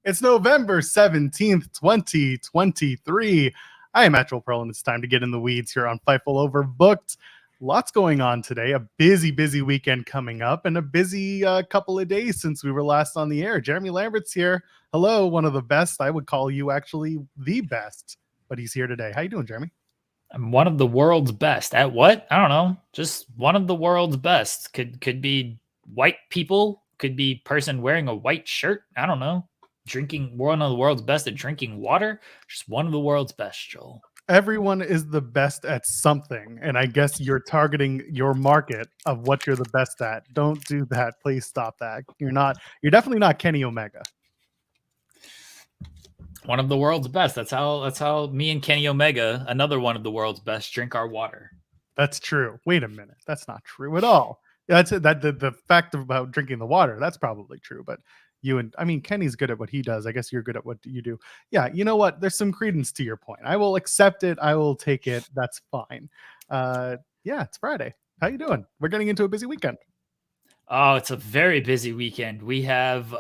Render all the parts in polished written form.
It's November 17th, 2023. I am Actual Pearl, and it's time to get in the weeds here on Fightful Overbooked. Lots going on today. A busy weekend coming up, and a busy couple of days since we were last on the air. Jeremy Lambert's here. Hello, one of the best. I would call you actually the best, but he's here today. How you doing, Jeremy? I'm one of the world's best at what? I don't know. Just one of the world's best. Could be white people. Could be person wearing a white shirt. I don't know. Drinking one of the world's best at drinking water. Just one of the world's best, Joel. Everyone is the best at something, and I guess you're targeting your market of what you're the best at. Don't do that. Please stop that. You're definitely not Kenny Omega. One of the world's best. That's how me and Kenny Omega, another one of the world's best, drink our water. That's true. Wait a minute. That's not true at all. That's it. That the fact about drinking the water, that's probably true, but Kenny's good at what he does. I guess you're good at what you do. Yeah, you know what? There's some credence to your point. I will accept it. I will take it. That's fine. Yeah, it's Friday. How you doing? We're getting into a busy weekend. Oh, it's a very busy weekend. We have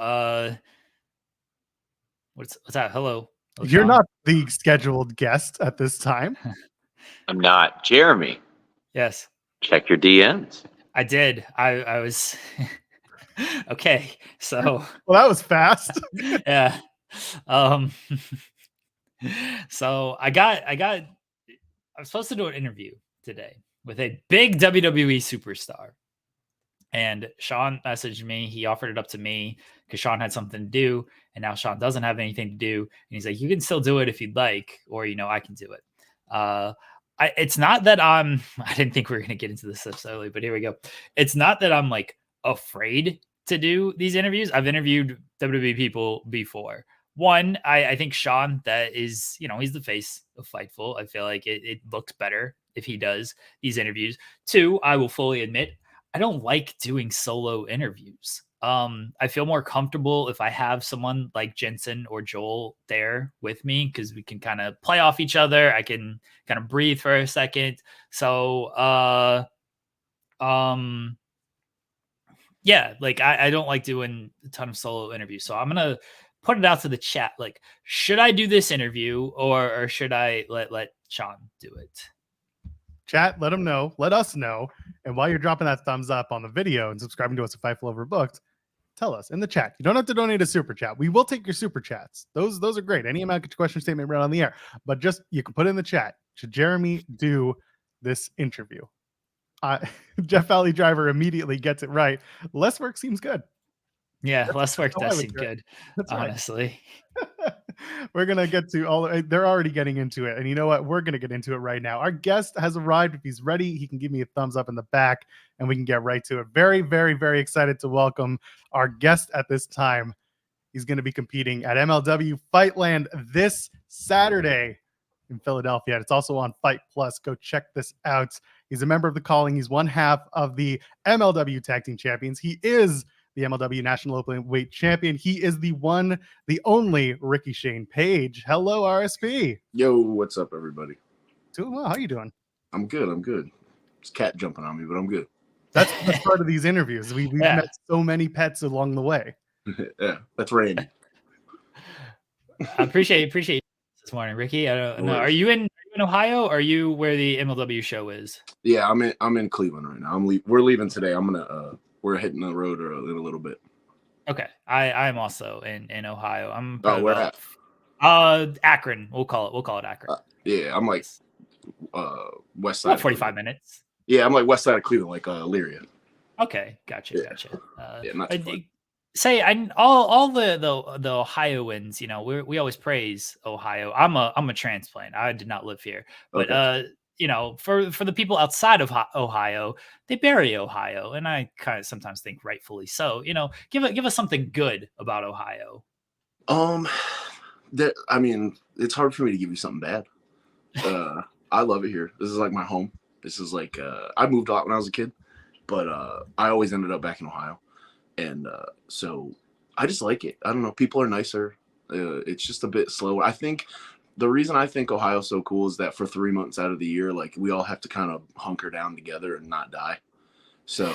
what's that? Hello. You're not the scheduled guest at this time. I'm not. Jeremy. Yes. Check your DMs. I did. I was okay. So well, that was fast. Yeah. So I was supposed to do an interview today with a big WWE superstar. And Sean messaged me. He offered it up to me because Sean had something to do. And now Sean doesn't have anything to do. And he's like, you can still do it if you'd like, or, I can do it. It's not that I didn't think we were going to get into this so early, but here we go. It's not that I'm like afraid to do these interviews. I've interviewed WWE people before. One, I think Sean, that is, he's the face of Fightful. I feel like it looks better if he does these interviews. Two, I will fully admit, I don't like doing solo interviews. I feel more comfortable if I have someone like Jensen or Joel there with me because we can kind of play off each other. I can kind of breathe for a second. So, yeah, like I don't like doing a ton of solo interviews. So I'm going to put it out to the chat. Like, should I do this interview or should I let Sean do it? Chat, let them know. Let us know. And while you're dropping that thumbs up on the video and subscribing to us at Fightful Overbooked, tell us in the chat. You don't have to donate a super chat. We will take your super chats. Those are great. Any amount of question statement right on the air. But just you can put in the chat. Should Jeremy do this interview? Jeff Valley Driver immediately gets it right. Less work seems good. Yeah, less work does seem good. That's honestly. Right. We're going to get to they're already getting into it. And you know what? We're going to get into it right now. Our guest has arrived. If he's ready, he can give me a thumbs up in the back and we can get right to it. Very, very, very excited to welcome our guest at this time. He's going to be competing at MLW Fightland this Saturday in Philadelphia. It's also on Fight Plus. Go check this out. He's a member of the Calling. He's one half of the MLW Tag Team Champions. He is the MLW National Openweight Champion. He is the one, the only Rickey Shane Page. Hello, RSP. Yo, what's up, everybody? Doing well. How you doing? I'm good. It's cat jumping on me, but I'm good. That's part of these interviews. We've met so many pets along the way. Yeah, that's Randy. I appreciate you this morning, Ricky. I don't know. Are you in Ohio? Or are you where the MLW show is? Yeah, I'm in Cleveland right now. We're leaving today. We're hitting the road in a little bit. Okay. I'm also in Ohio. I'm where at? Akron. We'll call it Akron. Yeah, I'm like west side. About 45 minutes. Yeah, I'm like west side of Cleveland, like Elyria. Okay, gotcha. Yeah, not too far. Say all the Ohioans, we always praise Ohio. I'm a transplant. I did not live here, but okay. For the people outside of Ohio, they bury Ohio, and I kind of sometimes think rightfully so. Give us something good about Ohio. It's hard for me to give you something bad. I love it here. This is like my home. This is like I moved a lot when I was a kid, but I always ended up back in Ohio, and so I just like it. I don't know. People are nicer. It's just a bit slower. I think. The reason I think Ohio's so cool is that for 3 months out of the year, like we all have to kind of hunker down together and not die. So,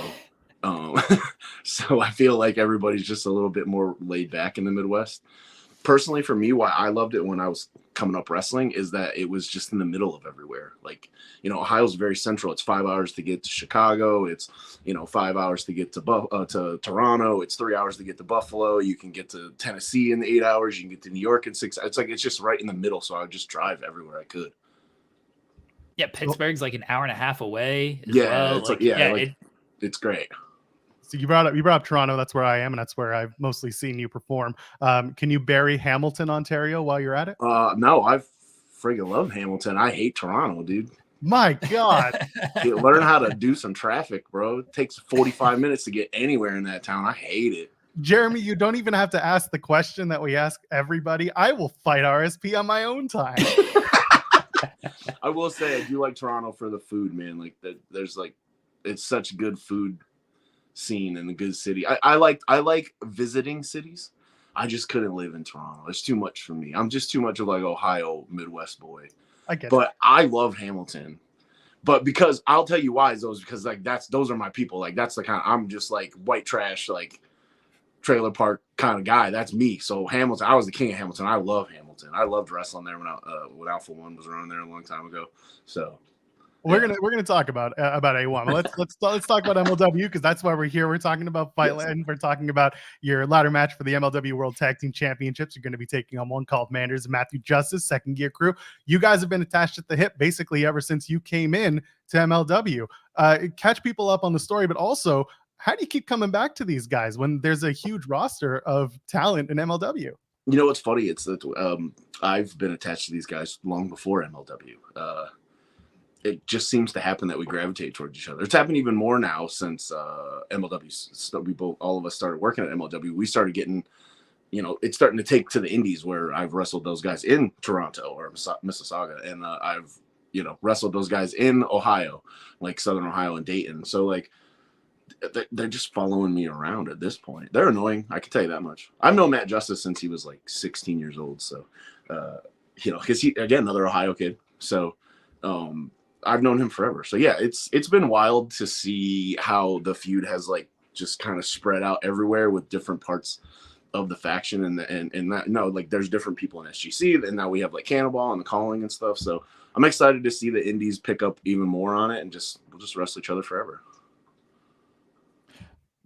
so I feel like everybody's just a little bit more laid back in the Midwest. personally for me, why I loved it when I was coming up wrestling is that it was just in the middle of everywhere. Like, you know, Ohio's very central. It's 5 hours to get to Chicago. It's, you know, 5 hours to get to Toronto. It's 3 hours to get to Buffalo. You can get to Tennessee in 8 hours. You can get to New York in 6. It's like, it's just right in the middle. So I would just drive everywhere I could. Yeah, Pittsburgh's like an hour and a half away as Yeah, well. it's it's great. So you brought up Toronto. That's where I am, and that's where I've mostly seen you perform. Can you bury Hamilton, Ontario, while you're at it? No, I friggin' love Hamilton. I hate Toronto, dude. My God. Learn how to do some traffic, bro. It takes 45 minutes to get anywhere in that town. I hate it. Jeremy, you don't even have to ask the question that we ask everybody. I will fight RSP on my own time. I will say I do like Toronto for the food, man. Like there's like, it's such good food scene in a good city. I like visiting cities. I just couldn't live in Toronto. It's too much for me. I'm just too much of like Ohio Midwest boy. I get it. But I love Hamilton. But because I'll tell you why is those, because like those are my people. Like that's the kind of, I'm just like white trash, like trailer park kind of guy. That's me. So Hamilton, I was the king of Hamilton. I love Hamilton. I loved wrestling there when Alpha One was around there a long time ago. So we're gonna talk about A1. Let's talk about MLW, because that's why we're here. We're talking about Fightland. Yes. We're talking about your ladder match for the MLW World Tag Team Championships. You're going to be taking on one called Manders and Matthew Justice, Second Gear crew. You guys have been attached at the hip basically ever since you came in to MLW. Catch people up on the story, but also, how do you keep coming back to these guys when there's a huge roster of talent in MLW? You know what's funny? It's that I've been attached to these guys long before MLW. It just seems to happen that we gravitate towards each other. It's happened even more now since MLW. All of us started working at MLW. We started getting, you know, it's starting to take to the indies where I've wrestled those guys in Toronto or Mississauga, and I've, you know, wrestled those guys in Ohio, like Southern Ohio and Dayton. So like, they're just following me around at this point. They're annoying. I can tell you that much. I've known Matt Justice since he was like 16 years old. So, you know, because he, again, another Ohio kid. So, I've known him forever. So yeah, it's been wild to see how the feud has like just kind of spread out everywhere with different parts of the faction and that, no, like there's different people in SGC, and now we have like Cannonball and the Calling and stuff. So I'm excited to see the indies pick up even more on it, and we'll just wrestle each other forever.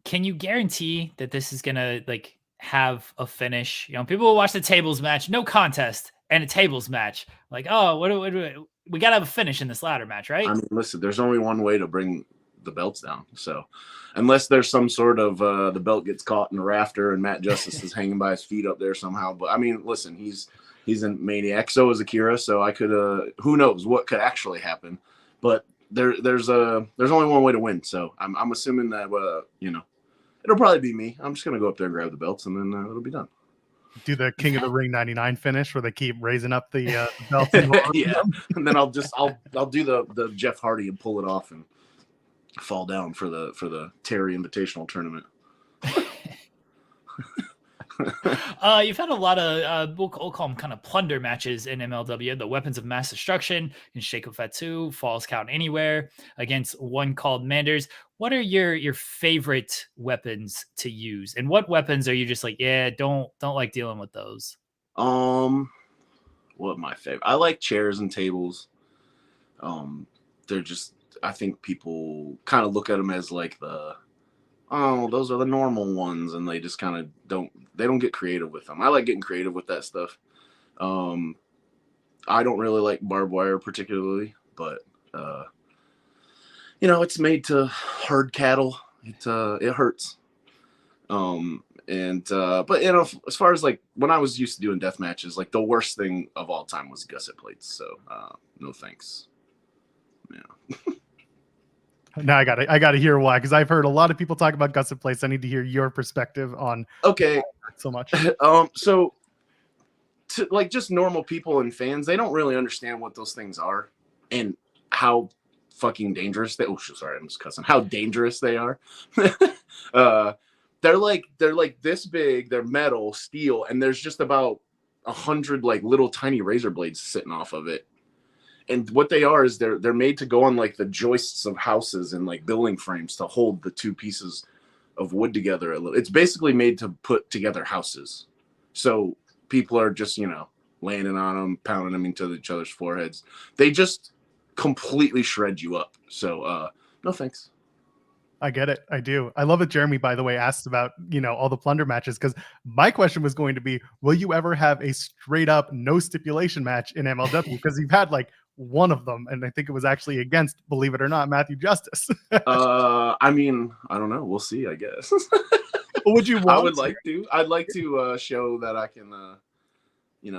Can you guarantee that this is gonna like have a finish? You know, people will watch the tables match, no contest, and a tables match. Like, oh, what we gotta have a finish in this ladder match, right? I mean, listen, there's only one way to bring the belts down. So unless there's some sort of the belt gets caught in a rafter and Matt Justice is hanging by his feet up there somehow. But I mean, listen, he's a maniac. So is Akira. So I could who knows what could actually happen. But there's only one way to win. So I'm assuming that you know, it'll probably be me. I'm just gonna go up there and grab the belts, and then it'll be done. Do the King of the Ring 99 finish where they keep raising up the belts. Yeah, and then I'll do the Jeff Hardy and pull it off and fall down for the Terry Invitational tournament. You've had a lot of we'll call them kind of plunder matches in MLW. The Weapons of Mass Destruction in Sheiko Fatu, Falls Count Anywhere against one called Manders. What are your favorite weapons to use, and what weapons are you just like, yeah, don't like dealing with those? What my favorite? I like chairs and tables. They're just, I think people kind of look at them as like those are the normal ones, and they just kind of don't get creative with them. I like getting creative with that stuff. I don't really like barbed wire particularly, but you know, it's made to herd cattle. It hurts. But you know, as far as like when I was used to doing death matches, like the worst thing of all time was gusset plates. So no thanks. Yeah. Now I gotta hear why, because I've heard a lot of people talk about gusset plates. I need to hear your perspective on so much. So to like just normal people and fans, they don't really understand what those things are and how fucking dangerous they. Oh, sorry, I'm just cussing. How dangerous they are. They're like this big. They're metal, steel, and there's just about 100 like little tiny razor blades sitting off of it. And what they are is they're made to go on like the joists of houses and like building frames to hold the two pieces of wood together. It's basically made to put together houses. So people are just, landing on them, pounding them into each other's foreheads. They just completely shred you up. So, no thanks. I get it. I do. I love it. Jeremy, by the way, asked about, all the plunder matches, because my question was going to be, will you ever have a straight up no stipulation match in MLW? Because you've had like one of them, and I think it was actually against, believe it or not, Matthew Justice. I mean, I don't know. We'll see, I guess. Would you want I would like to. I'd like to show that I can,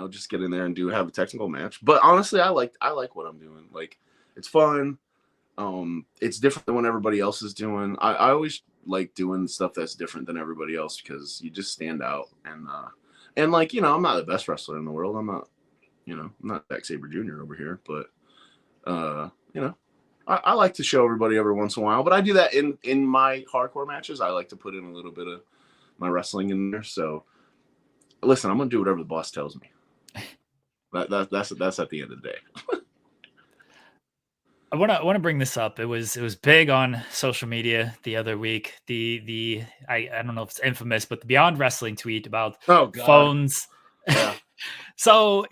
just get in there and have a technical match. But honestly, I like what I'm doing. Like, it's fun. It's different than what everybody else is doing. I always like doing stuff that's different than everybody else because you just stand out. And like, I'm not the best wrestler in the world. I'm not, I'm not Zack Sabre Jr. over here, but, I like to show everybody every once in a while, but I do that in my hardcore matches. I like to put in a little bit of my wrestling in there. So listen, I'm going to do whatever the boss tells me. That's at the end of the day. I want to bring this up. It was big on social media the other week. I don't know if it's infamous, but the Beyond Wrestling tweet about phones. Yeah. So,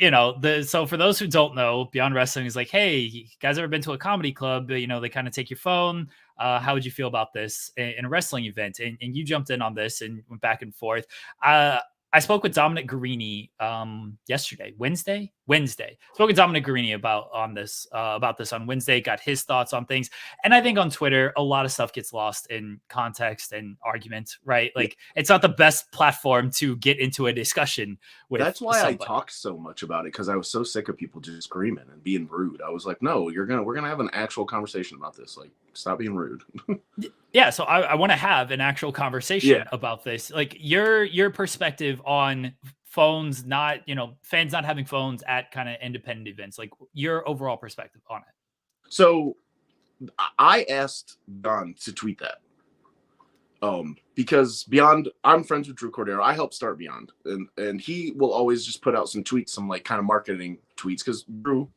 so for those who don't know, Beyond Wrestling is like, hey, you guys ever been to a comedy club? They kind of take your phone. How would you feel about this in a wrestling event? And you jumped in on this and went back and forth. I spoke with Dominic Guarini Wednesday. Spoke with Dominic Guarini about this on Wednesday, got his thoughts on things. And I think on Twitter, a lot of stuff gets lost in context and argument, right? Like, it's not the best platform to get into a discussion with. That's why somebody. I talked so much about it, because I was so sick of people just screaming and being rude. I was like, no, we're gonna have an actual conversation about this. Like, stop being rude. Yeah, so I want to have an actual conversation about this. Like, your perspective on phones, not, fans not having phones at kind of independent events, like your overall perspective on it. So I asked Don to tweet that. Because Beyond, I'm friends with Drew Cordero. I helped start Beyond, and he will always just put out some tweets, some like kind of marketing tweets, because Drew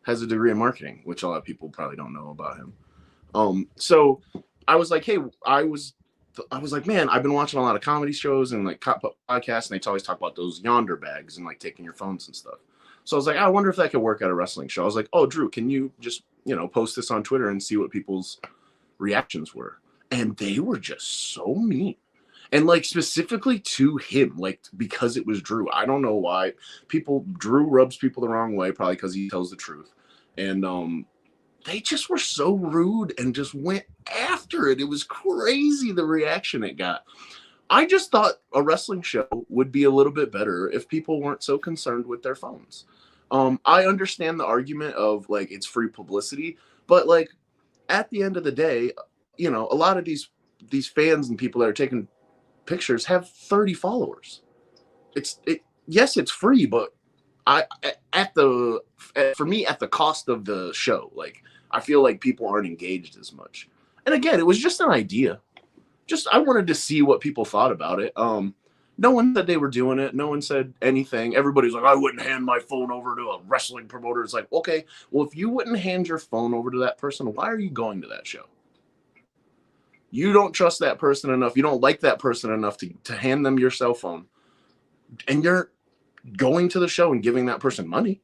has a degree in marketing, which a lot of people probably don't know about him. So I was like, hey, I was like, man, I've been watching a lot of comedy shows and like podcasts, and they always talk about those yonder bags and like taking your phones and stuff. So I was like, I wonder if that could work at a wrestling show. I was like, oh, Drew, can you just, post this on Twitter and see what people's reactions were? And they were just so mean. And like specifically to him, like, because it was Drew. I don't know why. Drew rubs people the wrong way, probably because he tells the truth. And they just were so rude and just went after it. It was crazy, the reaction it got. I just thought a wrestling show would be a little bit better if people weren't so concerned with their phones. I understand the argument of like, it's free publicity, but like at the end of the day, a lot of these fans and people that are taking pictures have 30 followers. Yes, it's free, but for me, at the cost of the show, like, I feel like people aren't engaged as much. And again, it was just an idea. I wanted to see what people thought about it. No one said they were doing it. No one said anything. Everybody's like, I wouldn't hand my phone over to a wrestling promoter. It's like, okay, well, if you wouldn't hand your phone over to that person, why are you going to that show? You don't trust that person enough. You don't like that person enough to hand them your cell phone. And you're going to the show and giving that person money.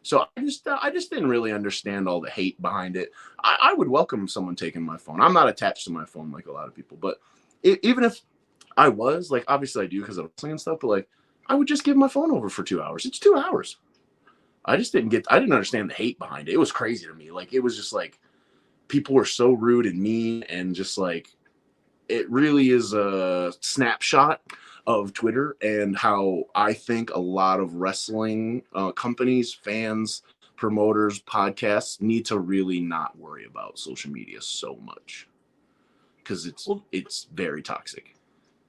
So I just didn't really understand all the hate behind it. I would welcome someone taking my phone. I'm not attached to my phone like a lot of people, but even if I was, like, obviously I do because of wrestling and stuff, but like, I would just give my phone over for 2 hours. It's 2 hours. I didn't understand the hate behind it. It was crazy to me. Like, it was just like, people were so rude and mean, and just like, it really is a snapshot of Twitter and how I think a lot of wrestling companies, fans, promoters, podcasts need to really not worry about social media so much, because it's very toxic.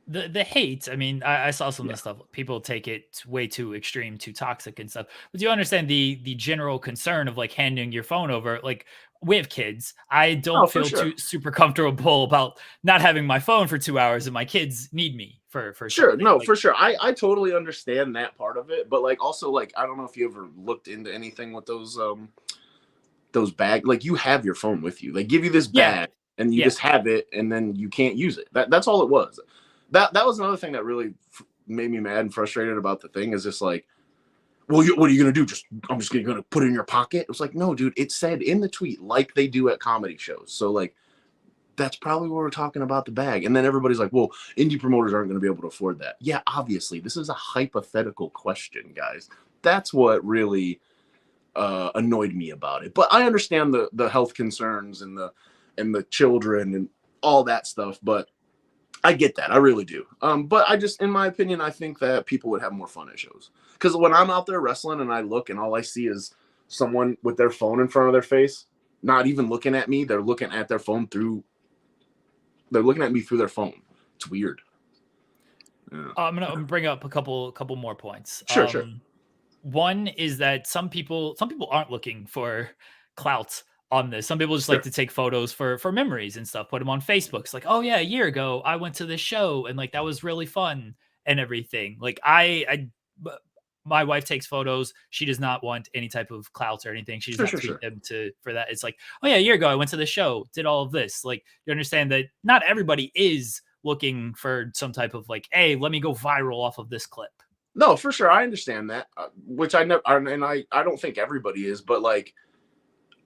The hate, I mean, I saw some of the stuff. People take it way too extreme, too toxic and stuff. But do you understand the general concern of like handing your phone over? Like, we have kids. I don't feel too super comfortable about not having my phone for 2 hours, and my kids need me for sure. something. No, for sure. I totally understand that part of it, but like, also, like, I don't know if you ever looked into anything with those bags. Like, you have your phone with you. They give you this bag and you just have it, and then you can't use it. That's all it was. That was another thing that really made me mad and frustrated about the thing is just like, well, what are you going to do? I'm just going to put it in your pocket. It was like, no, dude, it said in the tweet, like they do at comedy shows. So like, that's probably what we're talking about the bag. And then everybody's like, well, indie promoters aren't going to be able to afford that. Yeah, obviously this is a hypothetical question, guys. That's what really annoyed me about it. But I understand the health concerns and the children and all that stuff. But I get that. I really do. But I just, in my opinion, I think that people would have more fun at shows. Because when I'm out there wrestling and I look and all I see is someone with their phone in front of their face, not even looking at me, they're looking at their phone they're looking at me through their phone. It's weird. Yeah. I'm gonna bring up a couple more points. Sure. One is that some people aren't looking for clout on this. Some people just like to take photos for memories and stuff, put them on Facebook. It's like, oh yeah, a year ago I went to this show and like that was really fun and everything. Like my wife takes photos. She does not want any type of clout or anything. She does not tweet them for that. It's like, oh yeah, a year ago I went to the show, did all of this. Like, you understand that not everybody is looking for some type of like, hey, let me go viral off of this clip. No, for sure, I understand that. Which I never, and I don't think everybody is, but like,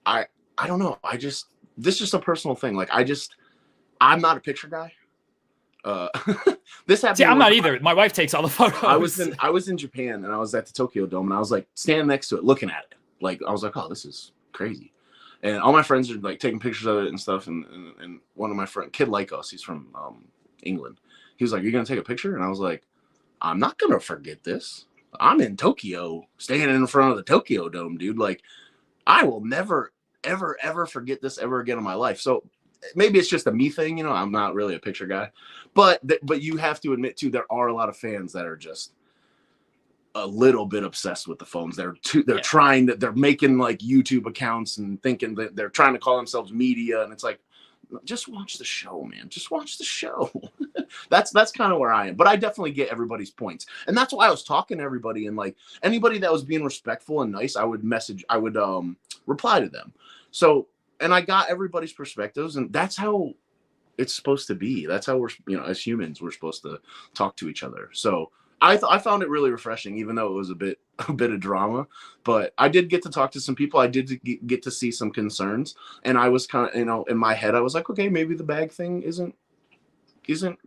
I don't know. This is just a personal thing. Like, I'm not a picture guy. This happened. See, I'm not either. My wife takes all the photos. I was in Japan and I was at the Tokyo Dome and I was like standing next to it, looking at it. Like, I was like, oh, this is crazy. And all my friends are like taking pictures of it and stuff. And one of my friends, kid like us, he's from England. He was like, "You're gonna take a picture?" And I was like, "I'm not gonna forget this. I'm in Tokyo, standing in front of the Tokyo Dome, dude. Like, I will never, ever forget this ever again in my life." So maybe it's just a me thing, you know. I'm not really a picture guy, but you have to admit too, there are a lot of fans that are just a little bit obsessed with the phones. They're they're making like YouTube accounts and thinking that they're trying to call themselves media, and it's like, just watch the show, man. Just watch the show. That's kind of where I am. But I definitely get everybody's points. And that's why I was talking to everybody, and like anybody that was being respectful and nice, I would reply to them. So, and I got everybody's perspectives, and that's how it's supposed to be. That's how we're, as humans, we're supposed to talk to each other. So I found it really refreshing, even though it was a bit of drama. But I did get to talk to some people. I did get to see some concerns, and I was kind of, in my head, I was like, okay, maybe the bag thing isn't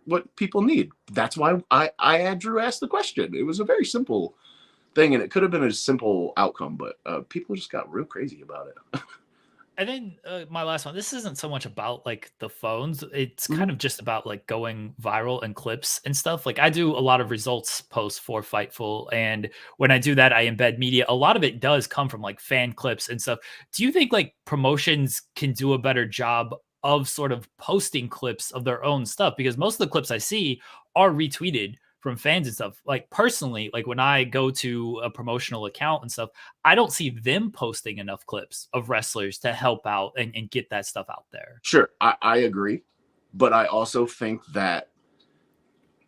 what people need. That's why I had Drew ask the question. It was a very simple thing, and it could have been a simple outcome, but people just got real crazy about it. And then my last one, this isn't so much about like the phones. It's kind of just about like going viral and clips and stuff. Like I do a lot of results posts for Fightful. And when I do that, I embed media. A lot of it does come from like fan clips and stuff. Do you think like promotions can do a better job of sort of posting clips of their own stuff? Because most of the clips I see are retweeted from fans and stuff. Like personally, like when I go to a promotional account and stuff, I don't see them posting enough clips of wrestlers to help out and get that stuff out there. Sure, I agree. But I also think that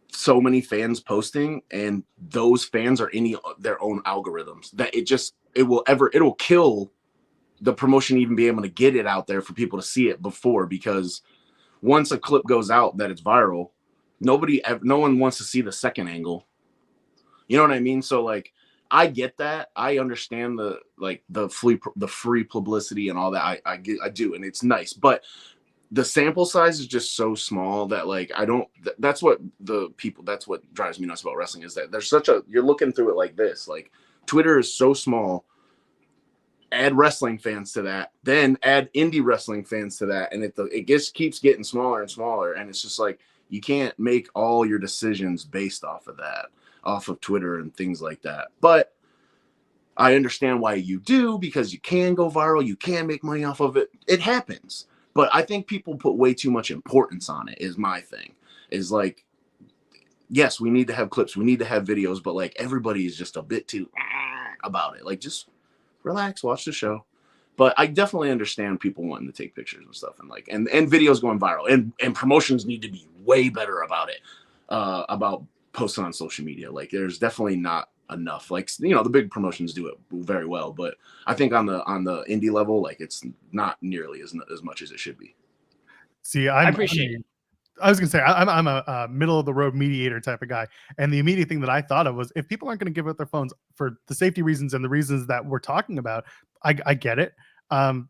so many fans posting, and those fans are in their own algorithms, that it'll kill the promotion even be able to get it out there for people to see it before, because once a clip goes out that it's viral, no one wants to see the second angle. You know what I mean? So like, I get that. I understand the free publicity and all that. I do, and it's nice, but the sample size is just so small that like that's what drives me nuts about wrestling, is that you're looking through it like this. Like, Twitter is so small. Add wrestling fans to that, then add indie wrestling fans to that, and it just keeps getting smaller and smaller, and it's just like, you can't make all your decisions based off of Twitter and things like that. But I understand why you do, because you can go viral, you can make money off of it. It happens. But I think people put way too much importance on it, is my thing. Is like, yes, we need to have clips, we need to have videos, but like, everybody is just a bit too about it. Like, just relax, watch the show. But I definitely understand people wanting to take pictures and stuff, and like, and videos going viral, and promotions need to be way better about it, about posting on social media. Like, there's definitely not enough. Like, the big promotions do it very well, but I think on the indie level, like, it's not nearly as much as it should be. See, I appreciate it. I was gonna say I'm a middle of the road mediator type of guy, and the immediate thing that I thought of was if people aren't going to give up their phones for the safety reasons and the reasons that we're talking about, I get it.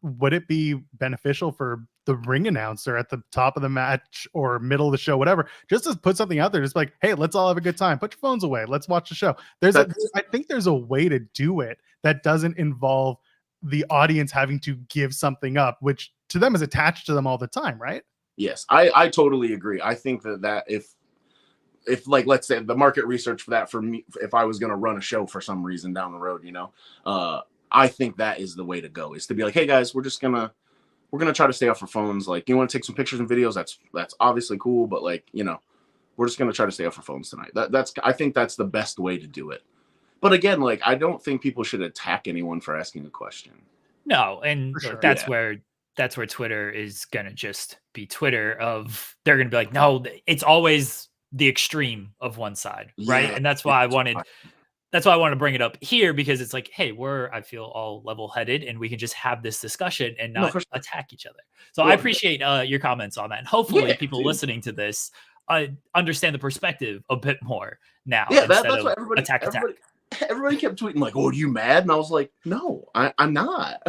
Would it be beneficial for the ring announcer at the top of the match or middle of the show, whatever, just to put something out there, just like, hey, let's all have a good time. Put your phones away. Let's watch the show. I think there's a way to do it that doesn't involve the audience having to give something up, which to them is attached to them all the time, right? Yes, I totally agree. I think that if like, let's say the market research for that for me, if I was going to run a show for some reason down the road, I think that is the way to go, is to be like, hey guys, we're gonna try to stay off our phones. Like, you want to take some pictures and videos, that's obviously cool, but like, we're just gonna try to stay off our phones tonight. I think that's the best way to do it. But again, like, I don't think people should attack anyone for asking a question. No, and sure. that's where Twitter is gonna just be Twitter. They're gonna be like, no, it's always the extreme of one side, right? And that's why I wanted to bring it up here, because it's like, hey, I feel all level-headed, and we can just have this discussion and not attack each other. So I appreciate your comments on that, and hopefully people listening to this understand the perspective a bit more now. Yeah, that's what everybody attack. Everybody kept tweeting like, "Oh, are you mad?" And I was like, "No, I'm not."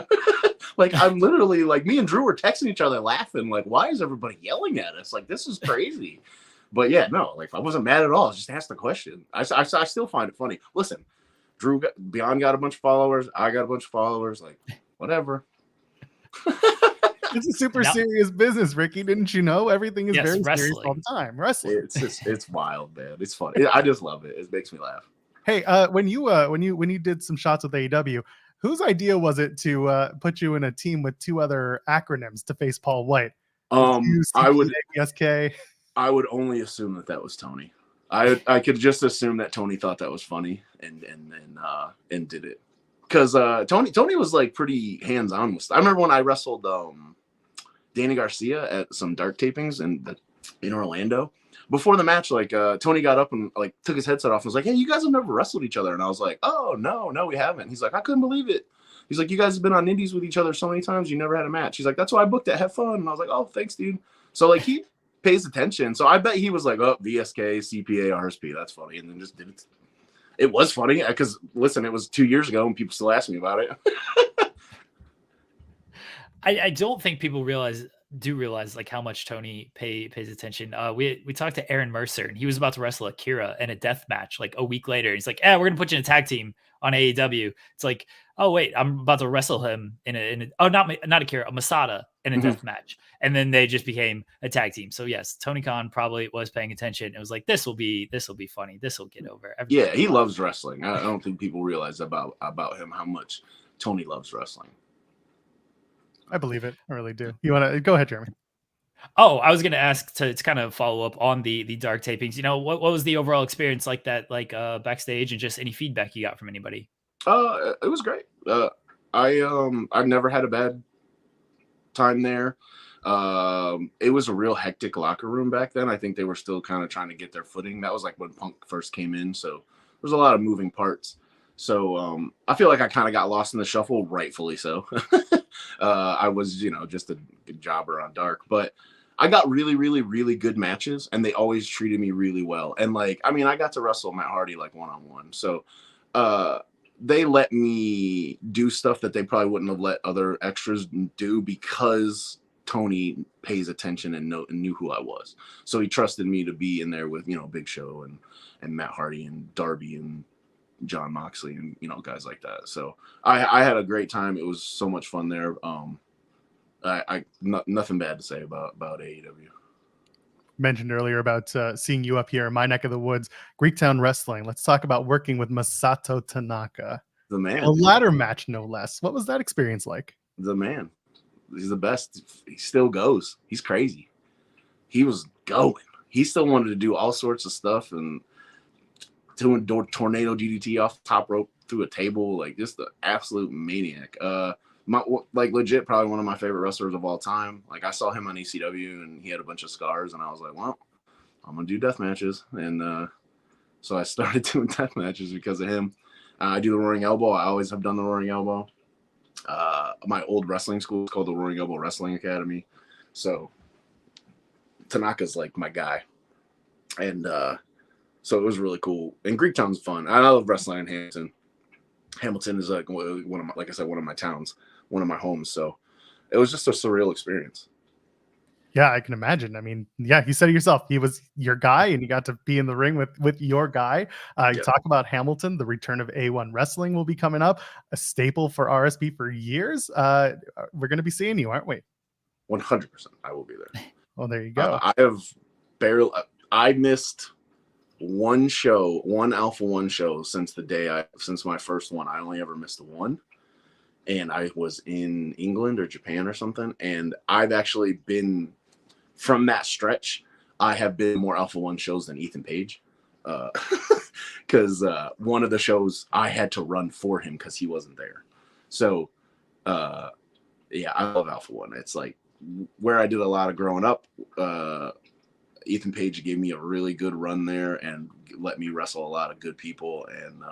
Like, I'm literally like, me and Drew were texting each other, laughing. Like, why is everybody yelling at us? Like, this is crazy. But yeah, no, like, I wasn't mad at all. Just asked the question. I still find it funny. Listen, Beyond got a bunch of followers. I got a bunch of followers. Like, whatever. It's a super serious business, Ricky. Didn't you know? Everything is very serious all the time. Wrestling. It's wild, man. It's funny. I just love it. It makes me laugh. When you did some shots with AEW, whose idea was it to put you in a team with two other acronyms to face Paul White? I would only assume that was Tony. I could just assume that Tony thought that was funny and did it, because Tony was like pretty hands on with stuff. I remember when I wrestled Danny Garcia at some dark tapings in Orlando. Before the match, like, Tony got up and like took his headset off and was like, "Hey, you guys have never wrestled each other?" And I was like, "Oh, no, we haven't." He's like, "I couldn't believe it." He's like, "You guys have been on indies with each other so many times, you never had a match." He's like, "That's why I booked it. Have fun." And I was like, "Oh, thanks, dude." So like, he pays attention. So I bet he was like, "Oh, VSK, CPA, RSP. That's funny." And then just did it. It was funny because, listen, it was 2 years ago and people still ask me about it. I don't think people realize like how much Tony pays attention. We talked to Aaron Mercer, and he was about to wrestle Akira in a death match like a week later. He's like, we're gonna put you in a tag team on AEW. It's like, oh wait, I'm about to wrestle him in a not Akira, a Masada in a death match. And then they just became a tag team. So yes, Tony Khan probably was paying attention. It was like, this will be funny. This will get over. Yeah, he loves wrestling. I don't think people realize about him how much Tony loves wrestling. I believe it. I really do. You want to go ahead, Jeremy? Oh, I was going to ask to kind of follow up on the dark tapings. What was the overall experience like that, like backstage, and just any feedback you got from anybody? It was great. I've never had a bad time there. It was a real hectic locker room back then. I think they were still kind of trying to get their footing. That was like when Punk first came in, so there's a lot of moving parts. So I feel like I kind of got lost in the shuffle, rightfully so. I was, just a good jobber on dark, but I got really, really, really good matches, and they always treated me really well. And like, I mean, I got to wrestle Matt Hardy like one-on-one. So they let me do stuff that they probably wouldn't have let other extras do, because Tony pays attention and knew who I was. So he trusted me to be in there with, Big Show and Matt Hardy and Darby and John Moxley and guys like that. So I had a great time. It was so much fun there. Nothing bad to say about AEW. Mentioned earlier about seeing you up here in my neck of the woods, Greektown Wrestling. Let's talk about working with Masato Tanaka, the man. A ladder match, no less. What was that experience like? The man. He's the best. He still goes. He's crazy. He was going. He still wanted to do all sorts of stuff and doing tornado DDT off the top rope through a table, like just the absolute maniac. Legit, probably one of my favorite wrestlers of all time. Like, I saw him on ECW and he had a bunch of scars, and I was like, well, I'm gonna do death matches. And so I started doing death matches because of him. I do the Roaring Elbow. I always have done the Roaring Elbow. My old wrestling school is called the Roaring Elbow Wrestling Academy. So Tanaka's like my guy, and so it was really cool. And Greektown's fun. I love wrestling in Hamilton. Hamilton is like one of my, like I said, one of my towns, one of my homes. So it was just a surreal experience. Yeah, I can imagine. I mean, yeah, you said it yourself. He was your guy, and you got to be in the ring with your guy. You talk about Hamilton. The return of A1 Wrestling will be coming up, a staple for RSP for years. We're going to be seeing you, aren't we? 100%, I will be there. Well, there you go. I missed one show, one Alpha One show since my first one. I only ever missed one. And I was in England or Japan or something. And I've actually been, from that stretch, I have been more Alpha One shows than Ethan Page. Because one of the shows I had to run for him because he wasn't there. So, yeah, I love Alpha One. It's like where I did a lot of growing up. Ethan Page gave me a really good run there and let me wrestle a lot of good people. And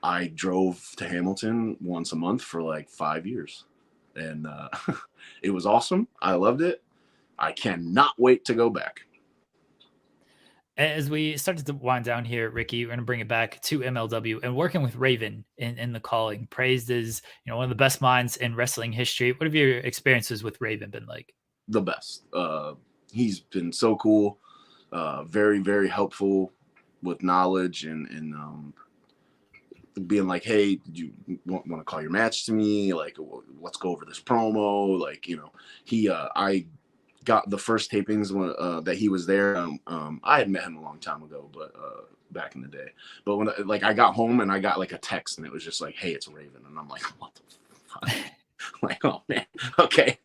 I drove to Hamilton once a month for like 5 years. And it was awesome. I loved it. I cannot wait to go back. As we started to wind down here, Ricky, we're going to bring it back to MLW and working with Raven in the calling, praised as one of the best minds in wrestling history. What have your experiences with Raven been like? The best. He's been so cool, very, very helpful with knowledge and being like, hey, did you want to call your match to me? Like, let's go over this promo. Like, I got the first tapings when that he was there. I had met him a long time ago, but back in the day. But when I got home and I got like a text and it was just like, hey, it's Raven. And I'm like, what the fuck? Like, oh man, okay.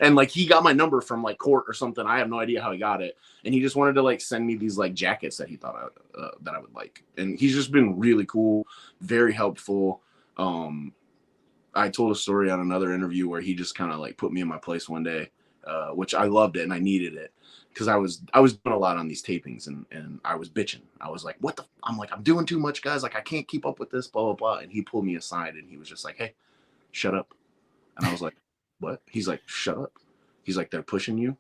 And like he got my number from like court or something. I have no idea how he got it. And he just wanted to like send me these like jackets that he thought that I would like. And he's just been really cool, very helpful. I told a story on another interview where he just kind of like put me in my place one day, which I loved it and I needed it because I was doing a lot on these tapings and I was bitching. I was like, I'm doing too much, guys. Like I can't keep up with this, blah, blah, blah. And he pulled me aside and he was just like, hey, shut up. And I was like, what? He's like, shut up. He's like, they're pushing you.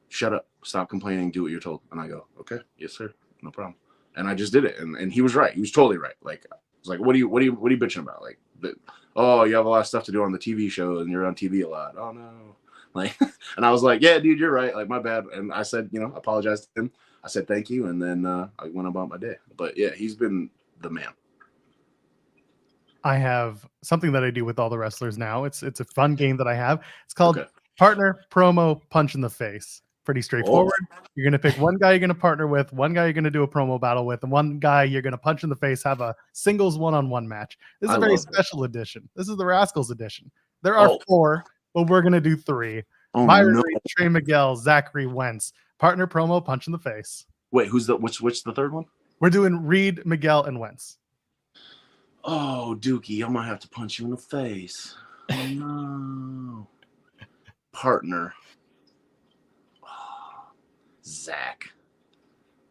Shut up. Stop complaining. Do what you're told. And I go, okay, yes, sir. No problem. And I just did it. And he was right. He was totally right. Like, I was like, what are you bitching about? Like, oh, you have a lot of stuff to do on the TV show and you're on TV a lot. Oh no. Like, and I was like, yeah, dude, you're right. Like, my bad. And I said, I apologized to him. I said, thank you. And then I went about my day. But yeah, he's been the man. I have something that I do with all the wrestlers now. It's a fun game that I have. It's called Partner Promo Punch in the Face. Pretty straightforward. You're going to pick one guy you're going to partner with, one guy you're going to do a promo battle with, and one guy you're going to punch in the face, have a singles one-on-one match. This is a very special edition. This is the Rascals edition. There are 4, but we're going to do 3. Myron Reed, Trey Miguel, Zachary Wentz. Partner Promo Punch in the Face. Wait, who's which the third one? We're doing Reed, Miguel, and Wentz. Oh, Dookie, I'm going to have to punch you in the face. Oh, no. Partner. Oh, Zach.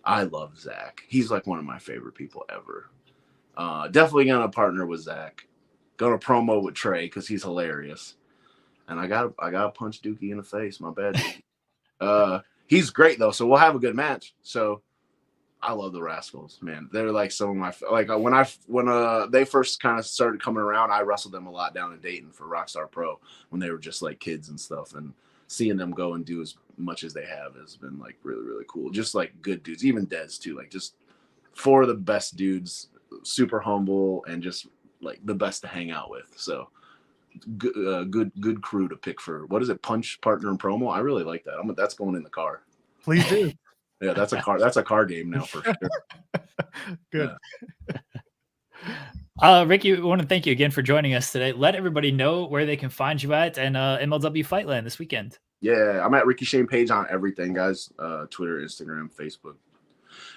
I love Zach. He's like one of my favorite people ever. Definitely going to partner with Zach. Going to promo with Trey because he's hilarious. And I gotta punch Dookie in the face. My bad, Dookie. He's great, though, so we'll have a good match. So I love the Rascals, man. They're like some of my when they first kind of started coming around, I wrestled them a lot down in Dayton for Rockstar Pro when they were just like kids and stuff. And seeing them go and do as much as they have has been like really, really cool. Just like good dudes, even Dez too. Like just 4 of the best dudes, super humble and just like the best to hang out with. So good crew to pick for. What is it? Punch, partner, and promo. I really like that. That's going in the car. Please do. Yeah, that's a car game now for sure. Good. Ricky, we want to thank you again for joining us today. Let everybody know where they can find you at and MLW Fightland this weekend. Yeah, I'm at Rickey Shane Page on everything, guys. Twitter, Instagram, Facebook,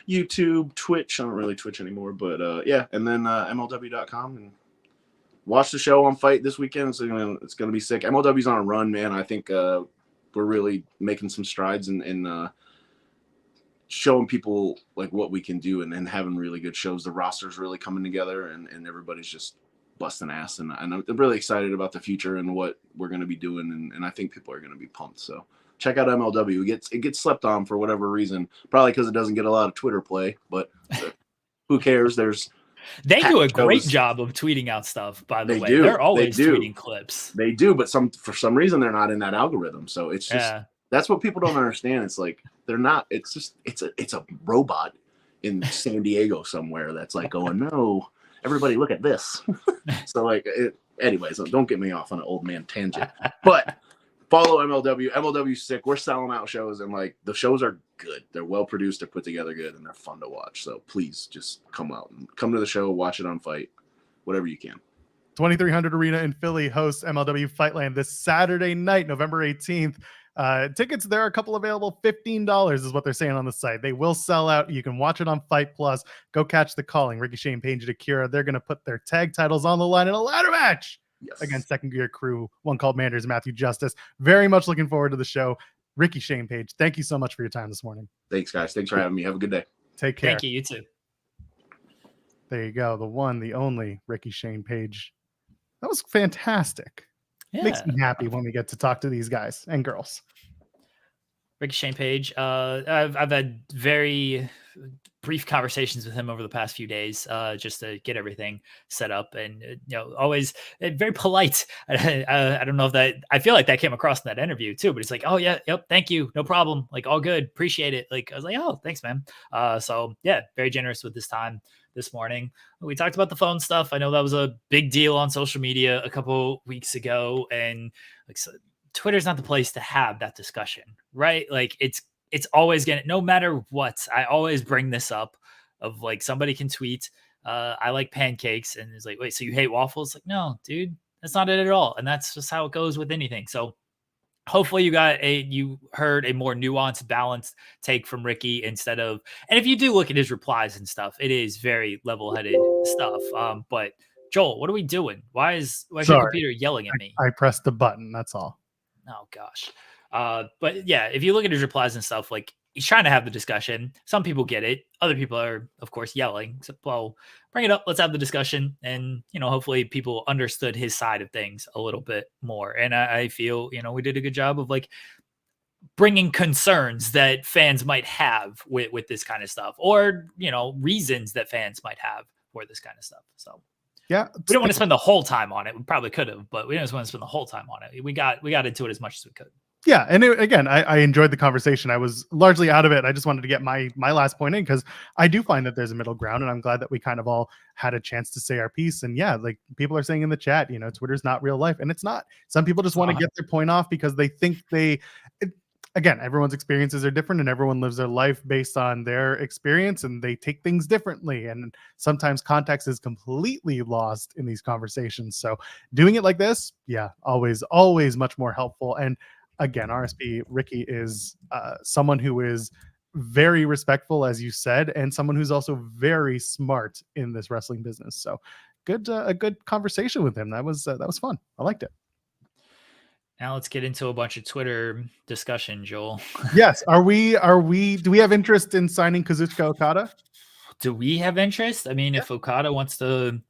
YouTube, Twitch. I don't really Twitch anymore, but yeah. And then MLW.com and watch the show on Fight this weekend. It's gonna be sick. MLW's on a run, man. I think we're really making some strides in showing people like what we can do and having really good shows. The roster's really coming together and everybody's just busting ass. And I'm really excited about the future and what we're going to be doing. And I think people are going to be pumped. So check out MLW. It gets slept on for whatever reason, probably because it doesn't get a lot of Twitter play, but who cares? They do a great shows. job of tweeting out stuff, by the They way. do. They're always They do. tweeting clips. They do, but for some reason they're not in that algorithm. So it's just that's what people don't understand. It's like they're not. It's just it's a robot in San Diego somewhere that's like going, no, everybody look at this. So like anyways, don't get me off on an old man tangent. But follow MLW. MLW's sick. We're selling out shows, and like the shows are good. They're well produced. They're put together good, and they're fun to watch. So please just come out and come to the show, watch it on Fight, whatever you can. 2300 Arena in Philly hosts MLW Fightland this Saturday night, November 18th. Tickets, there are a couple available. $15 is what they're saying on the site. They will sell out. You can watch it on Fight Plus. Go catch the calling. Rickey Shane Page and Akira. They're going to put their tag titles on the line in a ladder match against Second Gear Crew, One Called Manders, Matthew Justice. Very much looking forward to the show. Rickey Shane Page, thank you so much for your time this morning. Thanks, guys. Thanks for having me. Have a good day. Take care. Thank you. You too. There you go. The one, the only Rickey Shane Page. That was fantastic. Yeah. Makes me happy when we get to talk to these guys and girls. Rickey Shane Page. I've had very brief conversations with him over the past few days, just to get everything set up, and always very polite. I don't know if that, I feel like that came across in that interview too, but it's like, oh yeah, yep, thank you, no problem, like all good, appreciate it. Like I was like, oh, thanks, man. So yeah, very generous with this time this morning. We talked about the phone stuff. I know that was a big deal on social media a couple weeks ago, and like so, Twitter's not the place to have that discussion, right? Like it's always gonna, no matter what, I always bring this up of like somebody can tweet, I like pancakes, and it's like, wait, so you hate waffles? Like, no, dude, that's not it at all. And that's just how it goes with anything. So hopefully you heard a more nuanced, balanced take from Rickey instead of, and if you do look at his replies and stuff, it is very level-headed stuff. But Joel, what are we doing? Why is your computer yelling at me? I pressed the button. That's all. Oh gosh. But yeah, if you look at his replies and stuff, like he's trying to have the discussion. Some people get it. Other people are, of course, yelling. So, well, bring it up. Let's have the discussion. And, hopefully people understood his side of things a little bit more. And I feel, we did a good job of like bringing concerns that fans might have with this kind of stuff, or, reasons that fans might have for this kind of stuff. So yeah, we don't want to spend the whole time on it. We probably could have, but we don't want to spend the whole time on it. We got into it as much as we could. Yeah, and again, I enjoyed the conversation. I was largely out of it. I just wanted to get my last point in, because I do find that there's a middle ground, and I'm glad that we kind of all had a chance to say our piece. And yeah, like people are saying in the chat, Twitter's not real life, and it's not. Some people just want to get their point off because they think again, everyone's experiences are different, and everyone lives their life based on their experience, and they take things differently. And sometimes context is completely lost in these conversations. So doing it like this, yeah, always much more helpful. And again, RSP Rickey is someone who is very respectful, as you said, and someone who's also very smart in this wrestling business. So a good conversation with him. That was fun. I liked it. Now let's get into a bunch of Twitter discussion, Joel. Yes. Do we have interest in signing Kazuchika Okada? Do we have interest? I mean, if Okada wants to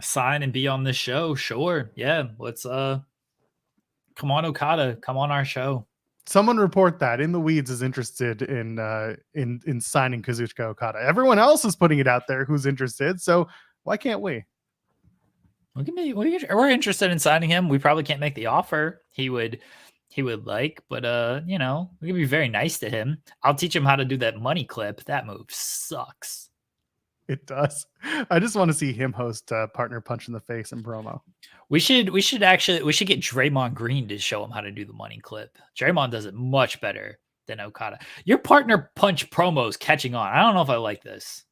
sign and be on this show, sure. Yeah. Let's come on, Okada. Come on our show. Someone report that In the Weeds is interested in signing Kazuchika Okada. Everyone else is putting it out there who's interested. So why can't we? We're interested in signing him. We probably can't make the offer he would like, but we can be very nice to him. I'll teach him how to do that money clip. That move sucks. It does. I just want to see him host Partner Punch in the Face and promo. We should get Draymond Green to show him how to do the money clip. Draymond does it much better than Okada. Your Partner Punch promo is catching on. I don't know if I like this.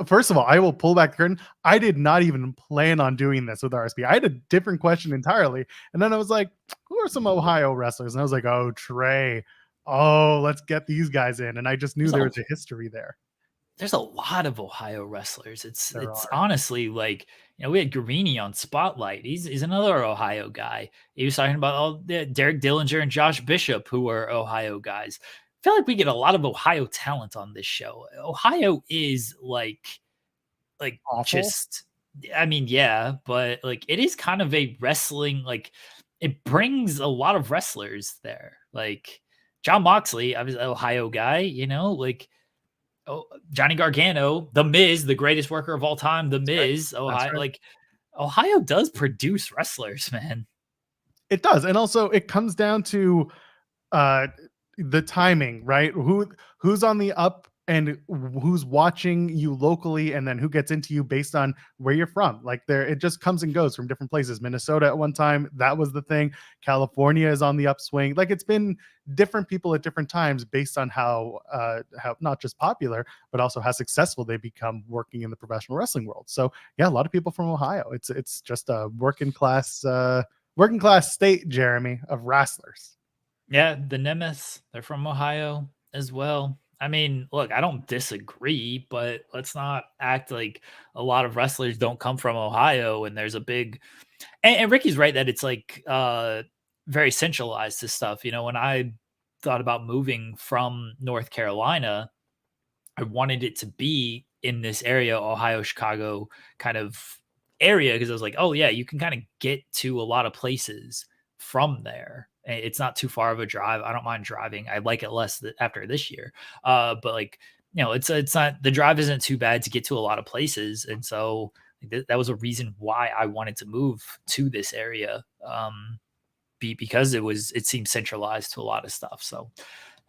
First of all, I will pull back the curtain. I did not even plan on doing this with RSP. I had a different question entirely. And then I was like, who are some Ohio wrestlers? And I was like, oh, Trey. Oh, let's get these guys in. And I just knew there was a history there. There's a lot of Ohio wrestlers. It's honestly like, we had Guarini on Spotlight. He's another Ohio guy. He was talking about all Derek Dillinger and Josh Bishop, who are Ohio guys. I feel like we get a lot of Ohio talent on this show. Ohio is like awful. Just, I mean, yeah, but like it is kind of a wrestling, like it brings a lot of wrestlers there. Like John Moxley, I was an Ohio guy, like Johnny Gargano, The Miz, the greatest worker of all time, The Miz, Ohio. right. Like Ohio does produce wrestlers, man. It does. And also it comes down to the timing, right? Who's on the up and who's watching you locally, and then who gets into you based on where you're from. Like it just comes and goes from different places. Minnesota at one time, that was the thing. California is on the upswing. Like it's been different people at different times based on how not just popular, but also how successful they become working in the professional wrestling world. So yeah, a lot of people from Ohio. It's just a working class state, Jeremy, of wrestlers. Yeah, the Nemeth, they're from Ohio as well. I mean, look, I don't disagree, but let's not act like a lot of wrestlers don't come from Ohio. And there's a big, and Ricky's right that it's like very centralized to stuff. When I thought about moving from North Carolina, I wanted it to be in this area, Ohio, Chicago kind of area, because I was like, oh yeah, you can kind of get to a lot of places from there. It's not too far of a drive. I don't mind driving. I like it less after this year. But like, it's not, the drive isn't too bad to get to a lot of places. And so that was a reason why I wanted to move to this area. Because it seems centralized to a lot of stuff. So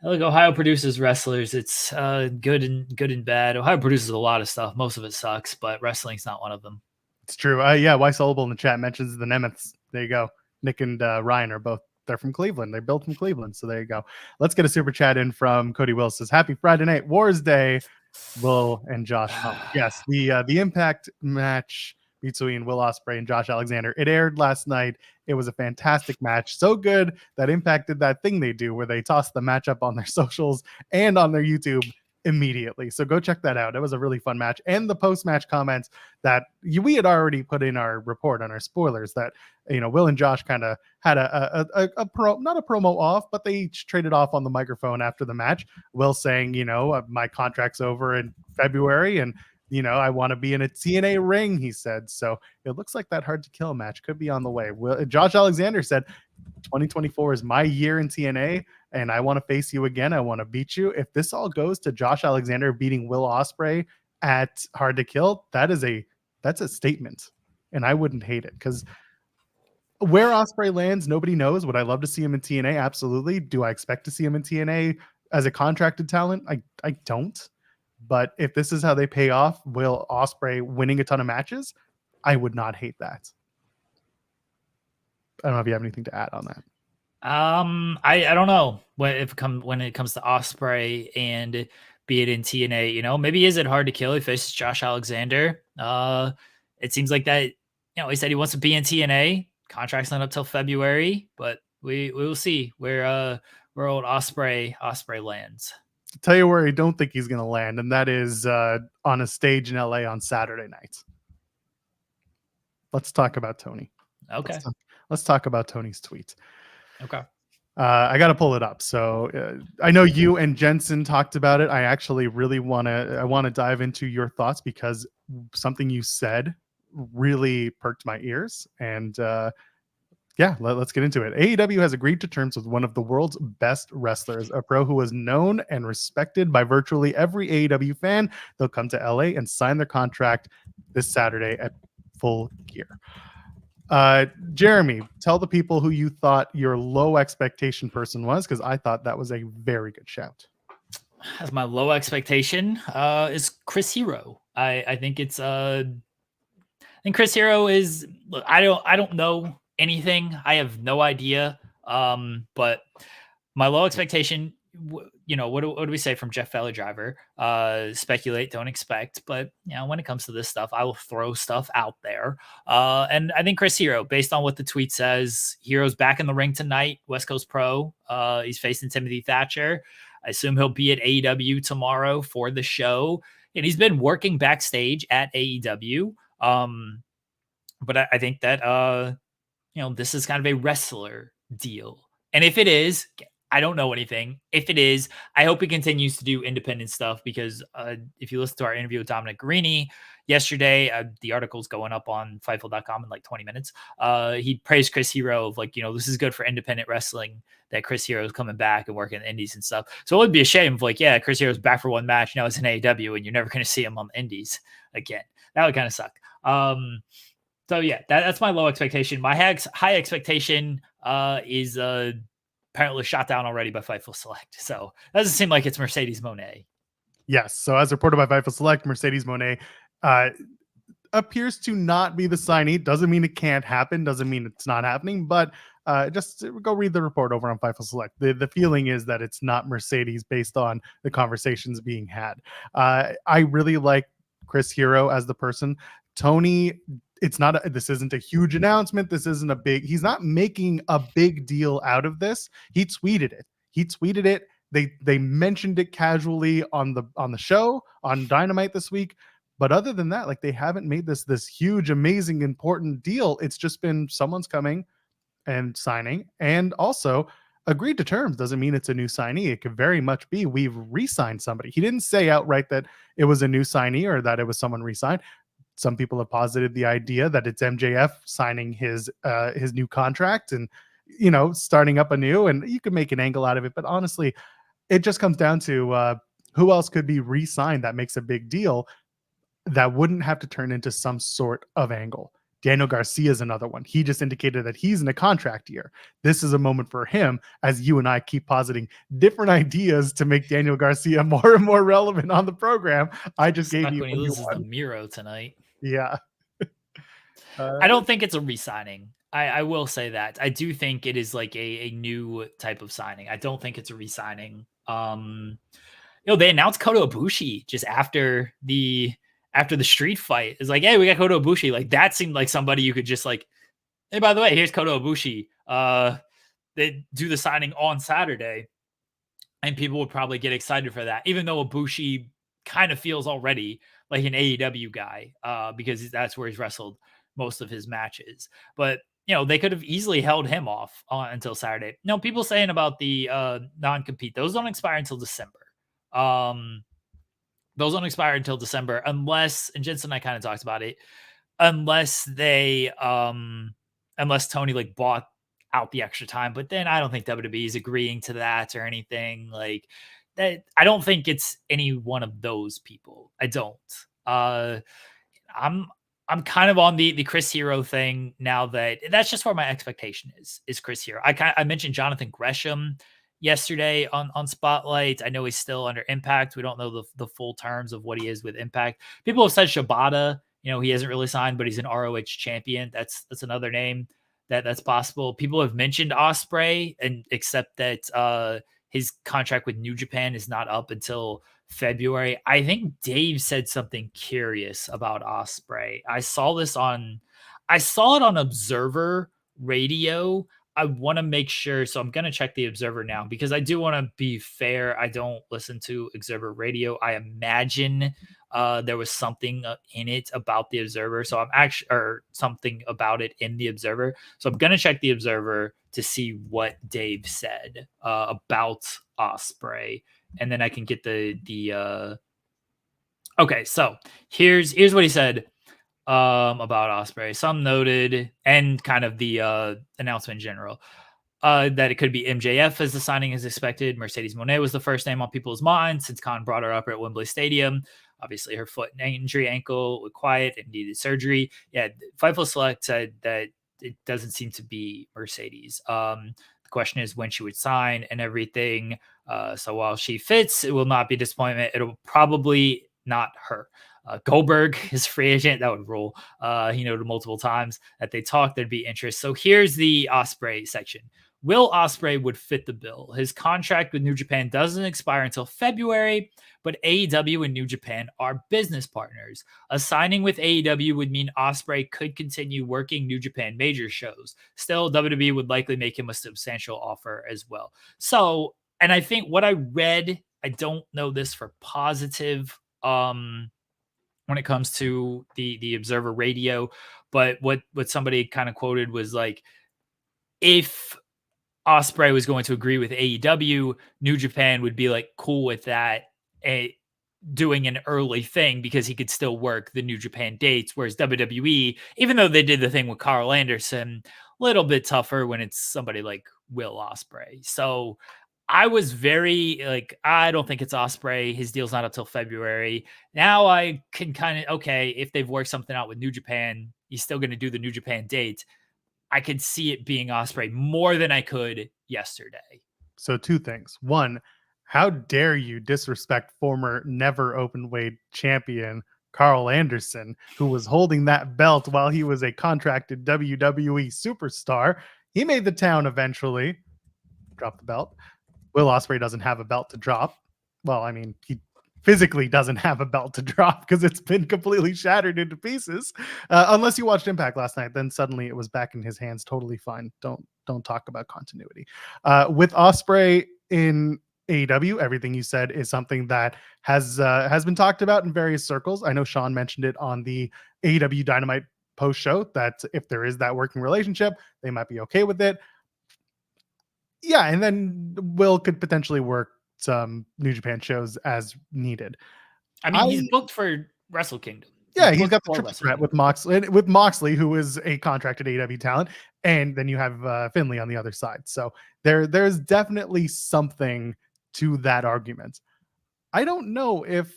like Ohio produces wrestlers. It's good and bad. Ohio produces a lot of stuff. Most of it sucks, but wrestling's not one of them. It's true. Yeah, Y Solable in the chat mentions the Nemeths. There you go. Nick and Ryan are both, they're from Cleveland. They're built from Cleveland. So there you go. Let's get a super chat in from Cody Wills. Says, happy Friday night, Wars Day, Will and Josh. Yes, the Impact match between Will Ospreay and Josh Alexander. It aired last night. It was a fantastic match. So good that Impact did that thing they do where they toss the matchup on their socials and on their YouTube immediately. So go check that out. It was a really fun match. And the post-match comments that we had already put in our report on our spoilers that, Will and Josh kind of had not a promo off, but they each traded off on the microphone after the match. Will saying, my contract's over in February and, I want to be in a TNA ring, he said. So it looks like that Hard to Kill match could be on the way. Josh Alexander said, 2024 is my year in TNA, and I want to face you again. I want to beat you. If this all goes to Josh Alexander beating Will Ospreay at Hard to Kill, that's a statement, and I wouldn't hate it, because where Ospreay lands, nobody knows. Would I love to see him in TNA? Absolutely. Do I expect to see him in TNA as a contracted talent? I don't. But if this is how they pay off Will Ospreay winning a ton of matches, I would not hate that. I don't know if you have anything to add on that. I don't know when it comes to Ospreay and be it in TNA, maybe is it Hard to Kill? He faces Josh Alexander. It seems like that, he said he wants to be in TNA. Contract's not up till February, but we will see where old Ospreay lands. To tell you where I don't think he's going to land, and that is on a stage in LA on Saturday night. Let's talk about Tony. Okay. Let's talk about Tony's tweet. Okay. I got to pull it up. So I know you and Jensen talked about it. I actually really want to dive into your thoughts, because something you said really perked my ears. And let's get into it. AEW has agreed to terms with one of the world's best wrestlers, a pro who is known and respected by virtually every AEW fan. They'll come to LA and sign their contract this Saturday at Full Gear. Jeremy, tell the people who you thought your low expectation person was, because I thought that was a very good shout. As my low expectation is Chris Hero. I think it's and Chris Hero is, look, I don't know anything. I have no idea. But my low expectation, what do we say from Jeff Valley Driver? Speculate, don't expect. But when it comes to this stuff, I will throw stuff out there. And I think Chris Hero, based on what the tweet says, Hero's back in the ring tonight, West Coast Pro. He's facing Timothy Thatcher. I assume he'll be at AEW tomorrow for the show. And he's been working backstage at AEW. But I think that this is kind of a wrestler deal. And if it is, I don't know anything. If it is, I hope he continues to do independent stuff because if you listen to our interview with Dominic Guarini yesterday, the article's going up on Fightful.com in like 20 minutes. He praised Chris Hero of like, this is good for independent wrestling that Chris Hero is coming back and working in the indies and stuff. So it would be a shame if like, yeah, Chris Hero's back for one match. Now it's in AEW and you're never going to see him on the indies again. That would kind of suck. So yeah, that's my low expectation. My high expectation is apparently shot down already by Fightful Select. So that doesn't seem like it's Mercedes Moné. Yes. So as reported by Fightful Select, Mercedes Moné appears to not be the signee. Doesn't mean it can't happen. Doesn't mean it's not happening. But just go read the report over on Fightful Select. The feeling is that it's not Mercedes based on the conversations being had. I really like Chris Hero as the person. Tony, this isn't a huge announcement. This isn't a big, he's not making a big deal out of this. He tweeted it. They mentioned it casually on the show on Dynamite this week. But other than that, like they haven't made this huge, amazing, important deal. It's just been someone's coming and signing, and also agreed to terms doesn't mean it's a new signee. It could very much be we've re-signed somebody. He didn't say outright that it was a new signee or that it was someone re-signed. Some people have posited the idea that it's MJF signing his new contract and starting up anew, and you could make an angle out of it. But honestly, it just comes down to who else could be re-signed that makes a big deal that wouldn't have to turn into some sort of angle. Daniel Garcia is another one. He just indicated that he's in a contract year. This is a moment for him, as you and I keep positing different ideas to make Daniel Garcia more and more relevant on the program. I just gave you when he loses the Miro tonight. Yeah. I don't think it's a re-signing. I will say that. I do think it is like a new type of signing. I don't think it's a re-signing. They announced Kota Ibushi just after the street fight. It's like, hey, we got Kota Ibushi. Like that seemed like somebody you could just like, hey, by the way, here's Kota Ibushi. They do the signing on Saturday, and people would probably get excited for that, even though Ibushi kind of feels already like an AEW guy because that's where he's wrestled most of his matches. But they could have easily held him off until Saturday. No, people saying about the non-compete, those don't expire until December. Those don't expire until December unless, and Jensen and I kind of talked about it, unless Tony like bought out the extra time. But then I don't think WWE is agreeing to that or anything like that. I don't think it's any one of those people. I don't. I'm kind of on the Chris Hero thing now. That's just where my expectation is Chris Hero. I mentioned Jonathan Gresham yesterday on Spotlight. I know he's still under Impact. We don't know the full terms of what he is with Impact. People have said Shibata, he hasn't really signed, but he's an ROH champion. That's another name that's possible. People have mentioned Ospreay, and except that his contract with New Japan is not up until February. I think Dave said something curious about Ospreay. I saw it on Observer Radio. I want to make sure, so I'm going to check the Observer now because I do want to be fair. I don't listen to Observer Radio. I imagine there was something in it about the Observer, so I'm actually, or something about it in the Observer. So I'm going to check the Observer to see what Dave said about Ospreay, and then I can get the. Okay, so here's what he said about Ospreay. Some noted, and kind of the announcement in general, that it could be MJF as the signing is expected. Mercedes Moné was the first name on people's minds since Khan brought her up at Wembley Stadium. Obviously, her foot injury, ankle was quiet and needed surgery. Yeah, Fightful Select said that it doesn't seem to be Mercedes. The question is when she would sign and everything. So while she fits, it will not be disappointment. It'll probably not her. Goldberg is free agent. That would rule. He noted multiple times that they talked, there'd be interest. So here's the Ospreay section. Will Ospreay would fit the bill. His contract with New Japan doesn't expire until February, but AEW and New Japan are business partners. A signing with AEW would mean Ospreay could continue working New Japan major shows. Still, WWE would likely make him a substantial offer as well. So, and I think what I read, I don't know this for positive, when it comes to the Observer Radio, but what somebody kind of quoted was like, if Ospreay was going to agree with AEW, New Japan would be like cool with that, doing an early thing because he could still work the New Japan dates. Whereas WWE, even though they did the thing with Carl Anderson, a little bit tougher when it's somebody like Will Ospreay. So I was very like, I don't think it's Ospreay. His deal's not up till February. Now I can kind of, okay, if they've worked something out with New Japan, he's still going to do the New Japan date. I could see it being Ospreay more than I could yesterday. So 2 things. One, how dare you disrespect former never open weight champion Carl Anderson, who was holding that belt while he was a contracted WWE superstar. He made the town eventually. Dropped the belt. Will Ospreay doesn't have a belt to drop. Well, I mean, he physically doesn't have a belt to drop because it's been completely shattered into pieces. Unless you watched Impact last night, then suddenly it was back in his hands, totally fine. Don't talk about continuity. With Ospreay in AEW, everything you said is something that has been talked about in various circles. I know Sean mentioned it on the AEW Dynamite post show that if there is that working relationship, they might be okay with it. Yeah, and then Will could potentially work some New Japan shows as needed. I mean, he's booked for Wrestle Kingdom. Yeah, he's got the triple threat with Moxley, who is a contracted AEW talent, and then you have Finlay on the other side. So there's definitely something to that argument. I don't know if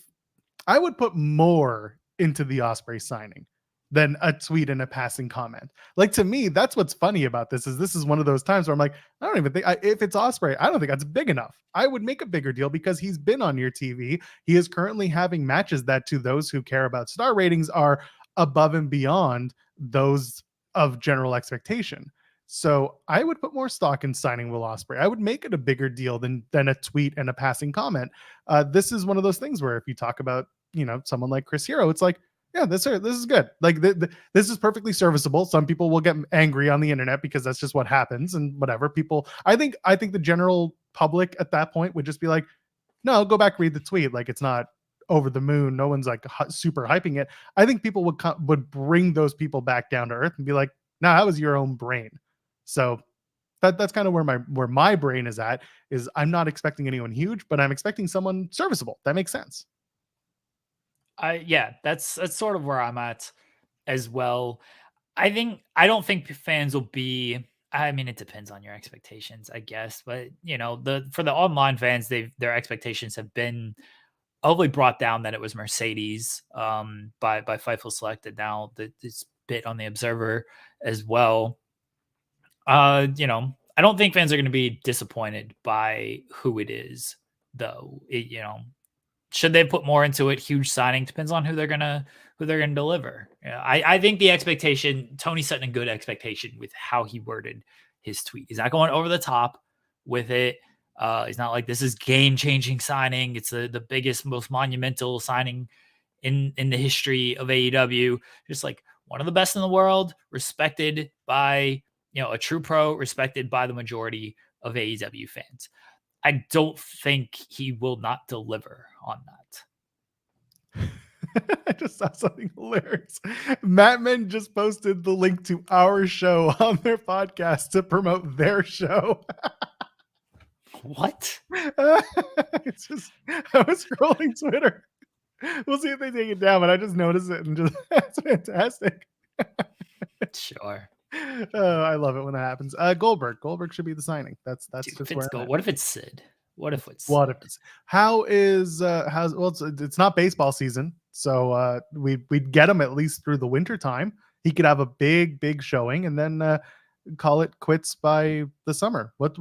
I would put more into the Ospreay signing than a tweet and a passing comment. Like, to me, that's what's funny about this is one of those times where I'm like, I don't even think if it's Ospreay, I don't think that's big enough. I would make a bigger deal because he's been on your TV. He is currently having matches that, to those who care about star ratings, are above and beyond those of general expectation. So I would put more stock in signing Will Ospreay. I would make it a bigger deal than a tweet and a passing comment. This is one of those things where if you talk about, someone like Chris Hero, it's like, yeah, this is good. Like this is perfectly serviceable. Some people will get angry on the internet because that's just what happens, and whatever. I think the general public at that point would just be like, no, go back, read the tweet. Like, it's not over the moon. No one's like super hyping it. I think people would bring those people back down to earth and be like, no, that was your own brain. So that's kind of where my brain is at. Is I'm not expecting anyone huge, but I'm expecting someone serviceable. That makes sense. Yeah, that's sort of where I'm at as well. I don't think fans will be. I mean, it depends on your expectations, I guess. But for the online fans, their expectations have been hopefully brought down. That it was Mercedes by Fightful selected. Now this bit on the Observer as well. I don't think fans are going to be disappointed by who it is, though. Should they put more into it? Huge signing, depends on who they're gonna deliver. I think the expectation, Tony's setting a good expectation with how he worded his tweet. He's not going over the top with it. He's not like, this is game-changing signing. It's the biggest, most monumental signing in the history of AEW. Just like one of the best in the world, respected by a true pro, respected by the majority of AEW fans. I don't think he will not deliver on that. I just saw something hilarious. Mattman just posted the link to our show on their podcast to promote their show. What? It's just, I was scrolling Twitter. We'll see if they take it down, but I just noticed it and just, that's fantastic. Sure. I love it when that happens. Goldberg should be the signing. That's Dude, just where what if it's Sid? How's it's not baseball season, so we'd get him at least through the winter time. He could have a big showing and then call it quits by the summer. What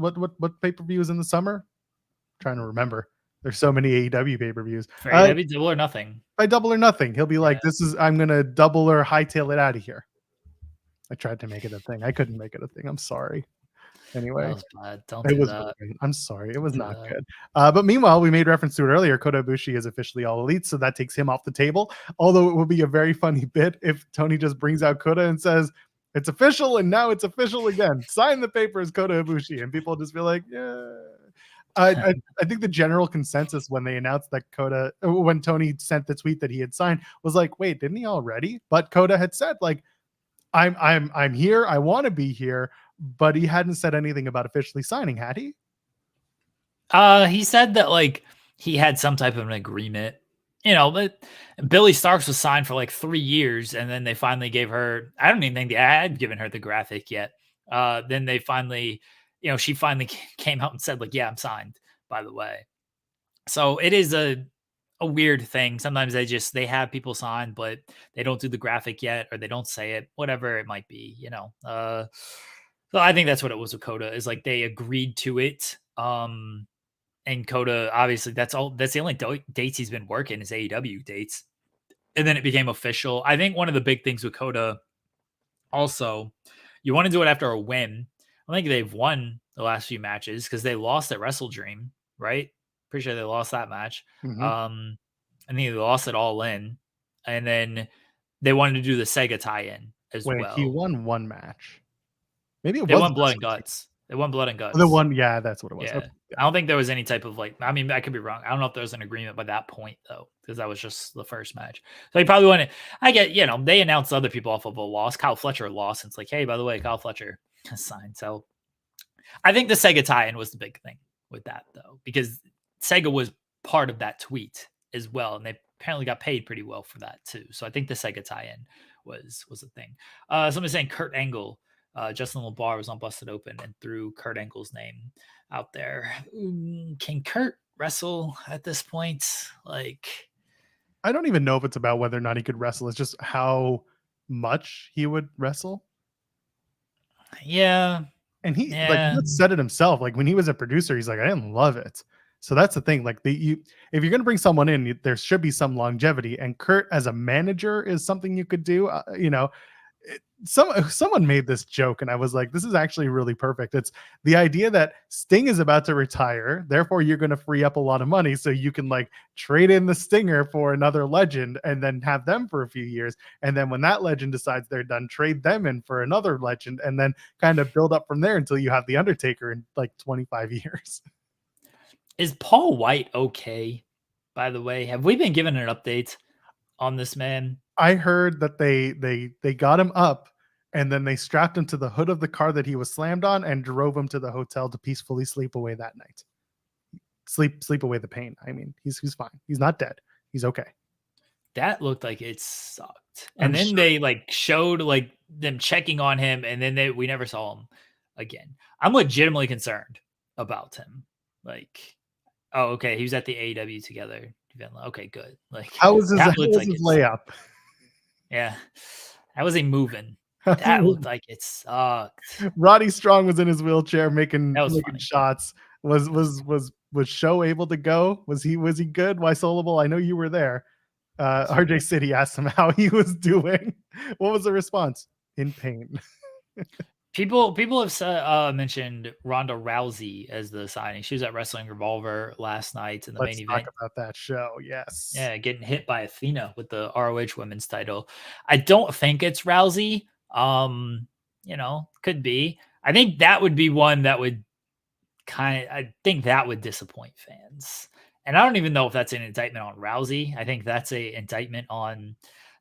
pay-per-view is in the summer? I'm trying to remember. There's so many AEW pay-per-views. For AEW, Double or Nothing. By Double or Nothing, he'll be like, I'm gonna double or hightail it out of here. I tried to make it a thing. I couldn't make it a thing. I'm sorry. Anyway, don't do that. I'm sorry. It was not good. But meanwhile, we made reference to it earlier. Kota Ibushi is officially All Elite, so that takes him off the table. Although it would be a very funny bit if Tony just brings out Kota and says, it's official, and now it's official again. Sign the papers, Kota Ibushi. And people just be like, yeah. I think the general consensus when they announced that when Tony sent the tweet that he had signed was like, wait, didn't he already? But Kota had said, like, I'm here. I want to be here, but he hadn't said anything about officially signing, had he? He said that like he had some type of an agreement, but Billy Starks was signed for like 3 years, and then they finally gave her. I don't even think they had given her the graphic yet. Then they finally, she finally came out and said like, "Yeah, I'm signed." By the way, so it is a weird thing. Sometimes they have people signed, but they don't do the graphic yet, or they don't say it, whatever it might be. So I think that's what it was with Kota, is like they agreed to it. And Kota, obviously, that's the only dates he's been working is AEW dates. And then it became official. I think one of the big things with Kota, also, you want to do it after a win. I think they've won the last few matches because they lost at Wrestle Dream, right? Pretty sure they lost that match. Mhm. I think they lost it All In. And then they wanted to do the Sega tie-in as Wait, well. he won one match. Maybe They won Blood and Guts. They won Blood and Guts. The one, yeah, that's what it was. Yeah. Okay. I don't think there was any type of like, I mean, I could be wrong. I don't know if there was an agreement by that point though, because that was just the first match. So he probably wanted, I get, they announced other people off of a loss. Kyle Fletcher lost. And it's like, hey, by the way, Kyle Fletcher signed. So I think the Sega tie-in was the big thing with that though, because Sega was part of that tweet as well. And they apparently got paid pretty well for that too. So I think the Sega tie-in was a thing. Somebody's saying Kurt Angle. Justin LeBar was on Busted Open and threw Kurt Angle's name out there. Can Kurt wrestle at this point? Like, I don't even know if it's about whether or not he could wrestle. It's just how much he would wrestle. Yeah. And he said it himself. Like when he was a producer, he's like, I didn't love it. So that's the thing. Like if you're going to bring someone in, there should be some longevity. And Kurt as a manager is something you could do. Someone made this joke and I was like, this is actually really perfect. It's the idea that Sting is about to retire, therefore you're going to free up a lot of money so you can like trade in the Stinger for another legend and then have them for a few years, and then when that legend decides they're done, trade them in for another legend, and then kind of build up from there until you have the Undertaker in like 25 years. Is Paul White okay, by the way? Have we been given an update on this man? I heard that they got him up and then they strapped him to the hood of the car that he was slammed on and drove him to the hotel to peacefully sleep away that night. Sleep away the pain. I mean, he's fine. He's not dead. He's okay. That looked like it sucked. And then they like showed like them checking on him, and then we never saw him again. I'm legitimately concerned about him. Like, oh, okay, he was at the AEW together. Okay, good. Like, how was his layup? Yeah, how was he moving? That looked like it sucked. Roddy Strong was in his wheelchair making funny. shots. Was Show able to go? Was he good? Why Solable? I know you were there. RJ City asked him how he was doing. What was the response? In pain. People have mentioned Ronda Rousey as the signing. She was at Wrestling Revolver last night in the main event. Let's talk about that show. Yes. Yeah, getting hit by Athena with the ROH Women's title. I don't think it's Rousey. Could be. I think that would be one that would I think that would disappoint fans. And I don't even know if that's an indictment on Rousey. I think that's an indictment on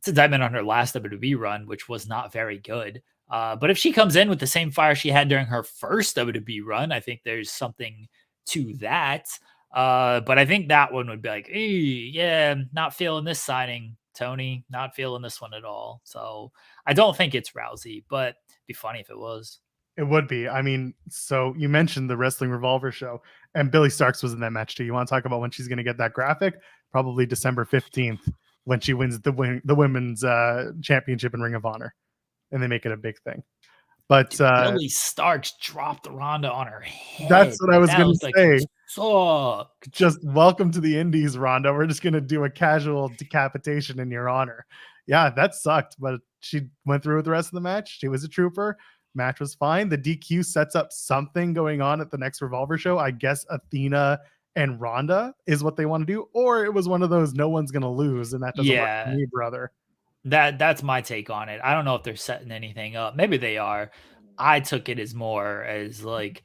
her last WWE run, which was not very good. But if she comes in with the same fire she had during her first WWE run, I think there's something to that. But I think that one would be like, yeah, not feeling this signing, Tony, not feeling this one at all. So I don't think it's Rousey, but it'd be funny if it was. It would be. I mean, so you mentioned the Wrestling Revolver show, and Billy Starks was in that match too. You want to talk about when she's going to get that graphic? Probably December 15th when she wins the women's championship in Ring of Honor, and they make it a big thing. But Billy Starks dropped Ronda on her head. That's what I was going to say. Sucked. Just welcome to the Indies, Ronda. We're just going to do a casual decapitation in your honor. Yeah, that sucked, but she went through with the rest of the match. She was a trooper. Match was fine. The DQ sets up something going on at the next Revolver show. I guess Athena and Ronda is what they want to do, or it was one of those no one's going to lose, and that doesn't work for me, brother. That's my take on it. I don't know if they're setting anything up. Maybe they are. I took it as more as like,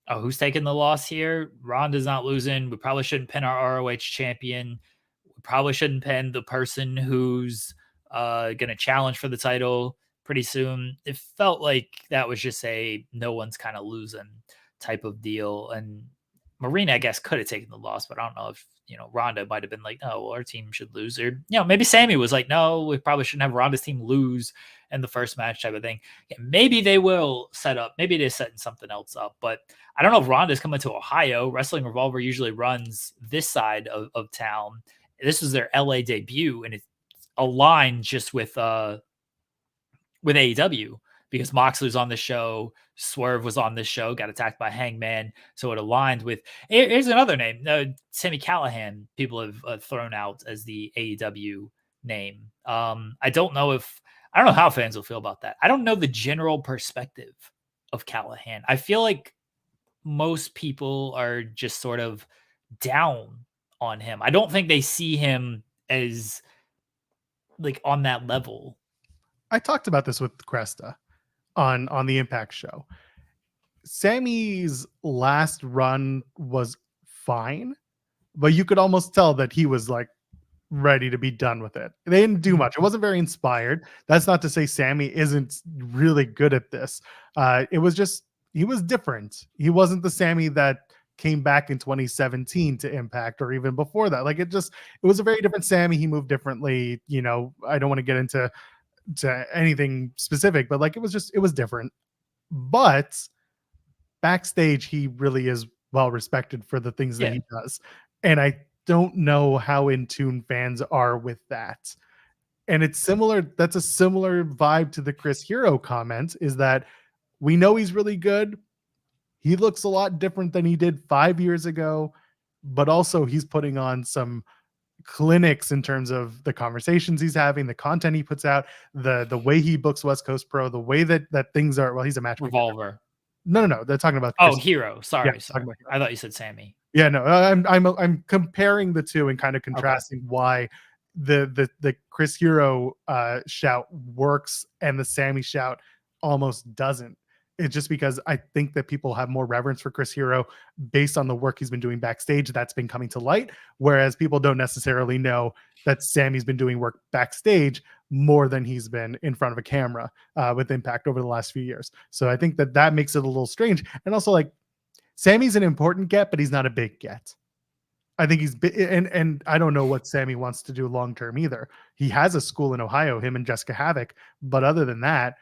oh, who's taking the loss here? Ronda's not losing. We probably shouldn't pin our ROH champion. We probably shouldn't pin the person who's going to challenge for the title. pretty soon. It felt like that was just a no one's kind of losing type of deal. And Marina, I guess, could have taken the loss, but I don't know if, Ronda might have been like, no, well, our team should lose. Or, maybe Sammy was like, no, we probably shouldn't have Ronda's team lose in the first match type of thing. Yeah, maybe they will set up. Maybe they're setting something else up. But I don't know if Ronda's coming to Ohio. Wrestling Revolver usually runs this side of town. This was their LA debut, and it's aligned just with AEW because Moxley was on the show, Swerve was on this show, got attacked by Hangman, so it aligned with. Here's another name, Sami Callihan. People have thrown out as the AEW name. I don't know how fans will feel about that. I don't know the general perspective of Callihan. I feel like most people are just sort of down on him. I don't think they see him as like on that level. I talked about this with Cresta on the Impact show. Sammy's last run was fine, but you could almost tell that he was like ready to be done with it. They didn't do much. It wasn't very inspired. That's not to say Sammy isn't really good at this. It was just, he was different. He wasn't the Sammy that came back in 2017 to Impact or even before that. Like it was a very different Sammy. He moved differently. I don't want to get into anything specific, but like it was different. But backstage, he really is well respected for the things that he does. And I don't know how in tune fans are with that. And it's similar. That's a similar vibe to the Chris Hero comment, is that we know he's really good. He looks a lot different than he did 5 years ago, but also he's putting on some clinics in terms of the conversations he's having, the content he puts out, the way he books West Coast Pro, the way that things are. Well, he's a matchmaker. Revolver. No, they're talking about Chris. Hero. Sorry. Hero. I thought you said Sammy. Yeah, no, I'm comparing the two and kind of contrasting why the Chris Hero shout works and the Sammy shout almost doesn't. It's just because I think that people have more reverence for Chris Hero based on the work he's been doing backstage that's been coming to light, whereas people don't necessarily know that Sammy's been doing work backstage more than he's been in front of a camera with Impact over the last few years. So I think that makes it a little strange. And also, like, Sammy's an important get, but he's not a big get. I think he's and I don't know what Sammy wants to do long term either. He has a school in Ohio, him and Jessica Havoc, but other than that,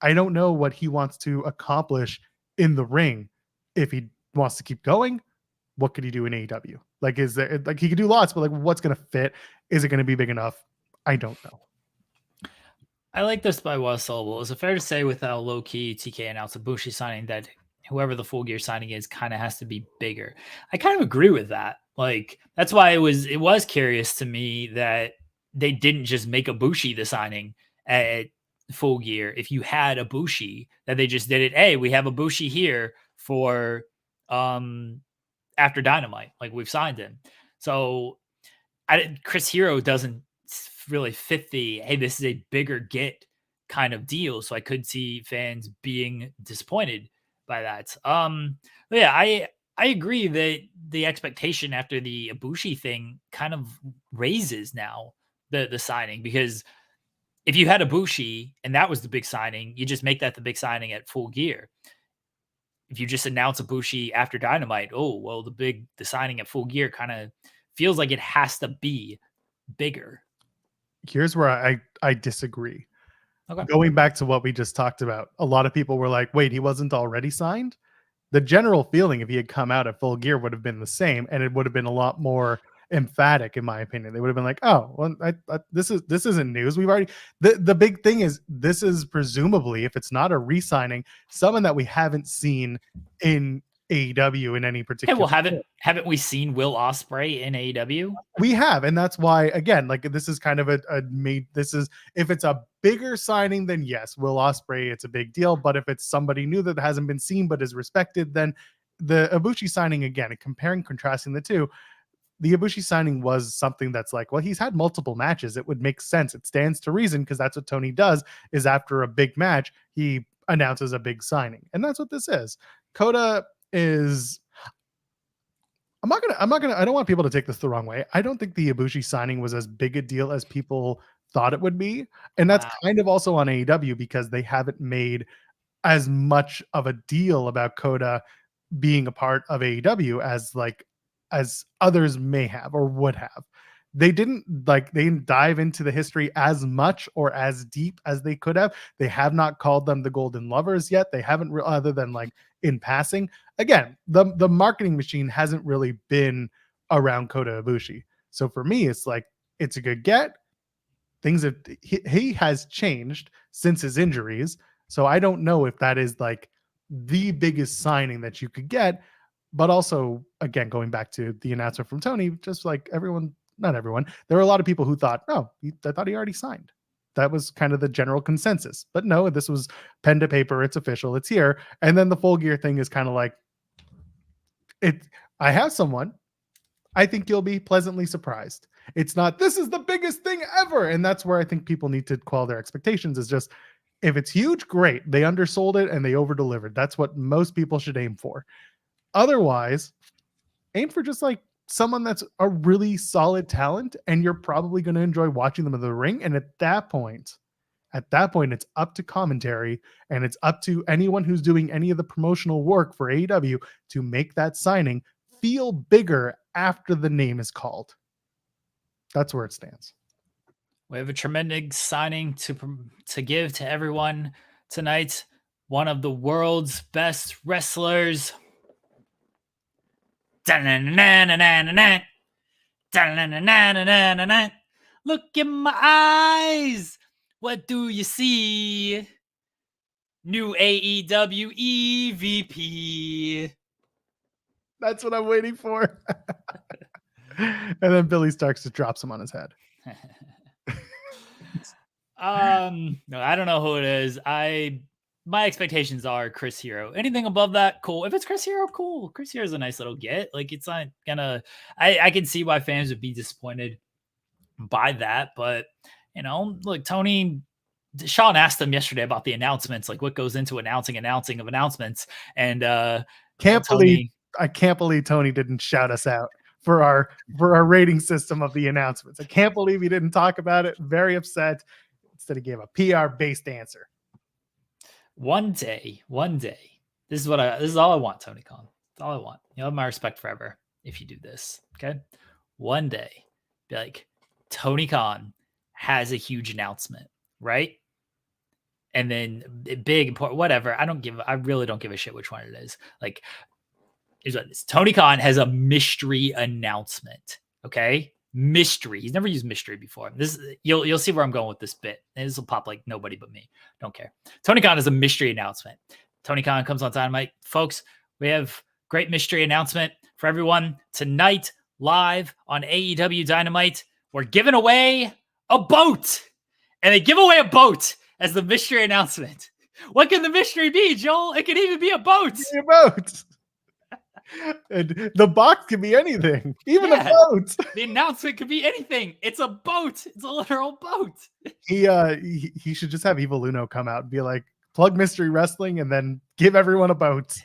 I don't know what he wants to accomplish in the ring. If he wants to keep going, what could he do in AEW? Like, is there, like, he could do lots, but like, what's going to fit? Is it going to be big enough? I don't know. I like this by Wes Syllable. Is it fair to say, with how low key TK announced Ibushi signing, that whoever the Full Gear signing is kind of has to be bigger? I kind of agree with that. Like, that's why it was curious to me that they didn't just make Ibushi the signing at Full Gear. If you had Ibushi, that they just did it. Hey, we have Ibushi here for after Dynamite. Like, we've signed him. So Chris Hero doesn't really fit the, hey, this is a bigger get kind of deal. So I could see fans being disappointed by that. Yeah, I agree that the expectation after the Ibushi thing kind of raises now the signing, because if you had Ibushi and that was the big signing, you just make that the big signing at Full Gear. If you just announce Ibushi after Dynamite, oh, well, the signing at Full Gear kind of feels like it has to be bigger. Here's where I disagree. Okay. Going back to what we just talked about, a lot of people were like, wait, he wasn't already signed? The general feeling, if he had come out at Full Gear, would have been the same, and it would have been a lot more emphatic, in my opinion. They would have been like, oh, well, this isn't news. We've already, the big thing is, this is presumably, if it's not a re-signing, someone that we haven't seen in AEW in any particular. Hey, well, haven't we seen Will Ospreay in AEW? We have, and that's why, again, like, this is kind of if it's a bigger signing, then yes, Will Ospreay, it's a big deal. But if it's somebody new that hasn't been seen but is respected, then the Ibushi signing, again, contrasting the two, the Ibushi signing was something that's like, well, he's had multiple matches. It would make sense. It stands to reason, because that's what Tony does, is after a big match, he announces a big signing. And that's what this is. Kota is, I don't want people to take this the wrong way. I don't think the Ibushi signing was as big a deal as people thought it would be. And that's Wow. kind of also on AEW because they haven't made as much of a deal about Kota being a part of AEW as others may have or would have. They didn't dive into the history as much or as deep as they could have. They have not called them the Golden Lovers yet. They haven't other than like in passing. Again, the marketing machine hasn't really been around Kota Ibushi. So for me, it's like it's a good get. Things have he has changed since his injuries. So I don't know if that is like the biggest signing that you could get. But also, again, going back to the announcement from Tony, just like everyone, not everyone, there were a lot of people who thought, oh, I thought he already signed. That was kind of the general consensus. But no, this was pen to paper. It's official. It's here. And then the Full Gear thing is kind of like, I have someone. I think you'll be pleasantly surprised. It's not, this is the biggest thing ever. And that's where I think people need to quell their expectations is just, if it's huge, great. They undersold it and they over-delivered. That's what most people should aim for. Otherwise, aim for just like someone that's a really solid talent and you're probably going to enjoy watching them in the ring. And at that point, it's up to commentary and it's up to anyone who's doing any of the promotional work for AEW to make that signing feel bigger after the name is called. That's where it stands. We have a tremendous signing to give to everyone tonight. One of the world's best wrestlers. Look in my eyes. What do you see? New AEW EVP. That's what I'm waiting for. And then Billy Starks just drops him on his head. No, I don't know who it is. My expectations are Chris Hero. Anything above that, cool. If it's Chris Hero, cool. Chris Hero's a nice little get. Like it's not gonna. I can see why fans would be disappointed by that, but you know, look, Sean asked him yesterday about the announcements, like what goes into announcing of announcements, and I can't believe Tony didn't shout us out for our rating system of the announcements. I can't believe he didn't talk about it. Very upset. Instead, he gave a PR-based answer. One day, this is all I want, Tony Khan. That's all I want. You'll have my respect forever if you do this. Okay. One day, be like, Tony Khan has a huge announcement, right? And then big, important, whatever. I really don't give a shit which one it is. Like, here's what it is. Tony Khan has a mystery announcement. Okay. Mystery. He's never used mystery before. You'll see where I'm going with this bit. This will pop like nobody but me. Don't care. Tony Khan has a mystery announcement. Tony Khan comes on Dynamite. Folks, we have great mystery announcement for everyone tonight live on AEW Dynamite. We're giving away a boat. And they give away a boat as the mystery announcement. What can the mystery be, Joel? It could even be a boat. A boat. And the box could be anything, even a boat. The announcement could be anything. It's a boat. It's a literal boat. He should just have Evil Uno come out and be like, plug mystery wrestling and then give everyone a boat.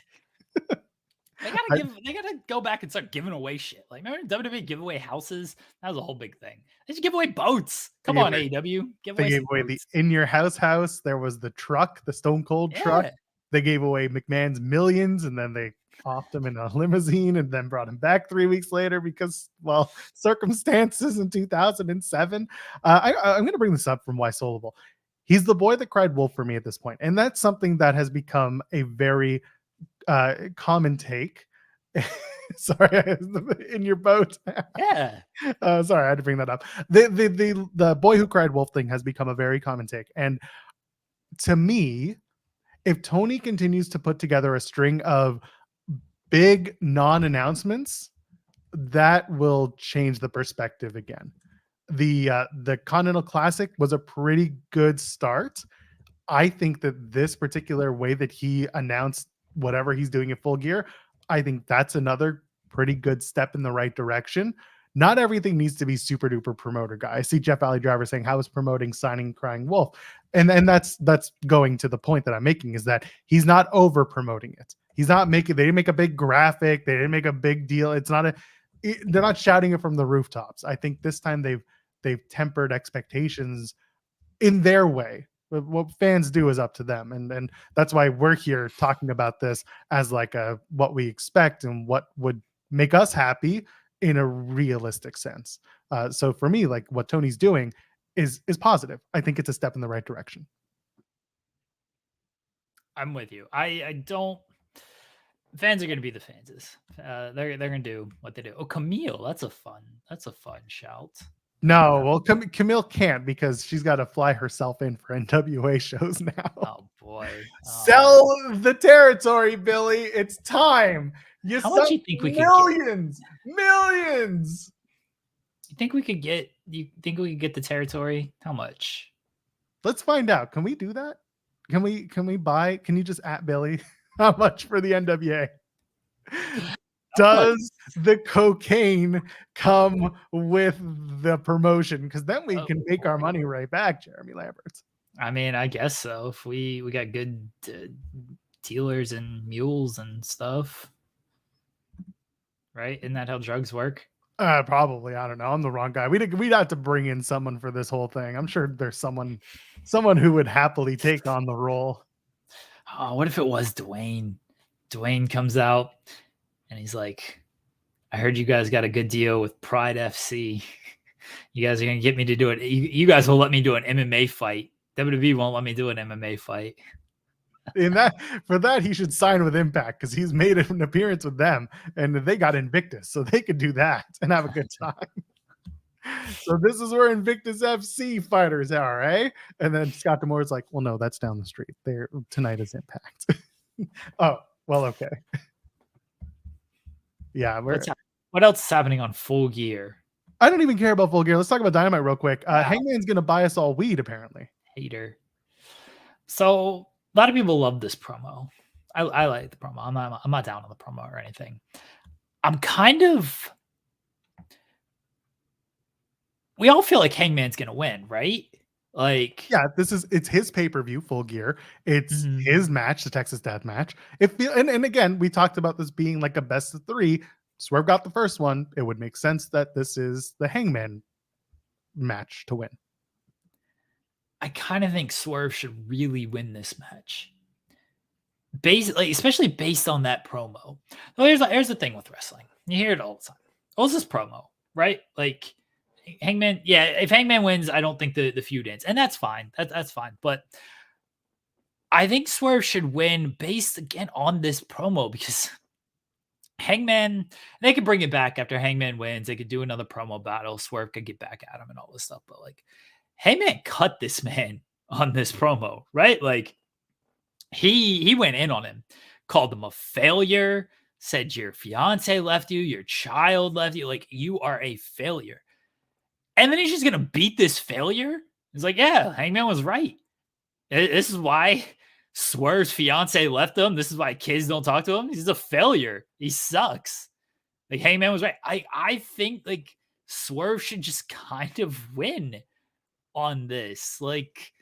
They gotta go back and start giving away shit. Like, remember WWE give away houses? That was a whole big thing. They should give away boats. Come on, AEW. They gave away the In Your House. There was the truck, the Stone Cold truck. They gave away McMahon's millions, and then they offed him in a limousine and then brought him back 3 weeks later because, well, circumstances in 2007. I'm going to bring this up from Why Solable. He's the boy that cried wolf for me at this point. And that's something that has become a very common take. Sorry, in your boat. Yeah. Sorry, I had to bring that up. The boy who cried wolf thing has become a very common take. And to me, if Tony continues to put together a string of big non-announcements, that will change the perspective again. The Continental Classic was a pretty good start. I think that this particular way that he announced whatever he's doing at Full Gear, I think that's another pretty good step in the right direction. Not everything needs to be super duper promoter guy. I see Jeff Valley Driver saying, how is promoting signing Crying Wolf? And that's going to the point that I'm making, is that he's not over promoting it. He's not they didn't make a big graphic. They didn't make a big deal. They're not shouting it from the rooftops. I think this time they've they've tempered expectations in their way. But what fans do is up to them, and that's why we're here talking about this as like a what we expect and what would make us happy in a realistic sense. So for me, like what Tony's doing is positive. I think it's a step in the right direction. I'm with you. I don't. Fans are going to be the fans. They're going to do what they do. Oh, Camille, that's a fun shout. No, well, Camille can't because she's got to fly herself in for NWA shows now. Oh boy, Sell the territory, Billy. It's time. How much you think we could millions? Millions. You think we could get? You think we could get the territory? How much? Let's find out. Can we do that? Can we buy? Can you just at Billy? How much for the NWA? Does the cocaine come with the promotion? Because then we can make our money right back, Jeremy Lambert. I mean, I guess so. If we got good dealers and mules and stuff, right? Isn't that how drugs work? Probably. I don't know. I'm the wrong guy. We'd have to bring in someone for this whole thing. I'm sure there's someone who would happily take on the role. Oh, what if it was Dwayne? Dwayne comes out and he's like, I heard you guys got a good deal with Pride FC. You guys are going to get me to do it. You guys will let me do an MMA fight. WWE won't let me do an MMA fight. For that, he should sign with Impact because he's made an appearance with them and they got Invictus. So they could do that and have a good time. So this is where Invictus FC fighters are, eh? And then Scott D'Amore's like, well, no, that's down the street. There tonight is Impact. Oh, well, okay. Yeah. What else is happening on Full Gear? I don't even care about Full Gear. Let's talk about Dynamite real quick. Wow. Hangman's going to buy us all weed, apparently. Hater. So a lot of people love this promo. I like the promo. I'm not down on the promo or anything. I'm kind of. We all feel like Hangman's going to win, right? Like, yeah, it's his pay-per-view, Full Gear. It's his match, the Texas Death Match. And again, we talked about this being like a best of 3. Swerve got the first one. It would make sense that this is the Hangman match to win. I kind of think Swerve should really win this match. Basically, especially based on that promo. Well, here's the thing with wrestling. You hear it all the time. What's this promo, right? Like, Hangman, yeah, if Hangman wins, I don't think the feud ends. And that's fine. That's fine. But I think Swerve should win based, again, on this promo because Hangman, they could bring it back after Hangman wins. They could do another promo battle. Swerve could get back at him and all this stuff. But, like, Hangman cut this man on this promo, right? Like, he went in on him, called him a failure, said your fiance left you, your child left you. Like, you are a failure. And then he's just going to beat this failure? He's like, yeah, Hangman was right. This is why Swerve's fiance left him. This is why kids don't talk to him. He's a failure. He sucks. Like, Hangman was right. I think, like, Swerve should just kind of win on this. Like,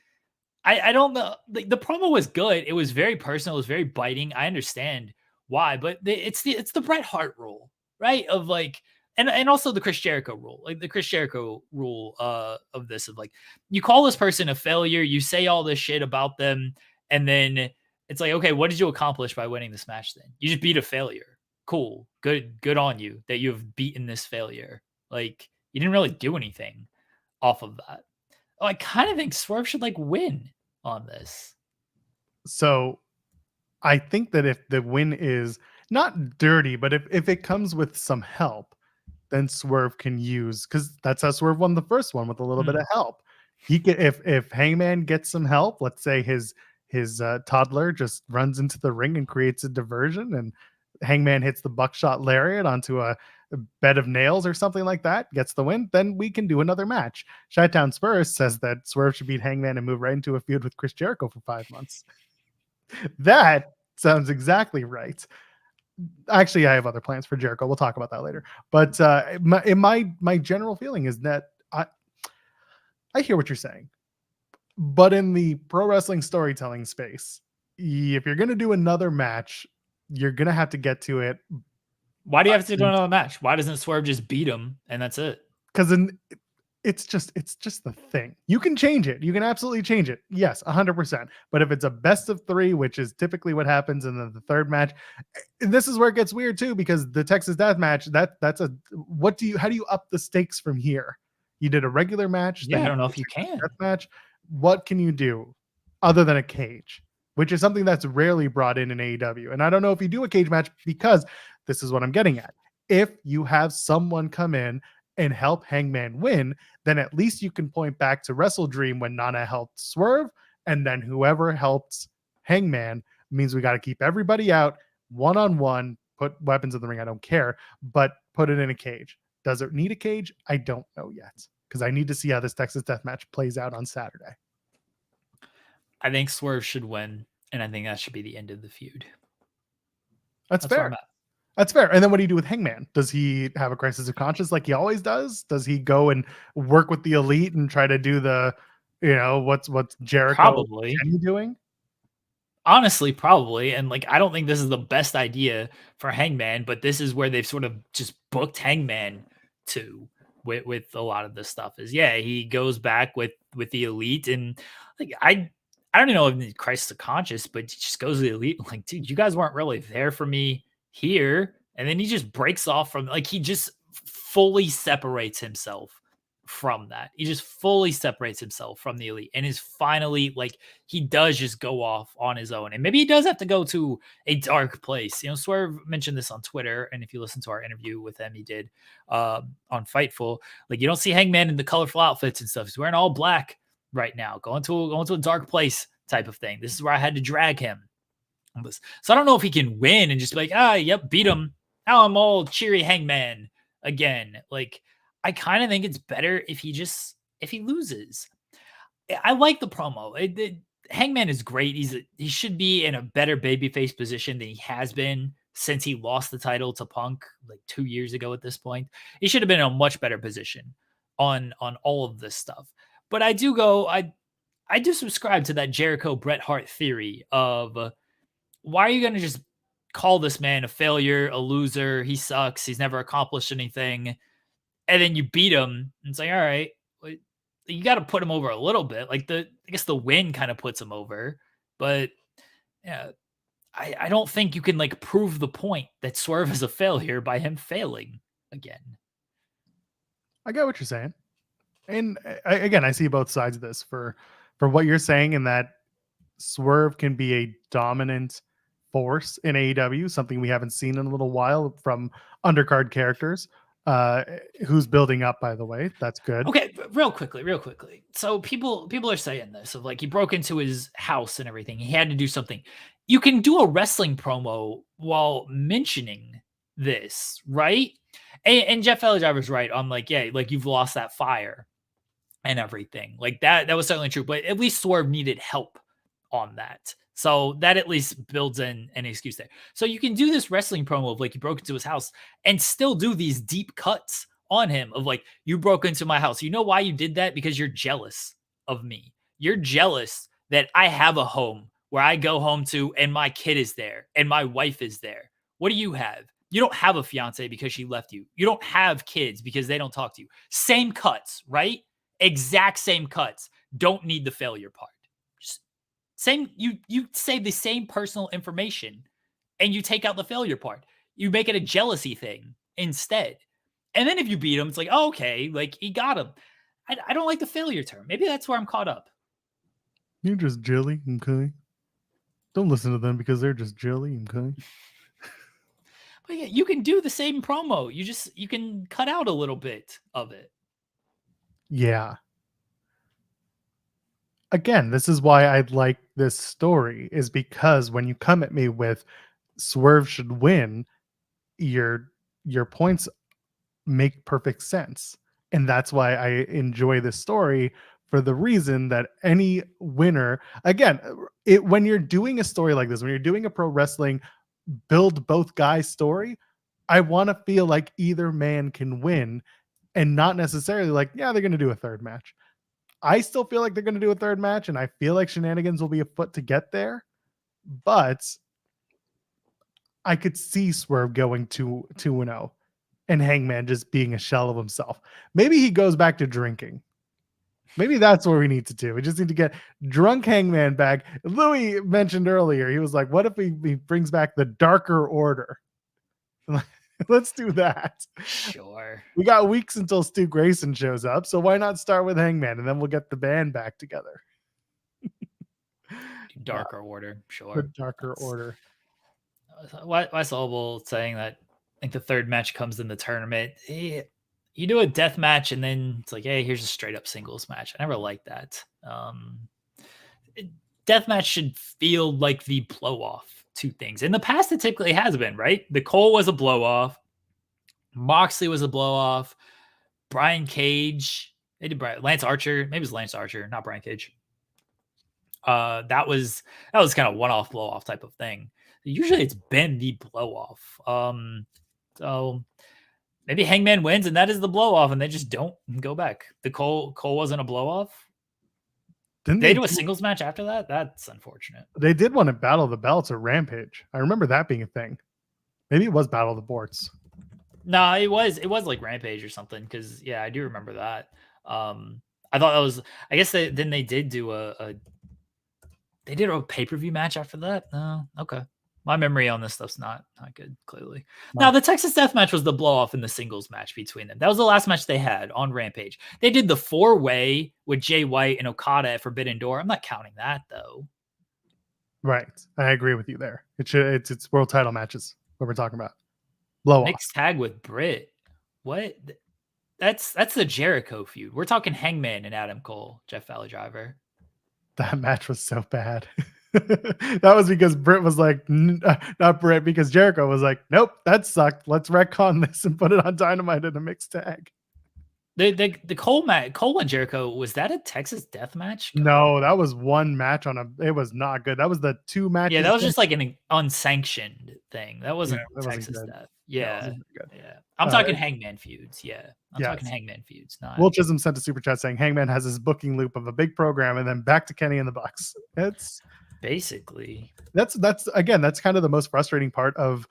I don't know. Like, the promo was good. It was very personal. It was very biting. I understand why, but it's the Bret Hart rule, right? Of like, and also the Chris Jericho rule, like the Chris Jericho rule of this, of like, you call this person a failure, you say all this shit about them, and then it's like, okay, what did you accomplish by winning this match then? You just beat a failure. Cool. Good on you that you've beaten this failure. Like, you didn't really do anything off of that. Oh, I kind of think Swerve should like win on this. So I think that if the win is not dirty, but if it comes with some help, then Swerve can use, because that's how Swerve won the first one, with a little bit of help. He can, if Hangman gets some help, let's say his toddler just runs into the ring and creates a diversion, and Hangman hits the buckshot lariat onto a bed of nails or something like that, gets the win, then we can do another match. Chi-Town Spurs says that Swerve should beat Hangman and move right into a feud with Chris Jericho for 5 months. That sounds exactly right. Actually, I have other plans for Jericho. We'll talk about that later. But my general feeling is that I hear what you're saying. But in the pro wrestling storytelling space, if you're going to do another match, you're going to have to get to it. Why do you have to do another match? Why doesn't Swerve just beat him and that's it? Because it's just the thing. You can change it. You can absolutely change it. Yes, 100%. But if it's a best of 3, which is typically what happens in the third match, this is where it gets weird too, because the Texas Death Match, that's a how do you up the stakes from here? You did a regular match, Yeah, then I don't know you if you did a can. death match. What can you do other than a cage? Which is something that's rarely brought in AEW. And I don't know if you do a cage match, because this is what I'm getting at. If you have someone come in and help Hangman win, then at least you can point back to Wrestle Dream when Nana helped Swerve, and then whoever helped Hangman means we got to keep everybody out one-on-one, put weapons in the ring. I don't care, but put it in a cage. Does it need a cage? I don't know yet, because I need to see how this Texas Death Match plays out on Saturday. I think Swerve should win, and I think that should be the end of the feud. That's where fair. I'm at. That's fair. And then what do you do with Hangman? Does he have a crisis of conscience like he always does? Does he go and work with the elite and try to do the, what's Jericho Probably. doing? Honestly, probably. And like, I don't think this is the best idea for Hangman, but this is where they've sort of just booked Hangman to with a lot of this stuff. Is he goes back with the elite, and like I don't even know if it's crisis of conscience, but he just goes to the elite like, dude, you guys weren't really there for me here. And then he just breaks off from, like, he just fully separates himself from that. He just fully separates himself from the elite and is finally like, he does just go off on his own. And maybe he does have to go to a dark place. Swerve mentioned this on Twitter. And if you listen to our interview with him, he did on Fightful. Like, you don't see Hangman in the colorful outfits and stuff. He's wearing all black right now, going to a dark place type of thing. This is where I had to drag him. So I don't know if he can win and just be like, yep, beat him. Now I'm all cheery Hangman again. Like, I kind of think it's better if he loses. I like the promo. Hangman is great. He should be in a better babyface position than he has been since he lost the title to Punk like 2 years ago at this point. He should have been in a much better position on all of this stuff. But I do subscribe to that Jericho Bret Hart theory of why are you going to just call this man a failure, a loser? He sucks. He's never accomplished anything. And then you beat him. And it's like, all right, you got to put him over a little bit. Like, I guess the win kind of puts him over. But yeah, I don't think you can like prove the point that Swerve is a failure by him failing again. I get what you're saying. And I see both sides of this for what you're saying, in that Swerve can be a dominant force in AEW, something we haven't seen in a little while from undercard characters, who's building up, by the way. That's good. Okay, real quickly. So people are saying this of like, he broke into his house and everything. He had to do something. You can do a wrestling promo while mentioning this, right? And Jeff Driver's right on like, like you've lost that fire and everything. Like that was certainly true, but at least Swerve needed help on that. So that at least builds in an excuse there. So you can do this wrestling promo of like, you broke into his house and still do these deep cuts on him of like, you broke into my house. You know why you did that? Because you're jealous of me. You're jealous that I have a home where I go home to and my kid is there and my wife is there. What do you have? You don't have a fiance because she left you. You don't have kids because they don't talk to you. Same cuts, right? Exact same cuts. Don't need the failure part. Same, you say the same personal information and you take out the failure part. You make it a jealousy thing instead. And then if you beat him, it's like, oh, okay, like he got him. I don't like the failure term. Maybe that's where I'm caught up. You're just jelly, okay? Don't listen to them because they're just jelly, okay? But yeah, you can do the same promo. You can cut out a little bit of it. Yeah. Again, this is why I like this story, is because when you come at me with Swerve should win, your points make perfect sense. And that's why I enjoy this story, for the reason that any winner, again, when you're doing a story like this, when you're doing a pro wrestling build both guys story, I want to feel like either man can win, and not necessarily like, yeah, they're going to do a third match. I still feel like they're going to do a third match, and I feel like shenanigans will be afoot to get there. But I could see Swerve going 2-0 and Hangman just being a shell of himself. Maybe he goes back to drinking. Maybe that's what we need to do. We just need to get drunk Hangman back. Louis mentioned earlier, he was like, what if he brings back the Darker Order? Let's do that. Sure. We got weeks until Stu Grayson shows up, so why not start with Hangman and then we'll get the band back together. Darker Order, sure. The Darker Order. Wes Oval saying that I think the third match comes in the tournament. You do a death match and then it's like, hey, here's a straight up singles match. I never liked that. Death match should feel like the blow off to things. In the past, it typically has been, right? The Cole was a blow off. Moxley was a blow off. Brian Cage. They did Lance Archer. Maybe it was Lance Archer, not Brian Cage. That was kind of one-off blow-off type of thing. Usually it's been the blow-off. So maybe Hangman wins and that is the blow-off and they just don't go back. The Cole wasn't a blow-off. Didn't they do a singles match after that? That's unfortunate. They did want to Battle of the Belts or Rampage. I remember that being a thing. Maybe it was Battle of the Boards. No, it was like Rampage or something because yeah, I do remember that. I thought that was. I guess they did do a pay-per-view match after that. No, okay. My memory on this stuff's not good, clearly. No. Now, the Texas Death Match was the blow-off in the singles match between them. That was the last match they had on Rampage. They did the 4-way with Jay White and Okada at Forbidden Door. I'm not counting that, though. Right. I agree with you there. It's world title matches, what we're talking about. Blow-off. Mixed tag with Britt. What? That's the Jericho feud. We're talking Hangman and Adam Cole, Jeff Valley Driver. That match was so bad. That was because Britt was like, not Britt, because Jericho was like, nope, that sucked. Let's retcon this and put it on Dynamite in a mixed tag. The Cole and Jericho, was that a Texas Death Match? No, that was one match it was not good. That was the 2 matches. Yeah, that was just like an unsanctioned thing. That wasn't Texas good. Death. Yeah. Yeah. I'm talking Hangman feuds. Yeah. I'm talking Hangman feuds. Not Will Chisholm sent a super chat saying Hangman has his booking loop of a big program and then back to Kenny and the Bucks. It's basically that's kind of the most frustrating part of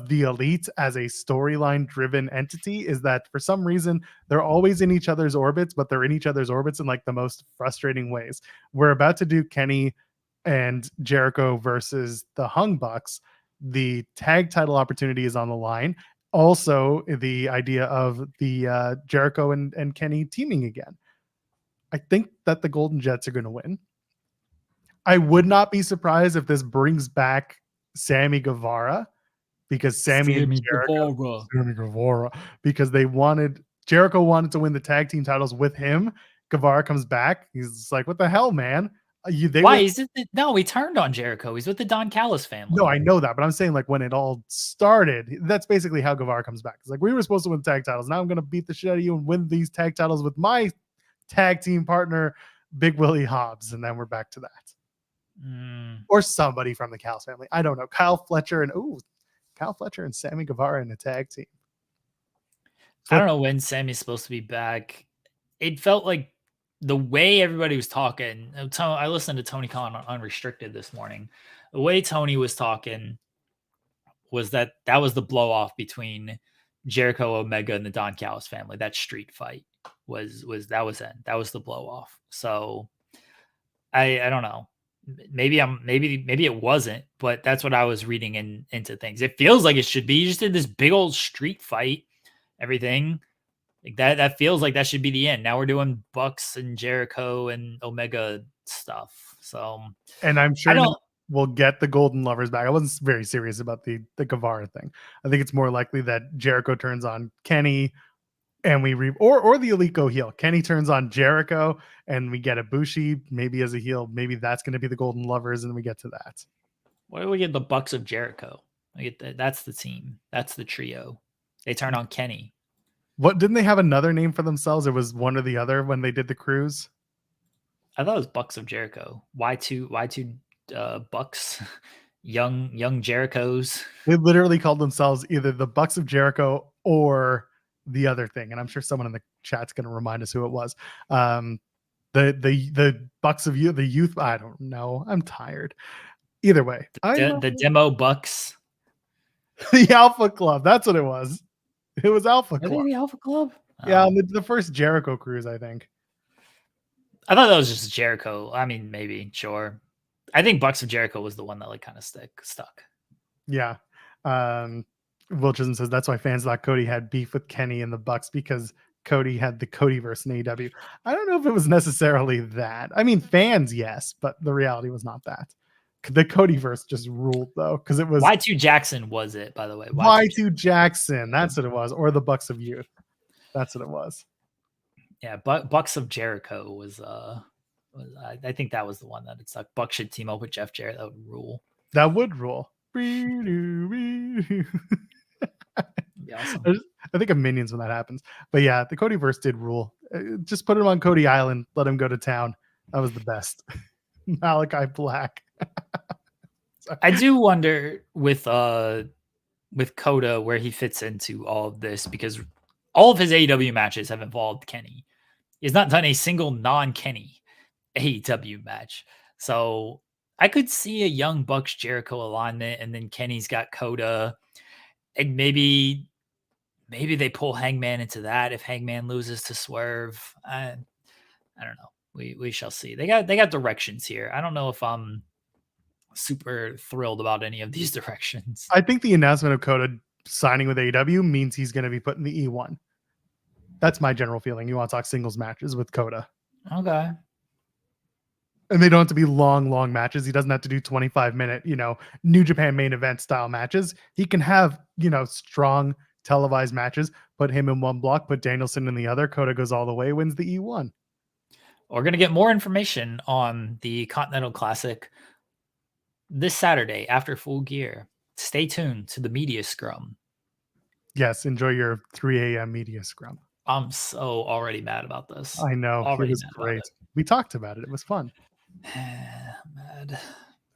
the Elite as a storyline driven entity, is that for some reason they're always in each other's orbits, but they're in each other's orbits in like the most frustrating ways. We're about to do Kenny and Jericho versus the Hung Bucks. The tag title opportunity is on the line. Also, the idea of the Jericho and Kenny teaming again. I think that the Golden Jets are going to win. I would not be surprised if this brings back Sammy Guevara, because Sammy Guevara, because Jericho wanted to win the tag team titles with him. Guevara comes back. He's just like, what the hell, man? No, he turned on Jericho. He's with the Don Callis family. No, I know that, but I'm saying like when it all started, that's basically how Guevara comes back. It's like, we were supposed to win tag titles. Now I'm going to beat the shit out of you and win these tag titles with my tag team partner, Big Willie Hobbs. And then we're back to that. Or somebody from the Callis family. I don't know. Kyle Fletcher and Sammy Guevara in a tag team. I don't know when Sammy's supposed to be back. It felt like the way everybody was talking. I listened to Tony Khan on Unrestricted this morning. The way Tony was talking was that was the blow off between Jericho, Omega, and the Don Callis family. That street fight was the blow off. So I don't know. Maybe it wasn't, but that's what I was reading into things. It feels like it should be. You just did this big old street fight, everything like that feels like that should be the end. Now we're doing Bucks and Jericho and Omega stuff. So, and I'm sure we'll get the Golden Lovers back. I wasn't very serious about the Guevara thing. I think it's more likely that Jericho turns on Kenny and or the Elite go heel. Kenny turns on Jericho and we get Ibushi maybe as a heel. Maybe that's going to be the Golden Lovers, and we get to that. Why do we get the Bucks of Jericho? That's the team. That's the trio. They turn on Kenny. What, didn't they have another name for themselves? It was one or the other when they did the cruise. I thought it was Bucks of Jericho. Y2 Bucks, young Jerichos. They literally called themselves either the Bucks of Jericho or the other thing, and I'm sure someone in the chat's going to remind us who it was. The Bucks of the youth. I don't know. I'm tired. Either way, the demo Bucks, the Alpha Club. That's what it was. It was Alpha Are they Club. the Alpha Club? Yeah, Oh. on the first Jericho cruise, I think. I thought that was just Jericho. I mean, maybe, sure. I think Bucks of Jericho was the one that like kind of stuck. Yeah. Will Chisholm says that's why fans thought Cody had beef with Kenny and the Bucks because Cody had the Codyverse in AEW. I don't know if it was necessarily that. I mean, fans, yes, but the reality was not that. The Codyverse just ruled though, because it was Y2 Jackson was it, by the way. Y2 Jackson. That's what it was, or the Bucks of Youth. That's what it was. Yeah, Bucks of Jericho was I think that was the one that it's like Buck should team up with Jeff Jarrett. That would rule. That would rule. Be awesome. I think of Minions when that happens. But yeah, the Codyverse did rule. Just put him on Cody Island, let him go to town. That was the best. Malachi Black. I do wonder with Kota where he fits into all of this because all of his AEW matches have involved Kenny. He's not done a single non-Kenny AEW match. So I could see a Young Bucks Jericho alignment, and then Kenny's got Kota, and maybe they pull Hangman into that if Hangman loses to Swerve. I don't know. We shall see. They got directions here. I don't know if I'm super thrilled about any of these directions. I think the announcement of Kota signing with AEW means he's going to be put in the E1. That's my general feeling. You want to talk singles matches with Kota. Okay. And they don't have to be long matches. He doesn't have to do 25-minute, New Japan main event style matches. He can have, strong televised matches, put him in one block, put Danielson in the other. Kota goes all the way, wins the E1. We're going to get more information on the Continental Classic this Saturday after Full Gear. Stay tuned to the media scrum. Yes, enjoy your 3 a.m. media scrum. I'm so already mad about this. I know. Already it was great. We talked about it. It was fun. Mad.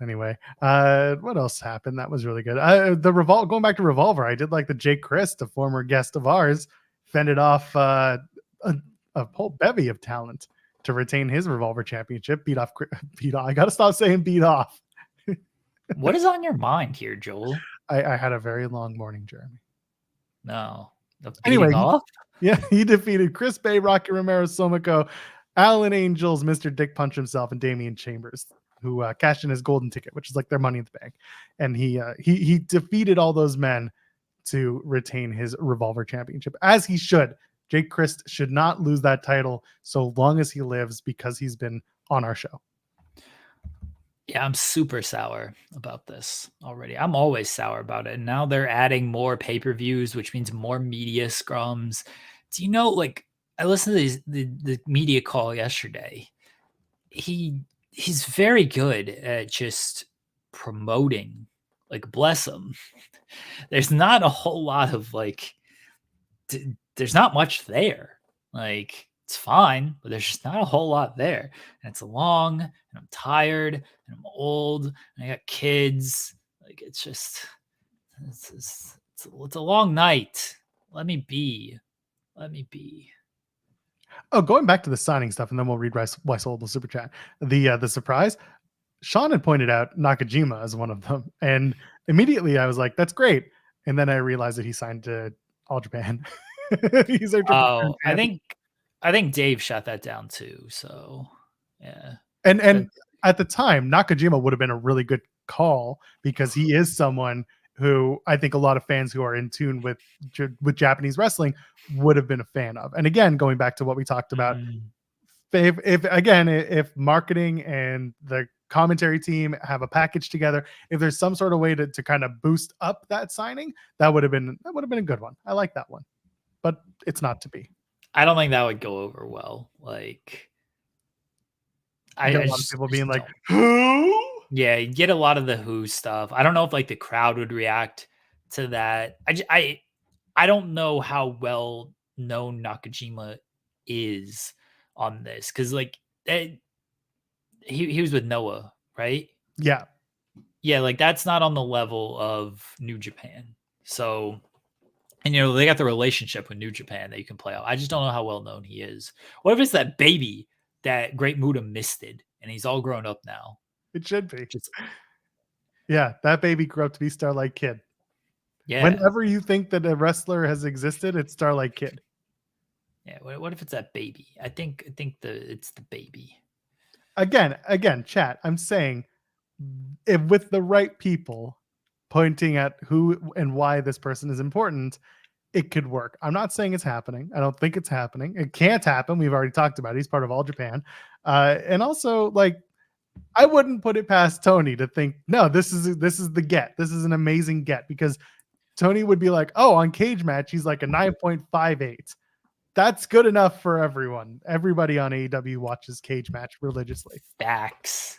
Anyway, what else happened? That was really good. Going back to Revolver, I did like the Jake Christ, a former guest of ours, fended off a whole bevy of talent to retain his Revolver championship. Beat off. I got to stop saying beat off. What is on your mind here, Joel? I had a very long morning, Jeremy. No. Anyway, off? He defeated Chris Bay, Rocky Romero, Somiko, Alan Angels, Mr. Dick Punch himself, and Damian Chambers, who cashed in his golden ticket, which is like their Money in the Bank. And he defeated all those men to retain his Revolver championship, as he should. Jake Christ should not lose that title so long as he lives because he's been on our show. Yeah, I'm super sour about this already. I'm always sour about it. And now they're adding more pay-per-views, which means more media scrums. Do you know, like, I listened to the media call yesterday. He's very good at just promoting. Like, bless him. There's not a whole lot of there's not much there. Like, it's fine, but there's just not a whole lot there. And it's long, and I'm tired, and I'm old, and I got kids. Like, it's a long night. Let me be. Oh, going back to the signing stuff, and then we'll read Weisel's super chat. The surprise, Sean had pointed out Nakajima as one of them, and immediately I was like, "That's great." And then I realized that he signed to All Japan. He's I think Dave shot that down too. So yeah, and at the time, Nakajima would have been a really good call because he is someone who I think a lot of fans who are in tune with Japanese wrestling would have been a fan of. And again, going back to what we talked about, if marketing and the commentary team have a package together, if there's some sort of way to kind of boost up that signing, that would have been a good one. I like that one, but it's not to be. I don't think that would go over well. Like, A lot of people being like, "Who?" Yeah, you get a lot of the Who stuff. I don't know if like the crowd would react to that. I don't know how well known Nakajima is on this because like he was with Noah, right? Yeah, like that's not on the level of New Japan. So, and they got the relationship with New Japan that you can play out. I just don't know how well known he is. What if it's that baby that Great Muta misted and he's all grown up now? It should be. Yeah, that baby grew up to be Starlight Kid. Yeah. Whenever you think that a wrestler has existed, it's Starlight Kid. Yeah. What if it's that baby? I think it's the baby. Again, chat. I'm saying, if with the right people pointing at who and why this person is important, it could work. I'm not saying it's happening. I don't think it's happening. It can't happen. We've already talked about it. He's part of All Japan. And also, like, I wouldn't put it past Tony to think, no, this is the get. This is an amazing get, because Tony would be like, oh, on Cage Match, he's like a 9.58. That's good enough for everyone. Everybody on AEW watches Cage Match religiously. Facts.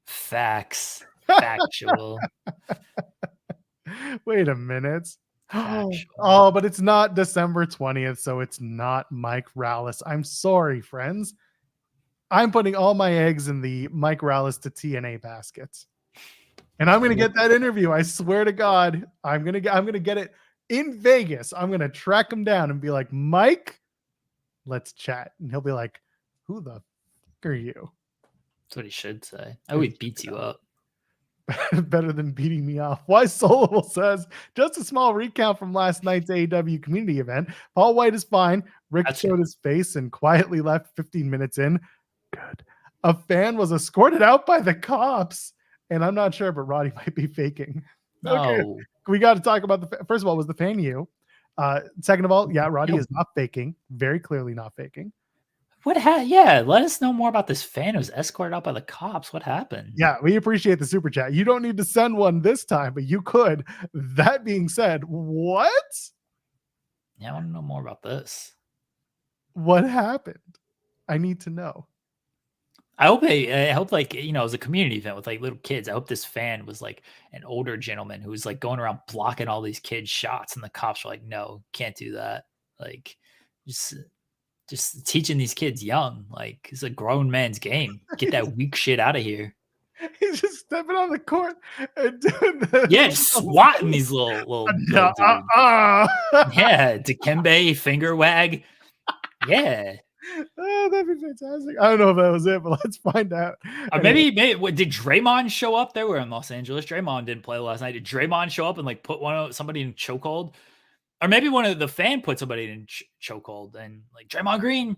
Factual. Wait a minute. Factual. Oh, but it's not December 20th, so it's not Mike Rallis. I'm sorry, friends. I'm putting all my eggs in the Mike Rallis to TNA basket. And I'm going to get that interview. I swear to God, I'm going to get it in Vegas. I'm going to track him down and be like, Mike, let's chat. And he'll be like, who the fuck are you? That's what he should say. I would beat you up. Better than beating me off. Why Solo says, just a small recount from last night's AEW community event. Paul White is fine. Rick showed his face and quietly left 15 minutes in. Good. A fan was escorted out by the cops. And I'm not sure, but Roddy might be faking. No. Okay. We got to talk about first of all, was the fan you? Second of all, yeah, Roddy is not faking. Very clearly not faking. Yeah, let us know more about this fan who was escorted out by the cops. What happened? Yeah, we appreciate the super chat. You don't need to send one this time, but you could. That being said, what? Yeah, I want to know more about this. What happened? I need to know. I hope like, you know, it was a community event with like little kids. I hope this fan was like an older gentleman who was like going around blocking all these kids' shots, and the cops were like, no, can't do that. Like, just teaching these kids young. Like, it's a grown man's game. Get that weak shit out of here. He's just stepping on the court and doing the just swatting these little dudes. Yeah, Dikembe finger wag. Yeah. Oh, that'd be fantastic. I don't know if that was it, but let's find out. Maybe did Draymond show up? They were in Los Angeles. Draymond didn't play last night. Did Draymond show up and like put somebody in chokehold? Or maybe one of the fan put somebody in chokehold, and like Draymond Green,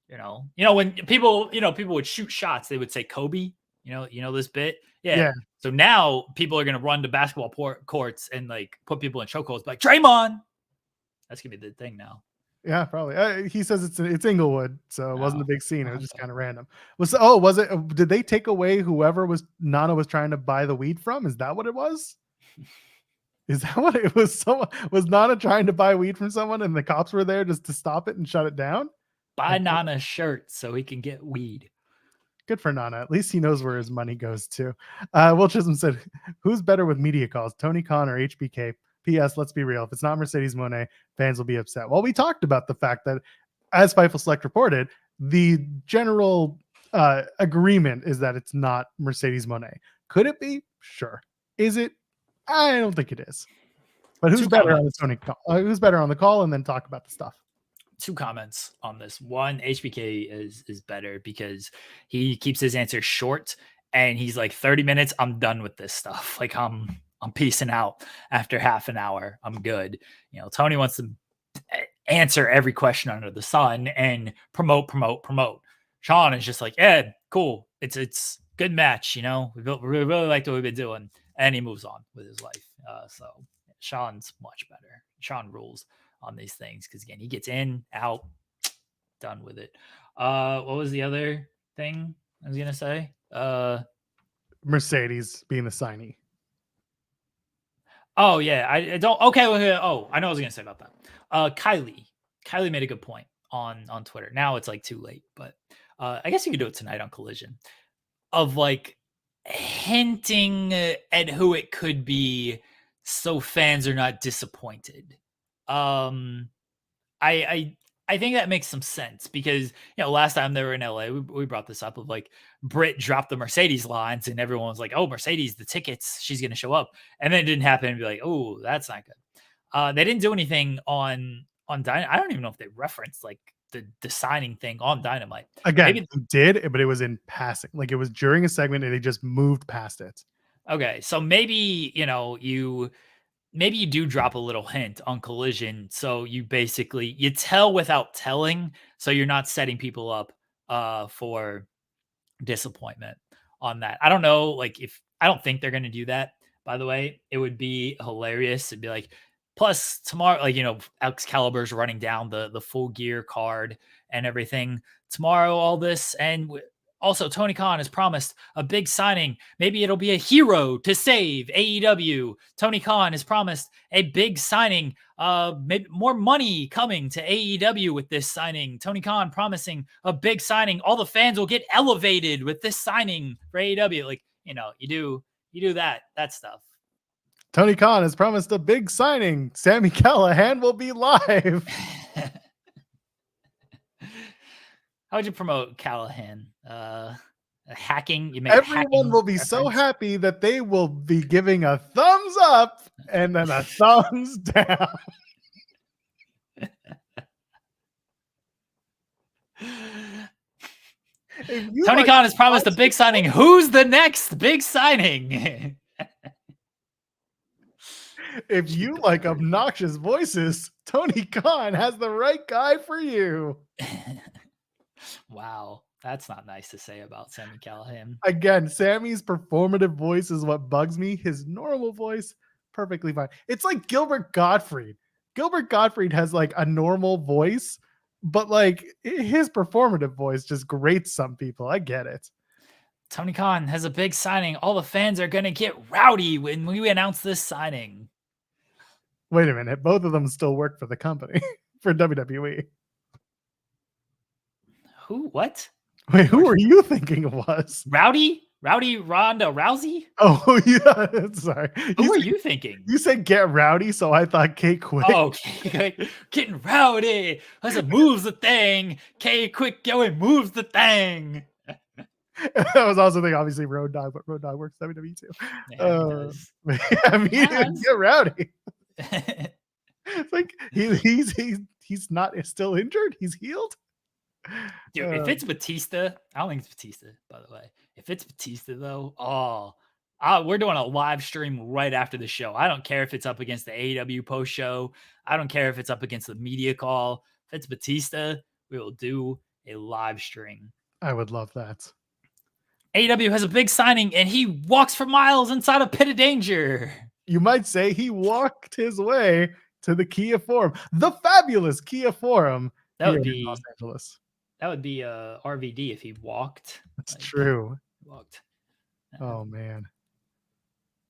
you know, when people would shoot shots, they would say Kobe, you know this bit. Yeah. So now people are going to run to basketball courts and like put people in chokeholds, like Draymond. That's going to be the thing now. Yeah, probably. He says it's Inglewood, so it wasn't a big scene. It was just kind of random. Was it? Did they take away whoever Nana was trying to buy the weed from? Is that what it was? Is that what it was? Was Nana trying to buy weed from someone, and the cops were there just to stop it and shut it down? Buy Nana a shirt so he can get weed. Good for Nana. At least he knows where his money goes to. Will Chisholm said, "Who's better with media calls, Tony Khan or HBK?" P.S. Let's be real. If it's not Mercedes Moné, fans will be upset. Well, we talked about the fact that, as Fightful Select reported, the general agreement is that it's not Mercedes Moné. Could it be? Sure. Is it? I don't think it is. But who's better on the Tony call? Who's better on the call? And then talk about the stuff. 2 comments on this. One, HBK is better because he keeps his answers short, and he's like, 30 minutes, I'm done with this stuff. Like, I'm peacing out after half an hour. I'm good. You know, Tony wants to answer every question under the sun and promote. Sean is just like, yeah, cool. It's good match. You know, we really liked what we've been doing, and he moves on with his life. So Sean's much better. Sean rules on these things because, again, he gets in, out, done with it. What was the other thing I was gonna say? Mercedes being the signee. Oh yeah, I don't. Okay. Oh, I know what I was gonna say about that. Kylie made a good point on Twitter. Now it's like too late, but I guess you could do it tonight on Collision, of like hinting at who it could be, so fans are not disappointed. I think that makes some sense because, you know, last time they were in LA, we brought this up of like Britt dropped the Mercedes lines and everyone was like, oh, Mercedes, the tickets, she's going to show up. And then it didn't happen and be like, oh, that's not good. They didn't do anything on Dynamite. I don't even know if they referenced like the signing thing on Dynamite. Again, maybe they did, but it was in passing. Like it was during a segment and they just moved past it. Okay. So maybe, you know, you maybe you do drop a little hint on Collision, so you tell without telling, so you're not setting people up for disappointment on that. I don't know, like I don't think they're going to do that. By the way, it would be hilarious. It'd be like, plus tomorrow, like, Excalibur's running down the full gear card and everything tomorrow. All this, and also Tony Khan has promised a big signing. Maybe it'll be a hero to save AEW. Tony Khan has promised a big signing. Maybe more money coming to AEW with this signing. Tony Khan promising a big signing. All the fans will get elevated with this signing for AEW. Like, you do that stuff. Tony Khan has promised a big signing. Sami Callihan will be live. How would you promote Callahan? Hacking. You make Everyone will be so happy that they will be giving a thumbs up and then a thumbs down. Tony Khan has promised a big signing. Who's the next big signing? If you like obnoxious voices, Tony Khan has the right guy for you. Wow, that's not nice to say about Sami Callihan. Again, Sammy's performative voice is what bugs me. His normal voice, perfectly fine. It's like Gilbert Gottfried. Gilbert Gottfried has like a normal voice, but like his performative voice just grates some people. I get it. Tony Khan has a big signing. All the fans are going to get rowdy when we announce this signing. Wait a minute. Both of them still work for the company, for WWE. Who? What? Wait, who are you thinking it was? Rowdy Ronda Rousey? Oh, yeah. Sorry. Who are you thinking? You said get rowdy, so I thought Kate Quick. Oh, okay. Getting rowdy. I said moves the thing. Kate Quick going moves the thing. That was also the thing, obviously Road Dogg, but Road Dogg works WWE too. Yeah, I mean, get rowdy. It's like he's not still injured. He's healed. Dude, if it's Batista, I don't think it's Batista, by the way. If it's Batista, though, we're doing a live stream right after the show. I don't care if it's up against the AEW post show. I don't care if it's up against the media call. If it's Batista, we will do a live stream. I would love that. AEW has a big signing, and he walks for miles inside a pit of danger. You might say he walked his way to the Kia Forum, the fabulous Kia Forum. That would be Los Angeles. That would be RVD if he walked. That's true. Walked. Oh man.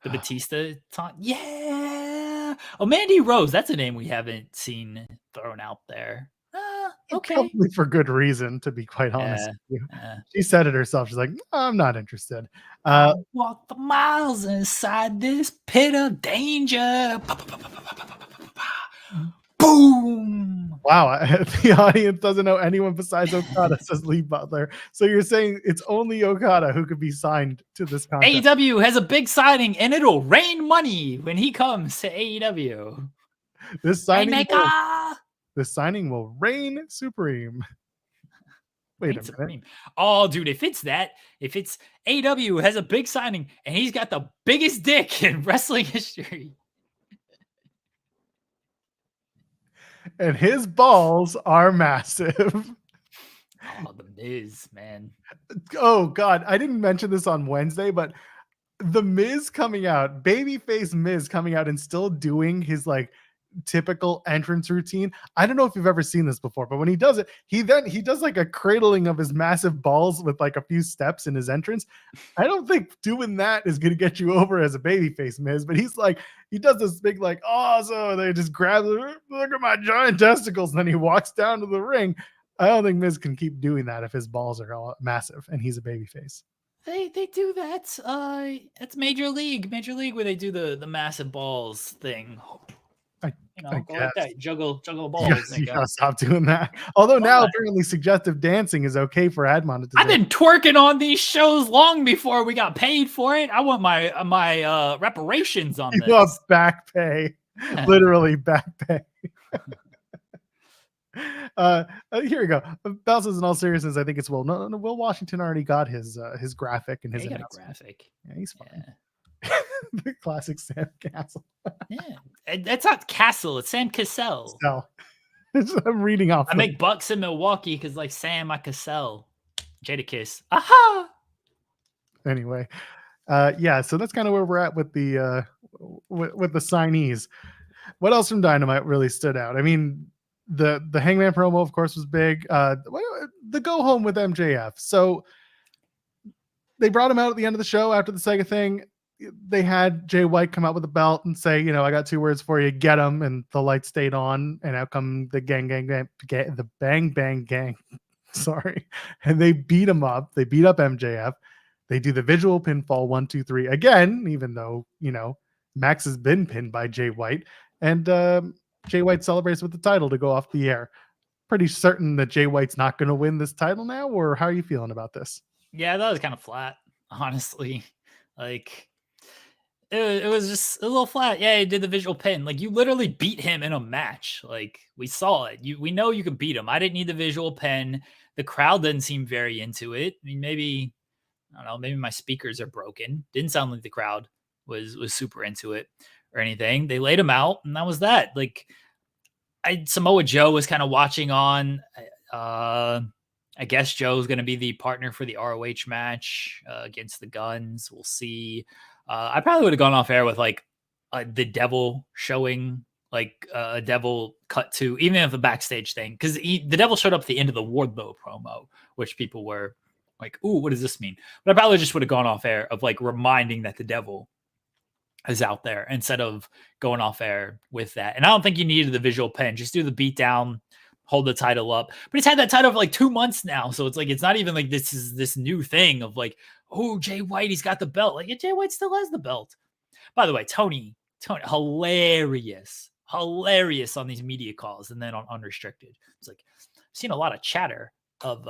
The Batista taunt. Yeah. Oh, Mandy Rose. That's a name we haven't seen thrown out there. Okay. Probably for good reason, to be quite honest with you. She said it herself. She's like, no, I'm not interested. Walk the miles inside this pit of danger. Boom. Wow. The audience doesn't know anyone besides Okada, says Lee Butler. So you're saying it's only Okada who could be signed to this contract. AEW has a big signing, and it'll rain money when he comes to AEW. This signing will reign supreme. Wait a minute. Supreme. Oh, dude, if it's AEW has a big signing and he's got the biggest dick in wrestling history. And his balls are massive. Oh, the Miz, man. Oh, God. I didn't mention this on Wednesday, but the Miz coming out, babyface Miz coming out and still doing his like typical entrance routine. I don't know if you've ever seen this before, but when he does it, he does like a cradling of his massive balls with like a few steps in his entrance. I don't think doing that is going to get you over as a babyface Miz, but he does this big like, oh, so they just grab, look at my giant testicles, and then he walks down to the ring. I don't think Miz can keep doing that if his balls are all massive and he's a babyface. They do that. It's Major League where they do the massive balls thing. Go like that. Juggle balls. You gotta stop doing that. Although now apparently suggestive dancing is okay for ad monetization. I've been twerking on these shows long before we got paid for it. I want my reparations on this. You want back pay, literally back pay. Here we go. Bell says, in all seriousness, I think it's Will. No, Will Washington already got his graphic and his. He got a graphic. Yeah, he's fine. Yeah. The classic Sam Castle. Yeah, that's not Castle. It's Sam Cassell. So I'm reading off. I make bucks in Milwaukee because like Sam, I Cassell. Jadakiss. Aha! Anyway, yeah. So that's kind of where we're at with the signees. What else from Dynamite really stood out? I mean, the Hangman promo, of course, was big. The go home with MJF. So they brought him out at the end of the show after the Sega thing. They had Jay White come out with a belt and say, you know, I got 2 words for you, get him. And the light stayed on, and out come the the bang bang gang. Sorry. And they beat him up. They beat up MJF. They do the visual pinfall 1, 2, 3 again, even though, you know, Max has been pinned by Jay White. And Jay White celebrates with the title to go off the air. Pretty certain that Jay White's not going to win this title now, or how are you feeling about this? Yeah, that was kind of flat, honestly. Like, it was just a little flat. Yeah, he did the visual pin. Like, you literally beat him in a match. Like, we saw it. We know you could beat him. I didn't need the visual pin. The crowd didn't seem very into it. I mean, maybe, I don't know, maybe my speakers are broken. Didn't sound like the crowd was super into it or anything. They laid him out, and that was that. Like, Samoa Joe was kind of watching on. I guess Joe's going to be the partner for the ROH match against the Guns. We'll see. I probably would have gone off air with like the Devil showing, like a Devil cut to, even if the backstage thing, because the Devil showed up at the end of the Wardlow promo, which people were like, "Ooh, what does this mean?" But I probably just would have gone off air of like reminding that the Devil is out there instead of going off air with that. And I don't think you needed the visual pen. Just do the beatdown, hold the title up. But he's had that title for like 2 months now. So it's like, it's not even like this is this new thing of like, oh, Jay White, he's got the belt. Like, yeah, Jay White still has the belt. By the way, Tony, hilarious on these media calls and then on Unrestricted. It's like, I've seen a lot of chatter of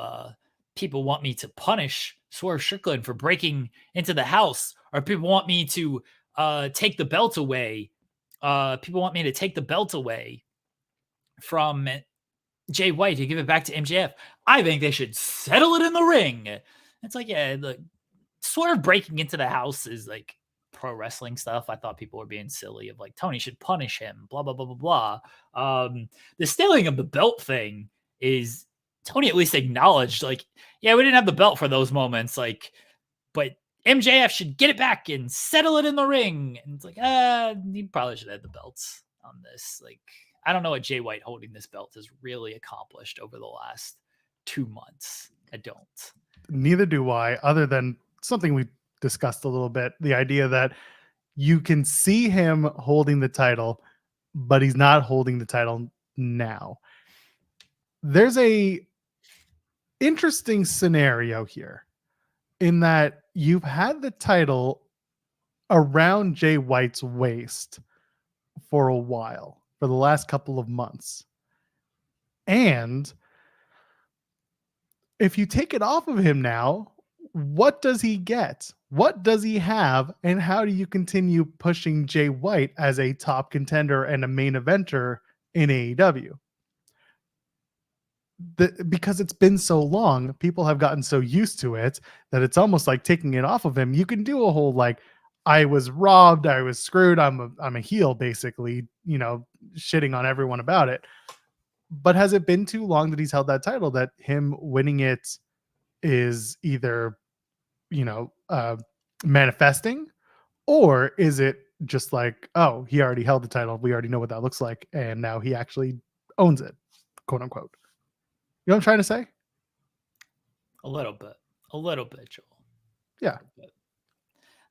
people want me to punish Swerve Strickland for breaking into the house, or people want me to take the belt away. People want me to take the belt away from Jay White to give it back to MJF. I think they should settle it in the ring. It's like, yeah, look, Swerve breaking into the house is like pro wrestling stuff. I thought people were being silly of like, Tony should punish him, blah, blah, blah, blah, blah. The stealing of the belt thing is, Tony at least acknowledged, like, yeah, we didn't have the belt for those moments, like, but MJF should get it back and settle it in the ring. And it's like, he probably should have the belts on this. Like, I don't know what Jay White holding this belt has really accomplished over the last 2 months. I don't. Neither do I, other than something we discussed a little bit. The idea that you can see him holding the title, but he's not holding the title now. There's a interesting scenario here in that you've had the title around Jay White's waist for a while, for the last couple of months. And if you take it off of him now, what does he get? What does he have? And how do you continue pushing Jay White as a top contender and a main eventer in AEW? Because it's been so long, people have gotten so used to it that it's almost like taking it off of him. You can do a whole like, I was robbed, I was screwed, I'm a heel, basically, you know, shitting on everyone about it. But has it been too long that he's held that title that him winning it is either, you know, manifesting, or is it just like, oh, he already held the title, we already know what that looks like, and now he actually owns it, quote unquote. You know what I'm trying to say? A little bit, Joel. Yeah.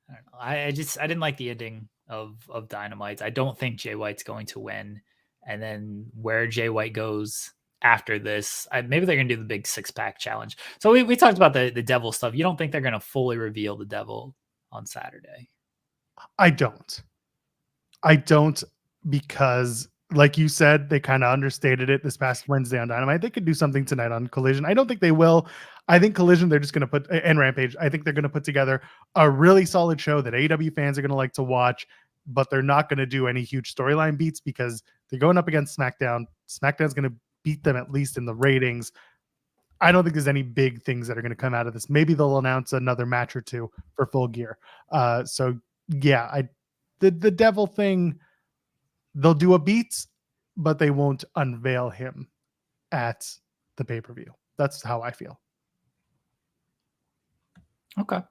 I don't know. I didn't like the ending of Dynamite. I don't think Jay White's going to win. And then where Jay White goes after this, maybe they're going to do the big 6-pack challenge. So we talked about the Devil stuff. You don't think they're going to fully reveal the Devil on Saturday? I don't, because like you said, they kind of understated it this past Wednesday on Dynamite. They could do something tonight on Collision. I don't think they will. I think Collision, they're just going to put, and Rampage, I think they're going to put together a really solid show that AEW fans are going to like to watch, but they're not going to do any huge storyline beats because they're going up against SmackDown. SmackDown's going to beat them at least in the ratings. I don't think there's any big things that are going to come out of this. Maybe they'll announce another match or two for Full Gear. So yeah, the devil thing, they'll do a beat, but they won't unveil him at the pay-per-view. That's how I feel. Okay.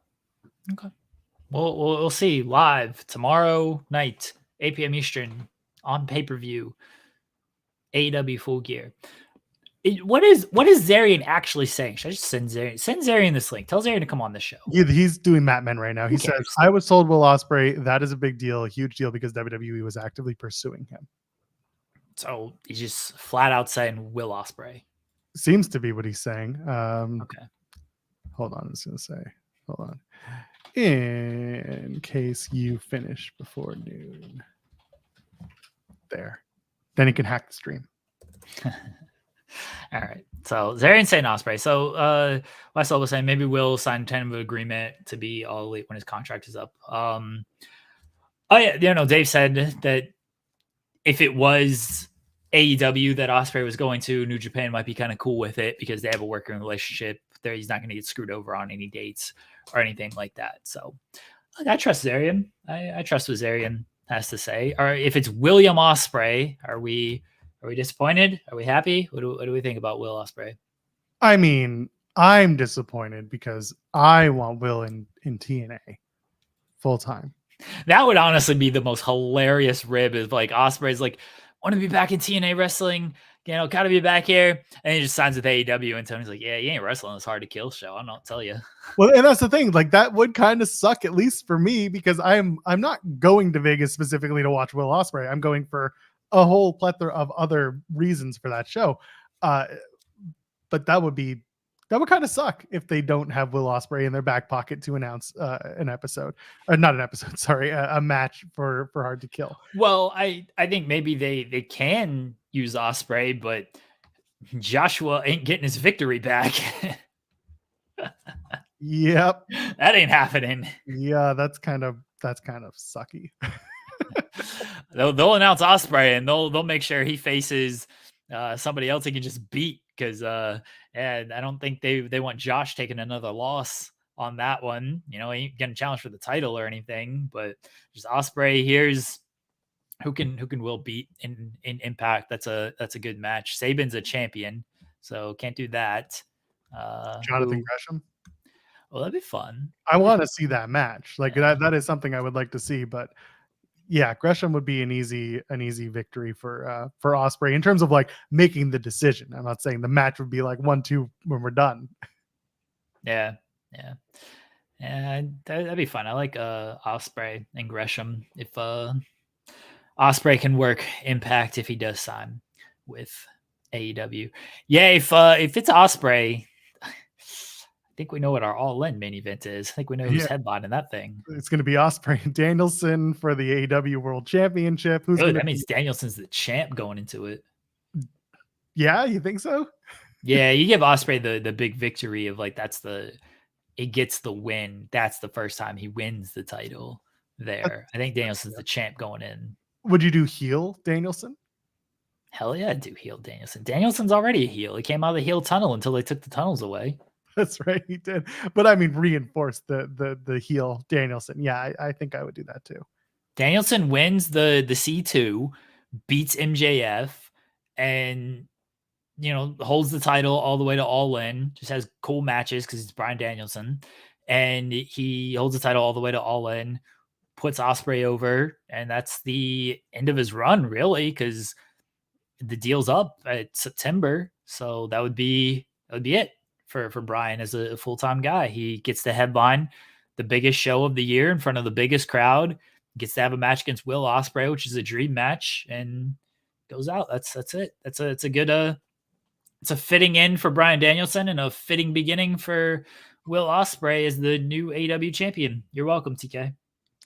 We'll see live tomorrow night, 8 p.m. Eastern on pay-per-view. AEW Full Gear. What is Zarian actually saying? Should I just send Zarian this link? Tell Zarian to come on the show. He's doing Matt Men right now. He Who says, cares? I was told Will Ospreay. That is a big deal, a huge deal, because WWE was actively pursuing him. So he's just flat out saying Will Ospreay. Seems to be what he's saying. Okay. Hold on, I was going to say. Hold on. In case you finish before noon. There. Then he can hack the stream. All right. So Zarian saying Ospreay. So Westall was saying maybe Will sign a tentative agreement to be all elite when his contract is up. Oh yeah, Dave said that if it was AEW that Ospreay was going to, New Japan might be kind of cool with it because they have a working relationship. There, he's not going to get screwed over on any dates or anything like that. So I trust Zarian. I trust what Zarian has to say. Or if it's William Ospreay, are we disappointed? Are we happy? What do we think about Will Ospreay? I mean, I'm disappointed because I want Will in TNA full time. That would honestly be the most hilarious rib is like Ospreay's like, want to be back in TNA wrestling, gotta be back here. And he just signs with AEW and Tony's like, yeah, you ain't wrestling this hard to kill show. I'm not tell you. Well, and that's the thing. Like that would kind of suck, at least for me, because I'm not going to Vegas specifically to watch Will Ospreay. I'm going for a whole plethora of other reasons for that show. But that would kind of suck if they don't have Will Ospreay in their back pocket to announce an episode, or not an episode, sorry, a match for Hard to Kill. Well, I think maybe they can use Ospreay, but Joshua ain't getting his victory back. Yep, that ain't happening. Yeah, that's kind of sucky. They'll announce Ospreay and they'll make sure he faces somebody else he can just beat because and I don't think they want Josh taking another loss on that one. He ain't getting challenged for the title or anything, but just Ospreay. Here's who can Will beat in Impact. That's a good match. Saban's a champion, so can't do that. Jonathan Gresham. Well, that'd be fun. I want to see that match. Like that is something I would like to see, but yeah, Gresham would be an easy victory for Ospreay in terms of like making the decision. I'm not saying the match would be like 1-2 when we're done. Yeah, that'd be fun. I like Ospreay and Gresham. If Ospreay can work Impact, if he does sign with AEW, yeah. If it's Ospreay, I think we know what our all-in main event is. I think we know who's headlining that thing. It's going to be Ospreay and Danielson for the AEW World Championship. That means Danielson's the champ going into it. Yeah, you think so? Yeah, you give Ospreay the big victory of like it gets the win. That's the first time he wins the title there. I think Danielson's the champ going in. Would you do heel Danielson? Hell yeah, I'd do heel Danielson. Danielson's already a heel. He came out of the heel tunnel until they took the tunnels away. That's right, he did. But I mean, reinforce the heel Danielson. Yeah, I think I would do that too. Danielson wins the C2, beats MJF, and holds the title all the way to All In. Just has cool matches because it's Bryan Danielson, and he holds the title all the way to All In. Puts Ospreay over, and that's the end of his run, really, because the deal's up at September. So that would be it. For Bryan as a full-time guy. He gets to headline the biggest show of the year in front of the biggest crowd, gets to have a match against Will Ospreay, which is a dream match, and goes out. That's it. It's a good it's a fitting end for Bryan Danielson and a fitting beginning for Will Ospreay as the new AEW champion. You're welcome, TK.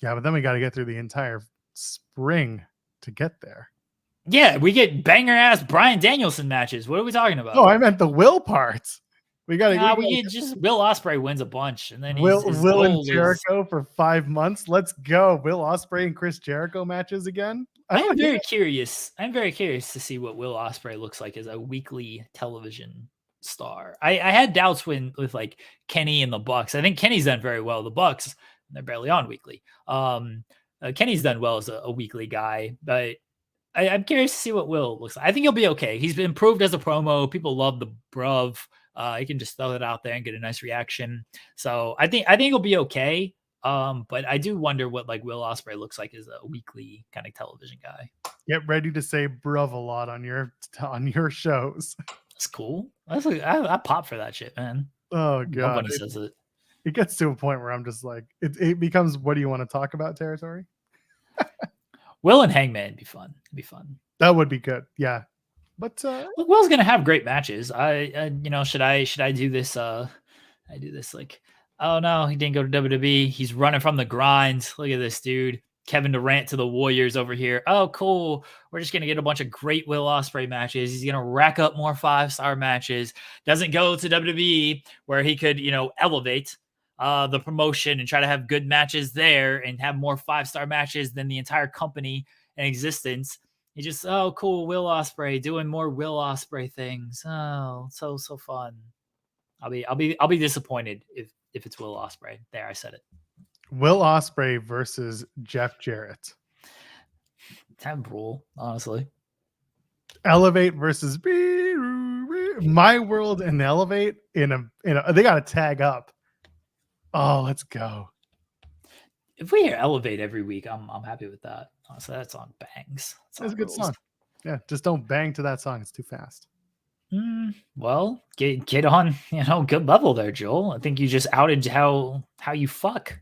Yeah, but then we got to get through the entire spring to get there. Yeah, we get banger ass Bryan Danielson matches. What are we talking about? Oh, I meant the Will parts. We get just Will Ospreay wins a bunch, and then Will and Jericho for 5 months. Let's go, Will Ospreay and Chris Jericho matches again. I'm very curious. I'm very curious to see what Will Ospreay looks like as a weekly television star. I had doubts with like Kenny and the Bucks. I think Kenny's done very well. The Bucks They're barely on weekly. Kenny's done well as a weekly guy, but I'm curious to see what Will looks like. I think he'll be okay. He's been improved as a promo. People love the bruv. He can just throw it out there and get a nice reaction. So I think he'll be okay. But I do wonder what like Will Ospreay looks like as a weekly kind of television guy. Get ready to say bruv a lot on your shows. That's cool. I pop for that shit, man. Oh Love god, when he says it. it gets to a point where I'm just like, it becomes, what do you want to talk about territory? Will and Hangman be fun. It'd be fun. That would be good. Yeah. But Look, Will's gonna have great matches. Should I do this? I do this like, oh no, he didn't go to WWE. He's running from the grind. Look at this dude. Kevin Durant to the Warriors over here. Oh, cool. We're just gonna get a bunch of great Will Ospreay matches. He's gonna rack up more 5-star matches. Doesn't go to WWE where he could, elevate the promotion and try to have good matches there and have more 5-star matches than the entire company in existence. He just, oh, cool, Will Ospreay doing more Will Ospreay things. Oh, so fun. I'll be disappointed if it's Will Ospreay. There, I said it. Will Ospreay versus Jeff Jarrett. Time rule, honestly. Elevate versus My World and Elevate in a they got to tag up. Oh, let's go. If we hear Elevate every week, I'm happy with that. Honestly, that's on bangs. That's a good song. Yeah, just don't bang to that song. It's too fast. Well, get on, good level there, Joel. I think you just outed how you fuck.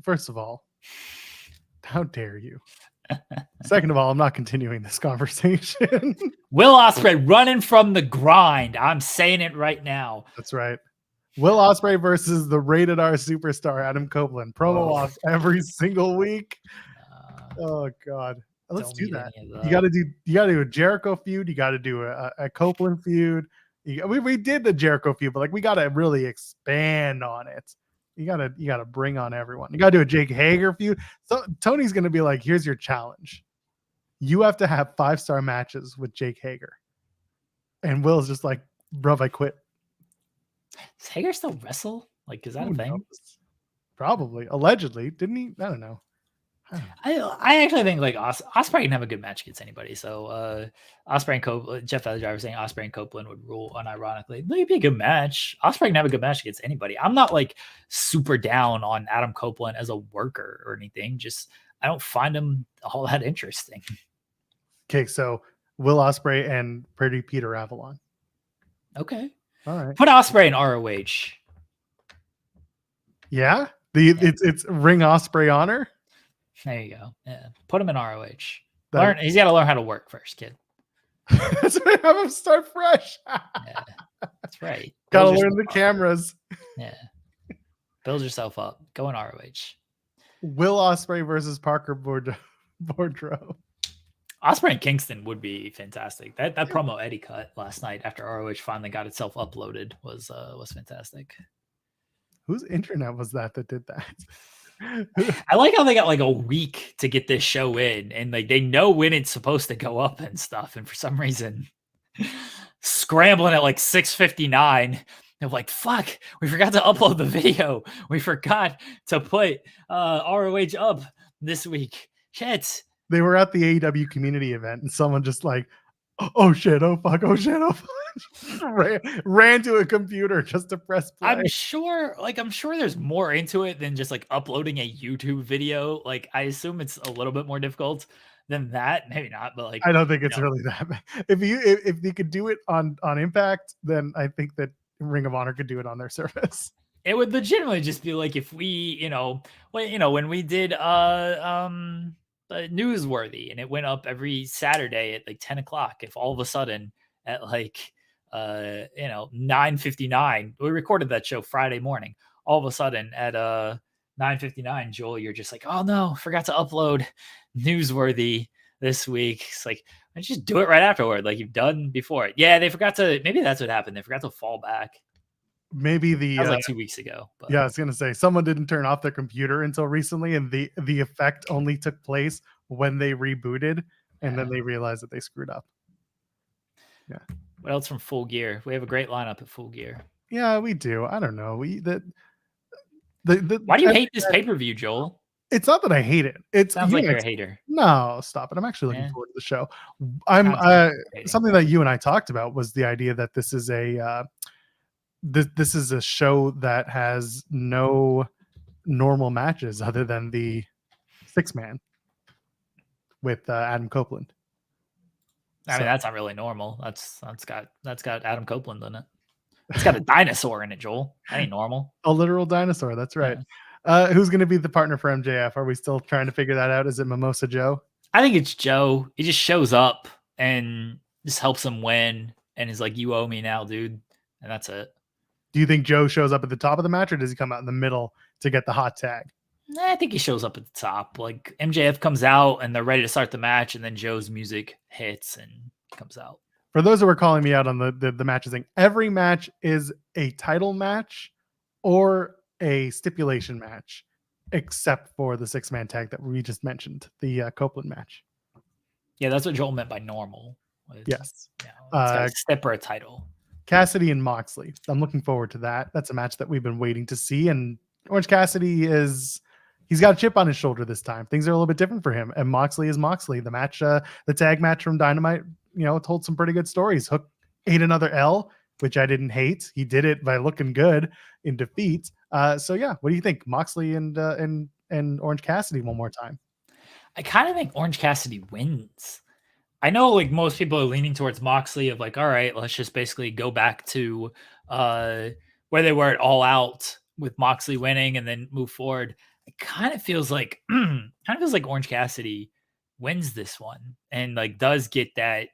First of all, how dare you? Second of all, I'm not continuing this conversation. Will Ospreay running from the grind. I'm saying it right now. That's right. Will Ospreay versus the rated R superstar Adam Copeland. Promo off every single week. Oh God. Let's do that. You got to do a Jericho feud. You got to do a Copeland feud. We did the Jericho feud, but like we got to really expand on it. You gotta bring on everyone. You gotta do a Jake Hager feud. So Tony's gonna be like, here's your challenge. You have to have 5-star matches with Jake Hager. And Will's just like, bro, I quit. Does Hager still wrestle? Like, is that a thing? Knows? Probably. Allegedly. Didn't he? I don't know. I actually think like Ospreay can have a good match against anybody. So Ospreay and Copeland, Jeff Feather was saying Ospreay and Copeland would rule unironically. It'd be a good match. Ospreay can have a good match against anybody. I'm not like super down on Adam Copeland as a worker or anything. Just I don't find him all that interesting. Okay, so Will Ospreay and Pretty Peter Avalon. Okay. All right. Put Ospreay in ROH. Yeah? It's Ring Ospreay Honor. There you go. Yeah. Put him in ROH. He's got to learn how to work first, kid. That's right. Have him start fresh. Yeah. That's right. Gotta learn the cameras. Yeah. Build yourself up. Go in ROH. Will Ospreay versus Parker Boudreaux. Ospreay and Kingston would be fantastic. That promo Eddie cut last night after ROH finally got itself uploaded was fantastic. Whose internet was that did that? I like how they got like a week to get this show in, and like they know when it's supposed to go up and stuff, and for some reason scrambling at like 6:59. They're like, fuck, we forgot to upload the video. We forgot to put ROH up this week. Shit. They were at the AEW community event, and someone just like, oh shit, oh fuck, oh shit, oh fuck. ran to a computer just to press play. I'm sure there's more into it than just like uploading a YouTube video. Like I assume it's a little bit more difficult than that. Maybe not, but like I don't think it's really that bad. If you could do it on Impact, then I think that Ring of Honor could do it on their service. It would legitimately just be like if we, when we did Newsworthy and it went up every Saturday at like 10 o'clock. If all of a sudden at like 9:59, we recorded that show Friday morning. All of a sudden at 9:59, Joel, you're just like, oh no, forgot to upload Newsworthy this week. It's like, I just do it right afterward, like you've done before. Yeah, they forgot to. Maybe that's what happened. They forgot to fall back. Maybe that was like 2 weeks ago. But. Yeah, I was gonna say someone didn't turn off their computer until recently, and the effect only took place when they rebooted, and then they realized that they screwed up. Yeah. What else from Full Gear? We have a great lineup at Full Gear. Yeah, we do. I don't know. Why do you hate this pay-per-view, Joel? It's not that I hate it. It's Sounds like you're a hater. No, stop it. I'm actually looking Yeah. forward to the show. Sounds like you're hating. Something that you and I talked about was the idea that this is a this is a show that has no normal matches other than the 6-man with Adam Copeland. I mean, that's not really normal. That's got Adam Copeland in it. It's got a dinosaur in it, Joel. That ain't normal. A literal dinosaur. That's right. Who's going to be the partner for MJF? Are we still trying to figure that out? Is it Mimosa Joe? I think it's Joe. He just shows up and just helps him win, and is like, "You owe me now, dude," and that's it. Do you think Joe shows up at the top of the match, or does he come out in the middle to get the hot tag? I think he shows up at the top. Like MJF comes out and they're ready to start the match, and then Joe's music hits and he comes out. For those who are calling me out on the matches thing, every match is a title match or a stipulation match, except for the 6-man tag that we just mentioned, the Copeland match. Yeah, that's what Joel meant by normal. Yes. Yeah, it's got a stip or a title. Cassidy and Moxley. I'm looking forward to that. That's a match that we've been waiting to see. And Orange Cassidy he's got a chip on his shoulder this time. Things are a little bit different for him. And Moxley is Moxley. The match, the tag match from Dynamite, told some pretty good stories. Hook ate another L, which I didn't hate. He did it by looking good in defeat. So yeah, what do you think? Moxley and Orange Cassidy one more time. I kind of think Orange Cassidy wins. I know like most people are leaning towards Moxley of like, all right, let's just basically go back to where they were at All Out with Moxley winning and then move forward. It kind of feels like Orange Cassidy wins this one and like does get that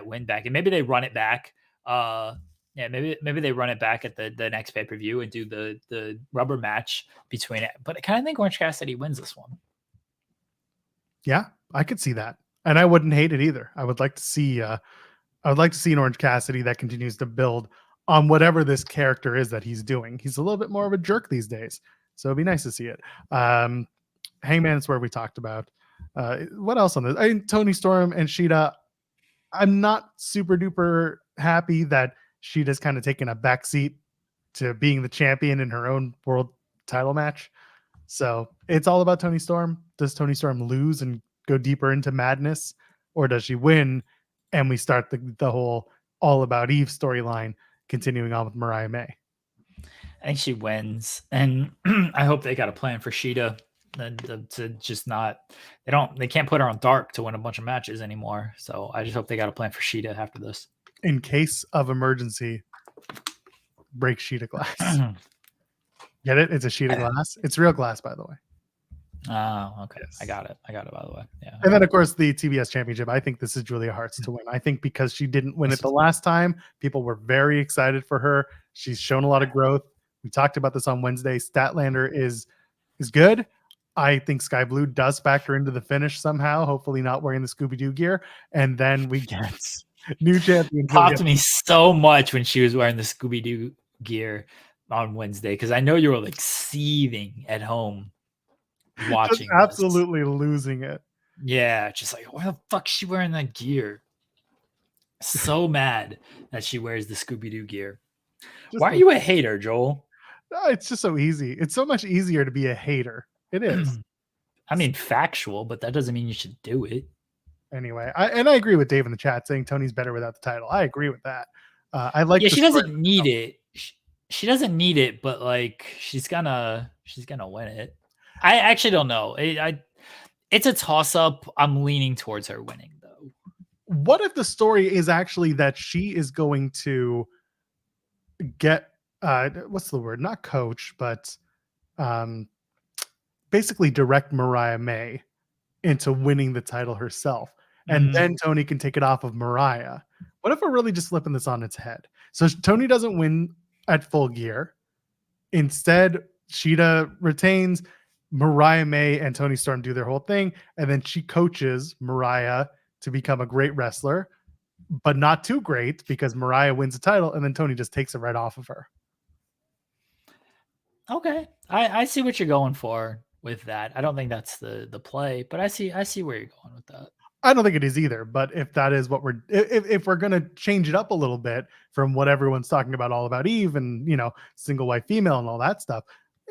win back. And maybe they run it back. Maybe they run it back at the next pay-per-view and do the rubber match between it. But I kind of think Orange Cassidy wins this one. Yeah, I could see that. And I wouldn't hate it either. I would like to see an Orange Cassidy that continues to build on whatever this character is that he's doing. He's a little bit more of a jerk these days. So it'd be nice to see it. Hangman is where we talked about. What else on this? Tony Storm and Shida. I'm not super duper happy that Shida's kind of taken a backseat to being the champion in her own world title match. So it's all about Tony Storm. Does Tony Storm lose and go deeper into madness, or does she win and we start the whole All About Eve storyline continuing on with Mariah May? I think she wins, and I hope they got a plan for Shida to just not. They can't put her on dark to win a bunch of matches anymore. So I just hope they got a plan for Shida after this. In case of emergency, break Shida glass. Get it? It's a Shida glass. It's real glass, by the way. Oh, okay. Yes. I got it, by the way. Yeah. And then, of course, the TBS championship. I think this is Julia Hart's to win. I think because she didn't win it the last time, people were very excited for her. She's shown a lot of growth. We talked about this on Wednesday. Statlander is good. I think Sky Blue does factor into the finish somehow, hopefully not wearing the Scooby-Doo gear. And then we get new champion. Talked to me so much when she was wearing the Scooby-Doo gear on Wednesday, because I know you were like seething at home watching. Just absolutely losing it. Yeah, just like, why the fuck is she wearing that gear? So mad that she wears the Scooby-Doo gear. Why are you a hater, Joel? It's just so easy. It's so much easier to be a hater. It is. I mean, factual, but that doesn't mean you should do it. Anyway, I agree with Dave in the chat saying Tony's better without the title. I agree with that. I like. Yeah, she doesn't need it. She doesn't need it, but like she's gonna win it. I actually don't know. It's a toss up. I'm leaning towards her winning though. What if the story is actually that she is going to get what's the word? Not coach, but basically direct Mariah May into winning the title herself. And then Tony can take it off of Mariah. What if we're really just flipping this on its head? So Tony doesn't win at Full Gear. Instead, Shida retains. Mariah May and Tony Storm do their whole thing. And then she coaches Mariah to become a great wrestler, but not too great because Mariah wins the title. And then Tony just takes it right off of her. Okay. I see what you're going for with that. I don't think that's the play, but I see where you're going with that. I don't think it is either, but if that is what if we're going to change it up a little bit from what everyone's talking about All About Eve and, single white female and all that stuff,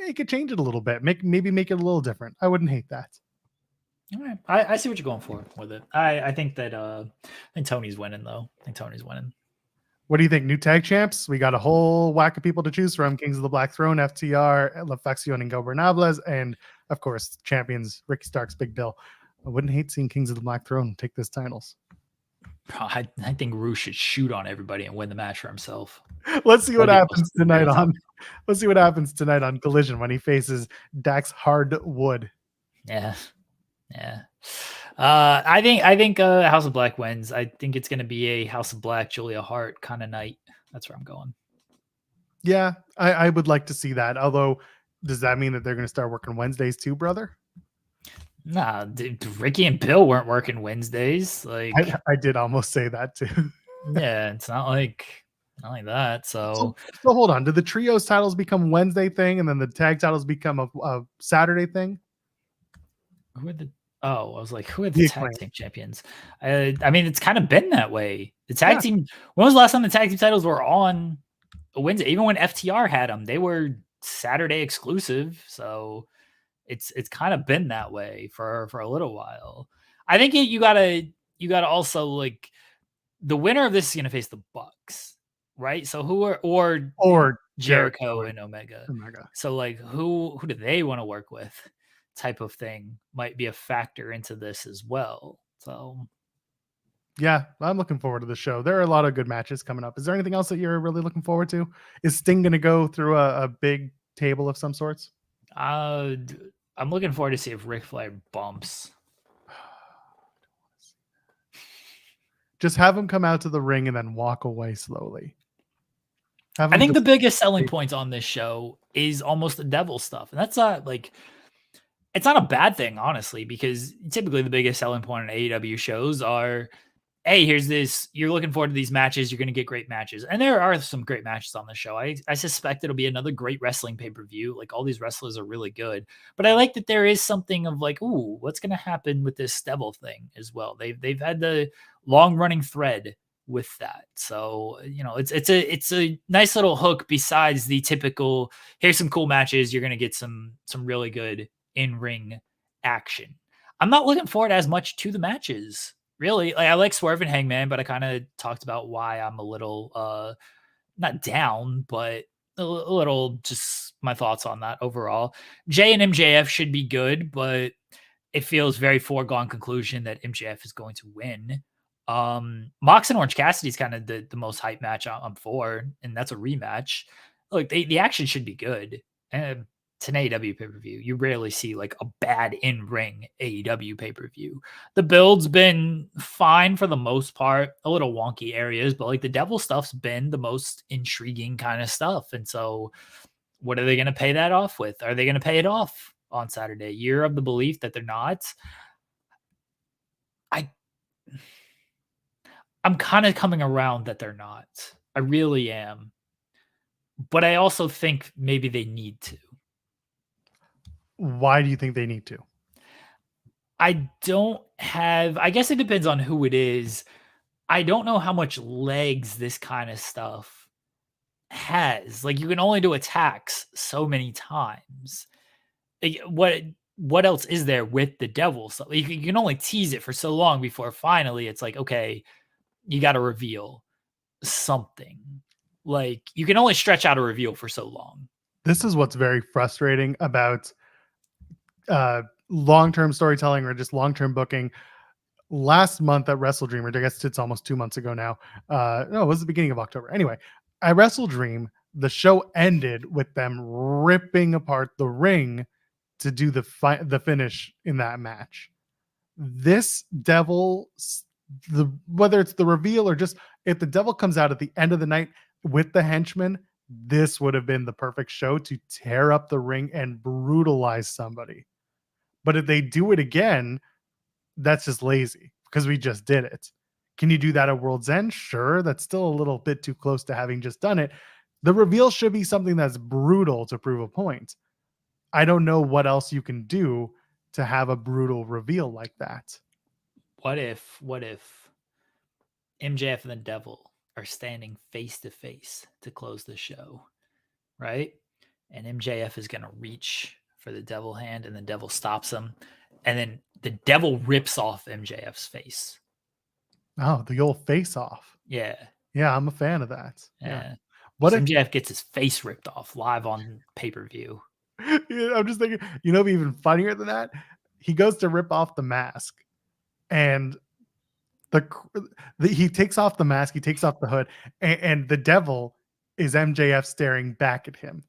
you could change it a little bit. Maybe make it a little different. I wouldn't hate that. All right. I see what you're going for with it. I think that I think Tony's winning though. I think Tony's winning. What do you think? New tag champs? We got a whole whack of people to choose from. Kings of the Black Throne, FTR, La Facción Ingobernables, and of course, champions Ricky Starks, Big Bill. I wouldn't hate seeing Kings of the Black Throne take this titles. I think Rush should shoot on everybody and win the match for himself. Let's see what happens tonight on. Let's see what happens tonight on Collision when he faces Dax Hardwood. Yeah. I think House of Black wins. I think it's going to be a House of Black, Julia Hart kind of night. That's where I'm going. Yeah, I would like to see that. Although, does that mean that they're going to start working Wednesdays too, brother? Nah, Ricky and Bill weren't working Wednesdays. Like I did almost say that too. Yeah, it's not like that. So hold on. Did the trios titles become Wednesday thing, and then the tag titles become a Saturday thing? Who are the? Oh, I was like, who are the tag team champions? I mean, it's kind of been that way. The tag team. When was the last time the tag team titles were on a Wednesday? Even when FTR had them, they were Saturday exclusive. So it's kind of been that way for a little while. I think you gotta also like the winner of this is gonna face the Bucks, right? So who are or Jericho and Omega. So like who do they want to work with? Type of thing might be a factor into this as well. So yeah, I'm looking forward to the show. There are a lot of good matches coming up. Is there anything else that you're really looking forward to? Is Sting going to go through a big table of some sorts? I'm looking forward to see if Ric Flair bumps. Just have him come out to the ring and then walk away slowly. I think the biggest selling points on this show is almost the devil stuff. And that's not like, it's not a bad thing, honestly, because typically the biggest selling point on AEW shows are, hey, here's this, you're looking forward to these matches, you're going to get great matches. And there are some great matches on the show. I suspect it'll be another great wrestling pay-per-view. Like all these wrestlers are really good. But I like that there is something of like, ooh, what's going to happen with this devil thing as well? They've had the long-running thread with that. So, you know, it's a nice little hook besides the typical, here's some cool matches, you're going to get some really good in-ring action. I'm not looking forward as much to the matches, really. Like I like Swerve and Hangman, but I kind of talked about why I'm a little not down, but a little just my thoughts on that overall. Jay and MJF should be good, but it feels very foregone conclusion that MJF is going to win. Mox and Orange Cassidy is kind of the most hype match I'm for, and that's a rematch. Look, the action should be good. And it's an AEW pay-per-view. You rarely see like a bad in-ring AEW pay-per-view. The build's been fine for the most part, a little wonky areas, but like the devil stuff's been the most intriguing kind of stuff. And so what are they going to pay that off with? Are they going to pay it off on Saturday? You're of the belief that they're not. I'm kind of coming around that they're not. I really am. But I also think maybe they need to. Why do you think they need to? I guess it depends on who it is. I don't know how much legs this kind of stuff has. Like you can only do attacks so many times. Like, what else is there with the devil stuff? You can only tease it for so long before finally it's like, okay, you got to reveal something. Like you can only stretch out a reveal for so long. This is what's very frustrating about long-term storytelling or just long-term booking. Last month at Wrestle Dream, or I guess it's almost 2 months ago now. No, it was the beginning of October. Anyway, at Wrestle Dream, the show ended with them ripping apart the ring to do the finish in that match. This devil, whether it's the reveal or just if the devil comes out at the end of the night with the henchmen, this would have been the perfect show to tear up the ring and brutalize somebody. But if they do it again, that's just lazy because we just did it. Can you do that at World's End? Sure. That's still a little bit too close to having just done it. The reveal should be something that's brutal to prove a point. I don't know what else you can do to have a brutal reveal like that. What if MJF and the devil are standing face to face to close the show, right? and MJF is going to reach for the devil hand, and the devil stops him. And then the devil rips off MJF's face. Oh, the old face off. Yeah. Yeah, I'm a fan of that. Yeah. What So if MJF gets his face ripped off live on pay-per-view. Yeah, I'm just thinking, you know, even funnier than that, he goes to rip off the mask, and he takes off the mask, he takes off the hood, and the devil is MJF staring back at him.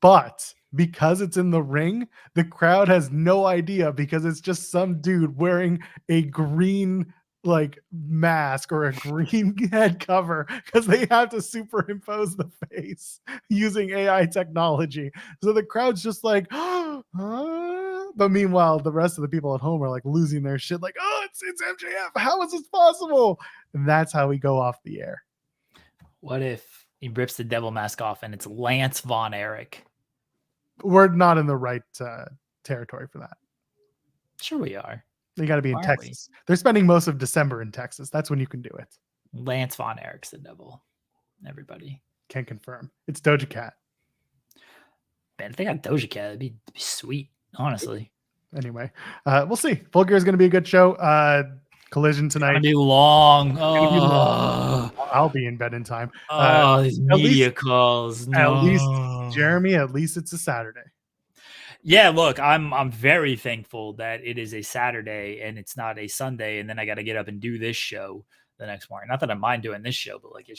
But because it's in the ring, the crowd has no idea because it's just some dude wearing a green like mask or a green head cover because they have to superimpose the face using AI technology. So the crowd's just like, huh? But meanwhile, the rest of the people at home are like losing their shit, like, oh, it's MJF. How is this possible? And that's how we go off the air. What if he rips the devil mask off and it's Lance Von Erich? We're not in the right territory for that. Sure we are. They got to be in Why aren't Texas. They're spending most of December in Texas. That's when you can do it. Lance Von Erich's the devil. Everybody. Can't confirm. It's Doja Cat. Man, if they got Doja Cat, it'd be sweet, honestly. Anyway, we'll see. Full Gear is going to be a good show. Collision It's tonight. gonna be long. gonna be Oh, I'll be in bed in time. these at media least- calls. At least, No. Jeremy, at least it's a Saturday. Yeah, look, I'm very thankful that it is a Saturday and it's not a Sunday, and then I got to get up and do this show the next morning. Not that I mind doing this show, but like it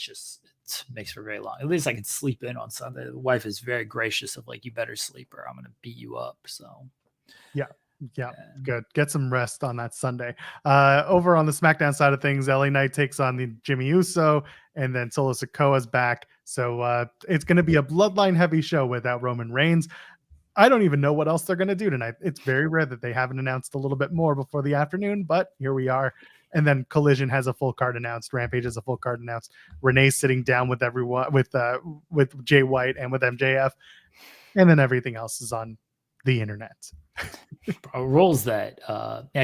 makes for very long. At least I can sleep in on Sunday. The wife is very gracious of like, you better sleep or I'm gonna beat you up. So Yeah, good. Get some rest on that Sunday. Over on the SmackDown side of things, LA Knight takes on the Jimmy Uso, and then Solo Sikoa's back. So it's going to be a bloodline heavy show without Roman Reigns. I don't even know what else they're going to do tonight. It's very rare that they haven't announced a little bit more before the afternoon, but here we are. And then Collision has a full card announced. Rampage has a full card announced. Renee's sitting down with everyone, with Jay White and with MJF, and then everything else is on the internet. rules that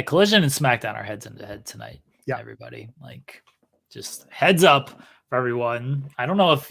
Collision and SmackDown are heads into head tonight. Yeah, everybody, like, just heads up for everyone. I don't know if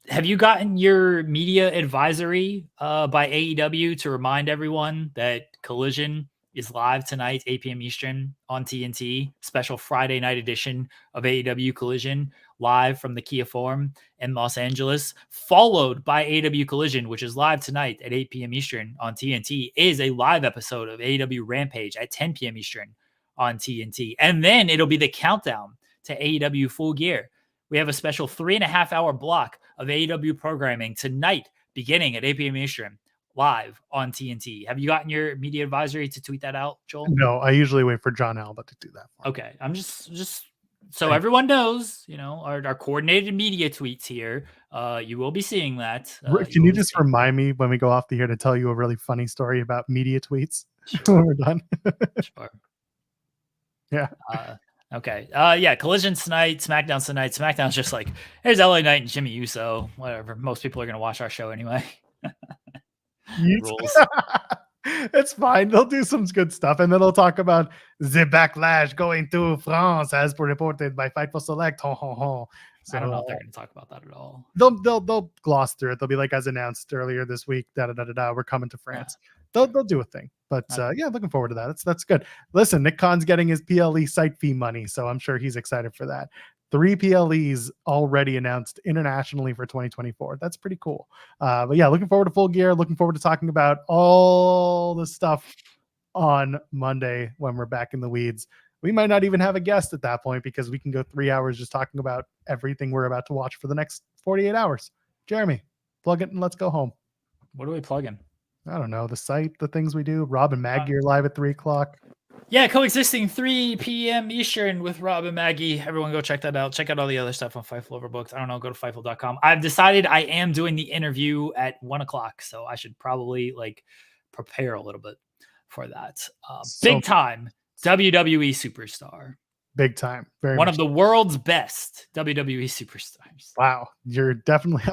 have you gotten your media advisory by AEW to remind everyone that Collision is live tonight, 8 p.m. Eastern on TNT, special Friday night edition of AEW Collision live from the Kia Forum in Los Angeles, followed by AEW Collision, which is live tonight at 8 p.m. Eastern on TNT, is a live episode of AEW Rampage at 10 p.m. Eastern on TNT. And then it'll be the countdown to AEW Full Gear. We have a special 3.5-hour block of AEW programming tonight, beginning at 8 p.m. Eastern, live on TNT. Have you gotten your media advisory to tweet that out, Joel? No, I usually wait for John Alba to do that. Okay, I'm just so everyone knows, our coordinated media tweets here. You will be seeing that. Can you just remind me when we go off the air to tell you a really funny story about media tweets when we're done? Sure. Yeah. Okay. Collision tonight, SmackDown tonight. SmackDown's just like, here's LA Knight and Jimmy Uso. Whatever. Most people are gonna watch our show anyway. Rules. It's fine. They'll do some good stuff, and then they'll talk about the backlash going to France, as reported by Fightful Select. Ho ho ho. So I don't know if they're going to talk about that at all. They'll gloss through it. They'll be like, as announced earlier this week, we're coming to France. They'll do a thing, but looking forward to that. That's good. Listen, Nick Khan's getting his PLE site fee money, so I'm sure he's excited for that. 3 PLEs already announced internationally for 2024. That's pretty cool. But yeah, looking forward to Full Gear. Looking forward to talking about all the stuff on Monday when we're back in the weeds. We might not even have a guest at that point because we can go 3 hours just talking about everything we're about to watch for the next 48 hours. Jeremy, plug it and let's go home. What are we plugging? I don't know. The site, the things we do. Rob and Maggie are live at 3 o'clock. Yeah, coexisting 3 p.m. Eastern with Rob and Maggie. Everyone go check that out. Check out all the other stuff on Fightful Overbooked. I don't know, go to Fightful.com. I've decided I am doing the interview at 1 o'clock, so I should probably prepare a little bit for that. Big time WWE superstar. Big time. One of the world's best WWE superstars. Wow. You're definitely,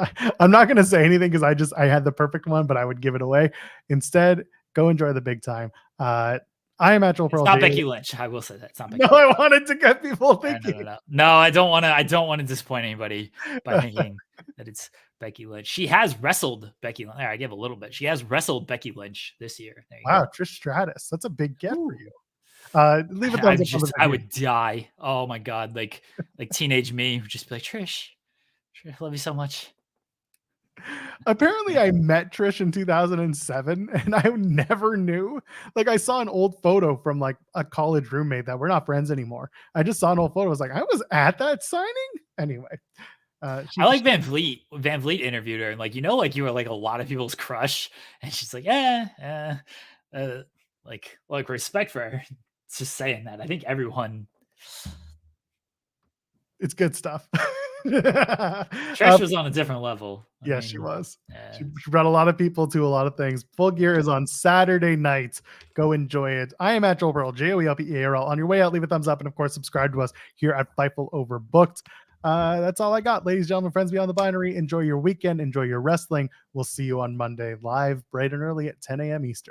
I'm not going to say anything because I had the perfect one, but I would give it away. Instead, go enjoy the big time. I am at Joel Pearl. It's not Becky Lynch. I will say that. It's not Becky Lynch. I wanted to get people thinking. No, I don't want to disappoint anybody by thinking that it's Becky Lynch. She has wrestled Becky Lynch. I give a little bit. She has wrestled Becky Lynch this year. There you Wow, go. Trish Stratus. That's a big get for Ooh. you. Leave a thumbs up on the I video. would die. Oh my god, like teenage me would just be like, Trish, I love you so much. Apparently, I met Trish in 2007, and I never knew. Like, I saw an old photo from like a college roommate that we're not friends anymore. I just saw an old photo. I was like, I was at that signing. Anyway, I like Van Vliet. Van Vliet interviewed her, and like like you were like a lot of people's crush, and she's like, like respect for her. It's just saying that. I think everyone. It's good stuff. Trish was on a different level. Yeah, she was. Yeah. She brought a lot of people to a lot of things. Full Gear is on Saturday nights. Go enjoy it. I am at Joel Pearl, JOELPEARL. On your way out, leave a thumbs up and, of course, subscribe to us here at Fightful Overbooked. That's all I got. Ladies, gentlemen, friends beyond the binary, enjoy your weekend. Enjoy your wrestling. We'll see you on Monday live bright and early at 10 a.m. Eastern.